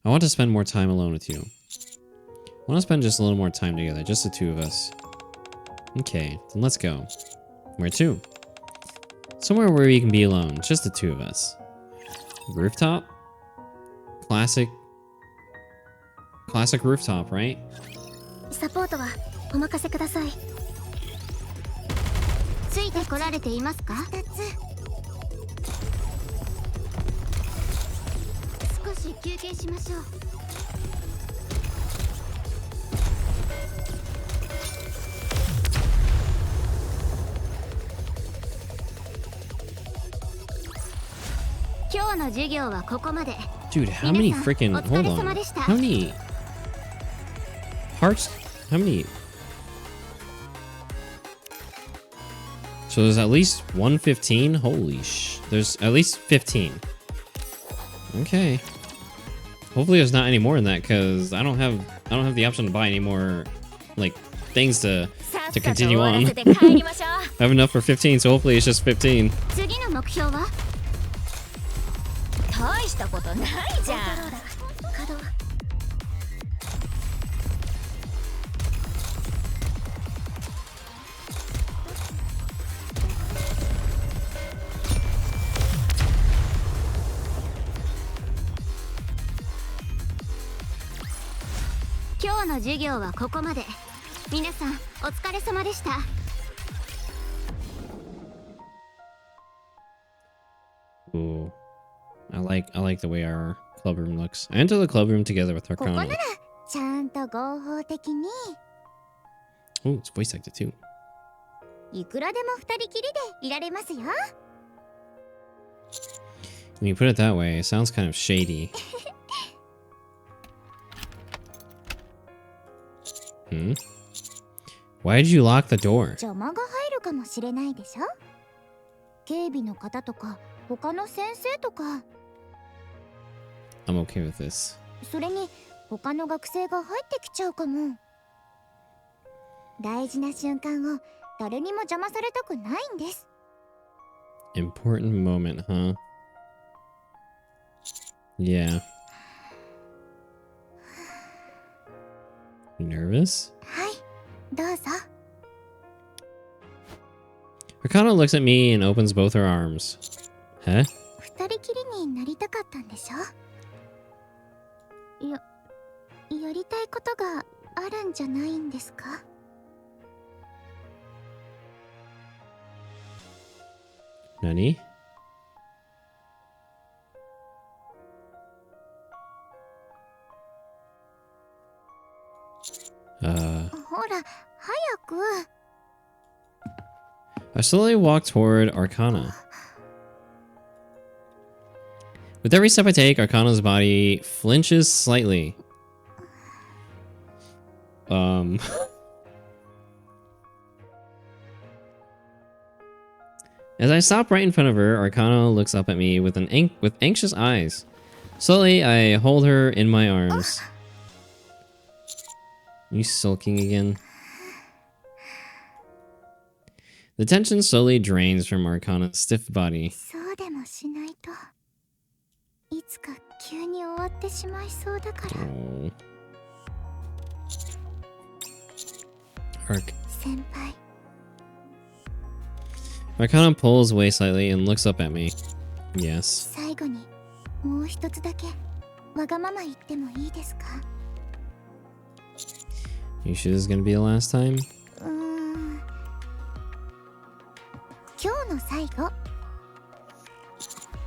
Speaker 1: I want to spend more time alone with you. I want to spend just a little more time together, just the two of us. Okay, then let's go. Where to? Somewhere where we can be alone, just the two of us. Rooftop? Classic rooftop, right?
Speaker 2: サポートはお任せください。ついてこられていますか？少し休憩しましょう。今日の授業はここまで。
Speaker 1: Dude, how many freaking hold on. How many hearts? How many? So there's at least 115? Holy sh. There's at least 15. Okay. Hopefully there's not any more than that, because I don't have the option to buy any more like things to continue on. I have enough for 15, so hopefully it's just 15.
Speaker 2: 次の目標は？
Speaker 3: 大したことないじゃん。
Speaker 2: 今日の授業はここまで。皆さんお疲れ様でした。
Speaker 1: Ooh. I like the way our club room looks. I enter the club room together with
Speaker 2: ここな
Speaker 1: Arcana.
Speaker 2: らちゃんと合法的に
Speaker 1: Oh, it's voice acted too.
Speaker 2: いくらでも二人きりでいられますよ。
Speaker 1: When you put it that way, it sounds kind of shady. Why did you lock the door?
Speaker 2: 邪魔が入るかもしれないでしょ。警備の方とか他の先生とか。
Speaker 1: I'm okay with this.
Speaker 2: それに他の学生が入ってきちゃうかも。大事な瞬間を誰にも邪魔されたくないんです。
Speaker 1: Important moment, huh? Yeah. You nervous?
Speaker 2: はい、どうぞ。
Speaker 1: Arcana looks at me and opens both her arms. Huh?
Speaker 2: 二人きりになりたかったんでしょ。やりたいことがあるんじゃないんですか。
Speaker 1: Nani?
Speaker 2: ほら、早く。
Speaker 1: I slowly walk toward Arcana. With every step I take, Arcana's body flinches slightly. As I stop right in front of her, Arcana looks up at me with anxious eyes. Slowly, I hold her in my arms. You sulking again? The tension slowly drains from Arcana's stiff body.
Speaker 2: そうでもしないといつか急に終わってしまいそうだから。
Speaker 1: Oh. Arc.
Speaker 2: 先輩。
Speaker 1: Arcana pulls away slightly and looks up at me. Yes.
Speaker 2: 最後にもう一つだけわがまま言ってもいいですか？
Speaker 1: You sure this is gonna be the last time?
Speaker 2: 今日の最後。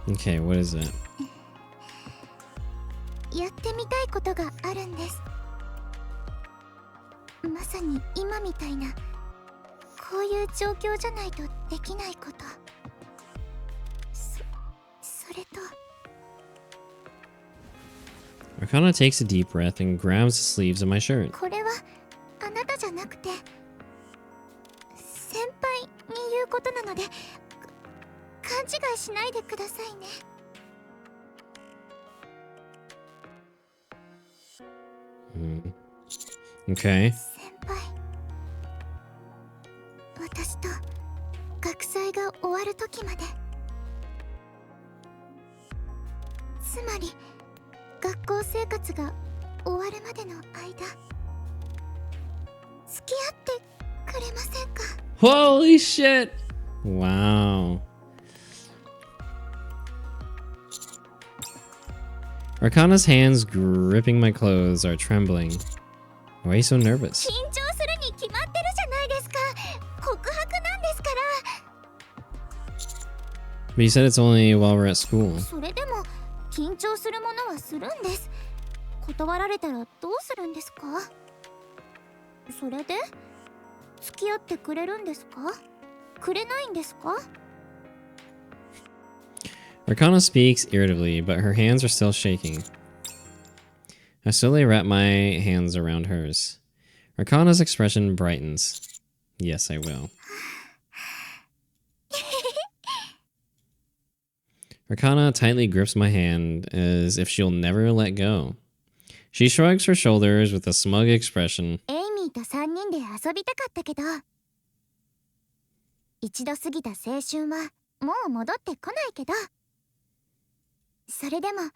Speaker 1: Okay, what is it?
Speaker 2: やってみたいことがあるんです。まさに今みたいなこういう状況じゃないとできないこと。それと
Speaker 1: Arcana takes a deep breath and grabs the sleeves of my shirt.
Speaker 2: これはあなたじゃなくて先輩に言うことなので勘違いしないでくださいね。
Speaker 1: Okay.
Speaker 2: 先輩、私と学祭が終わる時まで、つまり学校生活が終わるまでの間、付き合ってくれませんか？
Speaker 1: Holy shit! Wow. Arcana's hands gripping my clothes are trembling. Why are you so nervous?
Speaker 2: 緊張するに決まってるじゃないですか。告白なんですから。
Speaker 1: But you said it's only while we're at school.
Speaker 2: それでも緊張するものはするんです。断られたらどうするんですか？それで付き合ってくれるんですか？くれないんですか？
Speaker 1: Arcana speaks irritably, but her hands are still shaking. I slowly wrap my hands around hers. Arcana's expression brightens. Yes, I will. Arcana tightly grips my hand as if she'll never let go. She shrugs her shoulders with a smug expression.
Speaker 2: エイミーと3人で遊びたかったけど、一度過ぎた青春はもう戻ってこないけど、それでも好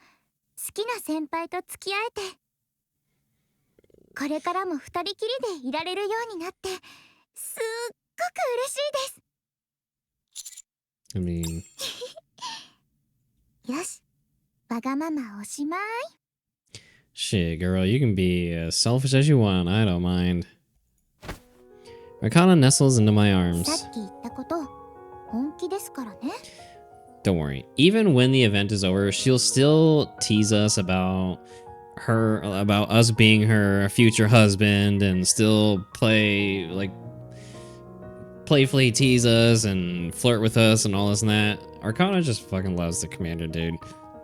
Speaker 2: きな先輩と付き合えて、これからも2人きりでいられるようになって、すっごく嬉しいです。
Speaker 1: I mean...
Speaker 2: よし、わがままおしまい。
Speaker 1: Shit, girl, you can be as selfish as you want. I don't mind. Arcana nestles into my
Speaker 2: さ
Speaker 1: arms.
Speaker 2: っき言ったこと、本気ですからね。
Speaker 1: Don't worry. Even when the event is over, she'll still tease us about us being her future husband and still playfully tease us and flirt with us and all this and that. Arcana just fucking loves the commander, dude.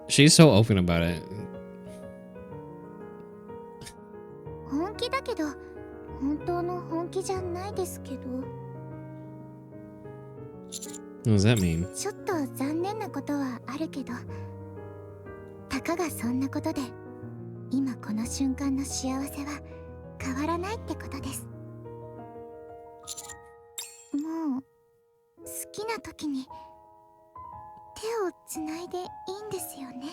Speaker 1: She's so open about it.
Speaker 2: 本気だけど、本当の本気じゃないですけど。
Speaker 1: What does that mean?
Speaker 2: ちょっと残念なことはあるけど、たかがそんなことで今この瞬間の幸せは変わらないってことです。もう好きな時に手をつないでいいんですよね。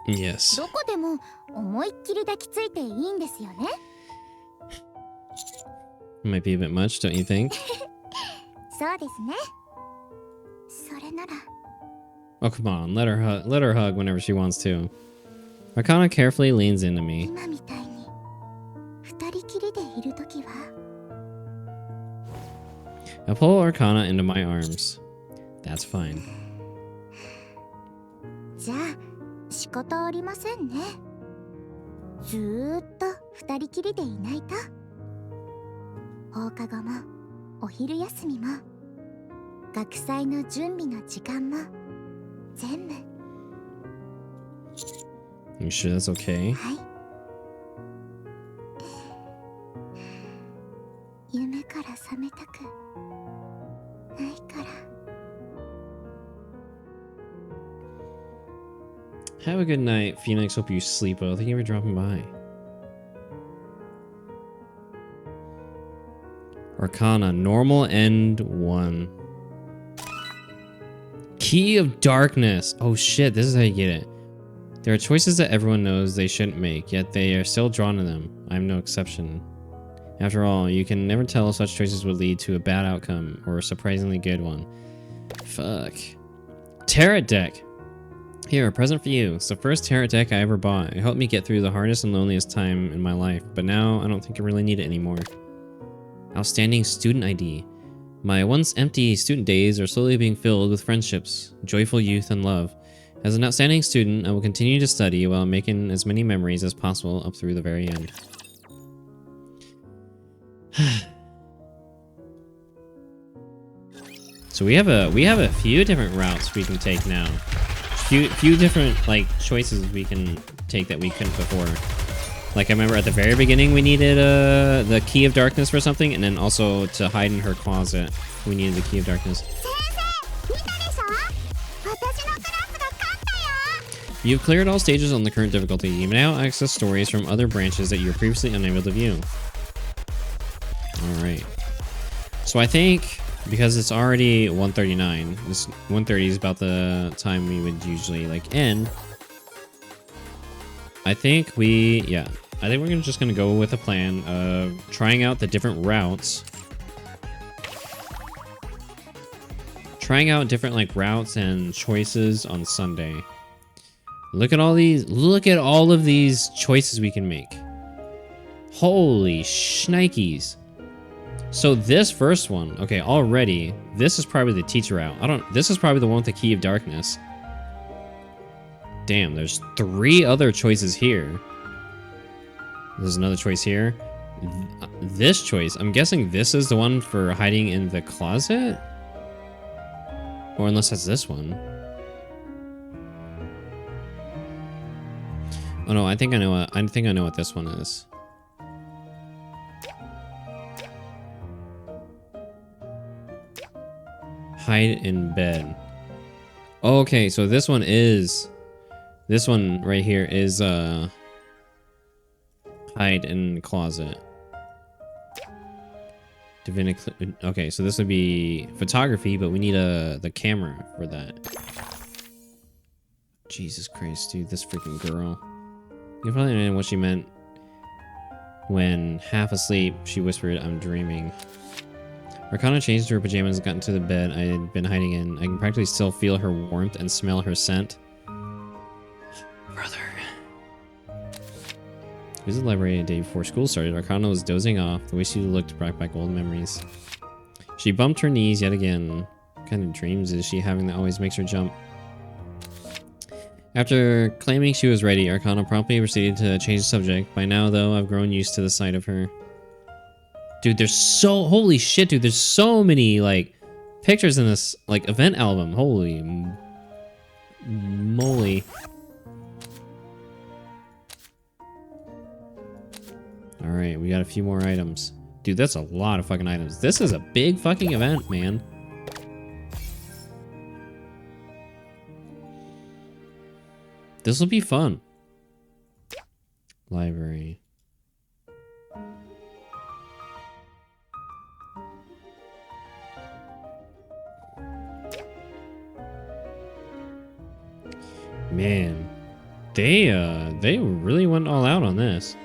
Speaker 1: Yes.
Speaker 2: どこでも思いっきり抱きついていいんですよね。
Speaker 1: Might be a bit much, don't you think?
Speaker 2: そうですね。それなら
Speaker 1: Oh, come on. Let her hug whenever she wants to. Arcana carefully leans into me.
Speaker 2: 今みたいに二人きりでいるときは
Speaker 1: I pull Arcana into my arms. That's fine.
Speaker 2: じゃあ仕方ありませんね。ずーっと二人きりでいないと。放課後もお昼休みも
Speaker 3: 学祭の準備の時間も全部。
Speaker 1: You sure that's okay?
Speaker 3: はい。夢から覚めたくないから。
Speaker 1: Have a good night, Phoenix. Hope you sleep well. Thank you for dropping by. Arcana, normal end 1. Key of Darkness. Oh shit, this is how you get it. There are choices that everyone knows they shouldn't make, yet they are still drawn to them. I'm no exception. After all, you can never tell if such choices would lead to a bad outcome or a surprisingly good one. Fuck. Tarot deck. Here, a present for you. It's the first tarot deck I ever bought. It helped me get through the hardest and loneliest time in my life, but now I don't think I really need it anymore. Outstanding student ID. My once empty student days are slowly being filled with friendships, joyful youth, and love. As an outstanding student, I will continue to study while making as many memories as possible up through the very end. So we have a few different routes we can take now. Few different like choices we can take that we couldn't before. Like I remember at the very beginning we needed the key of darkness for something, and then also to hide in her closet we needed the key of darkness. You've cleared all stages on the current difficulty. You may now access stories from other branches that you were previously unable to view. Alright. So I think because it's already 1:39, this 1:30 is about the time we would usually like end. I think we're just gonna go with a plan of trying out the different routes. Trying out different like routes and choices on Sunday. Look at all of these choices we can make. Holy shnikes. So this first one, okay, already, this is probably the teacher route. This is probably the one with the key of darkness. Damn, there's 3 other choices here. There's another choice here. This choice, I'm guessing this is the one for hiding in the closet? Or unless that's this one. Oh no, I think I know what this one is. Hide in bed. Okay, so this one right here is hide in closet. Okay, so this would be photography, but we need the camera for that. Jesus Christ, dude, this freaking girl. You probably don't know what she meant when, half asleep, she whispered, "I'm dreaming." Arcana changed to her pajamas and got into the bed I had been hiding in. I can practically still feel her warmth and smell her scent. Brother. Visit the library a day before school started. Arcana was dozing off. The way she looked brought back old memories. She bumped her knees yet again. What kind of dreams is she having that always makes her jump? After claiming she was ready, Arcana promptly proceeded to change the subject. By now, though, I've grown used to the sight of her. Dude, holy shit, dude, there's so many, like, pictures in this, like, event album. Holy moly. Alright, we got a few more items. Dude, that's a lot of fucking items. This is a big fucking event, man. This will be fun. Library. Man, they really went all out on this.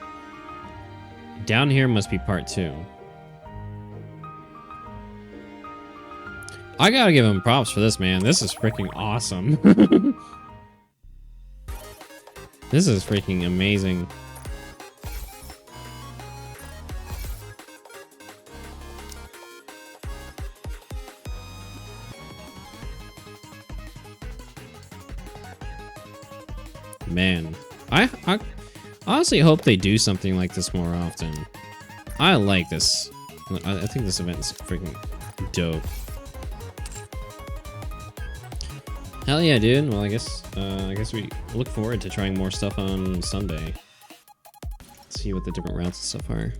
Speaker 1: Down here must be part 2. I gotta give him props for this, man. This is freaking awesome. This is freaking amazing. Man, I honestly hope they do something like this more often. I like this. I think this event is freaking dope. Hell yeah, dude. Well, I guess we look forward to trying more stuff on Sunday. See what the different routes and stuff are.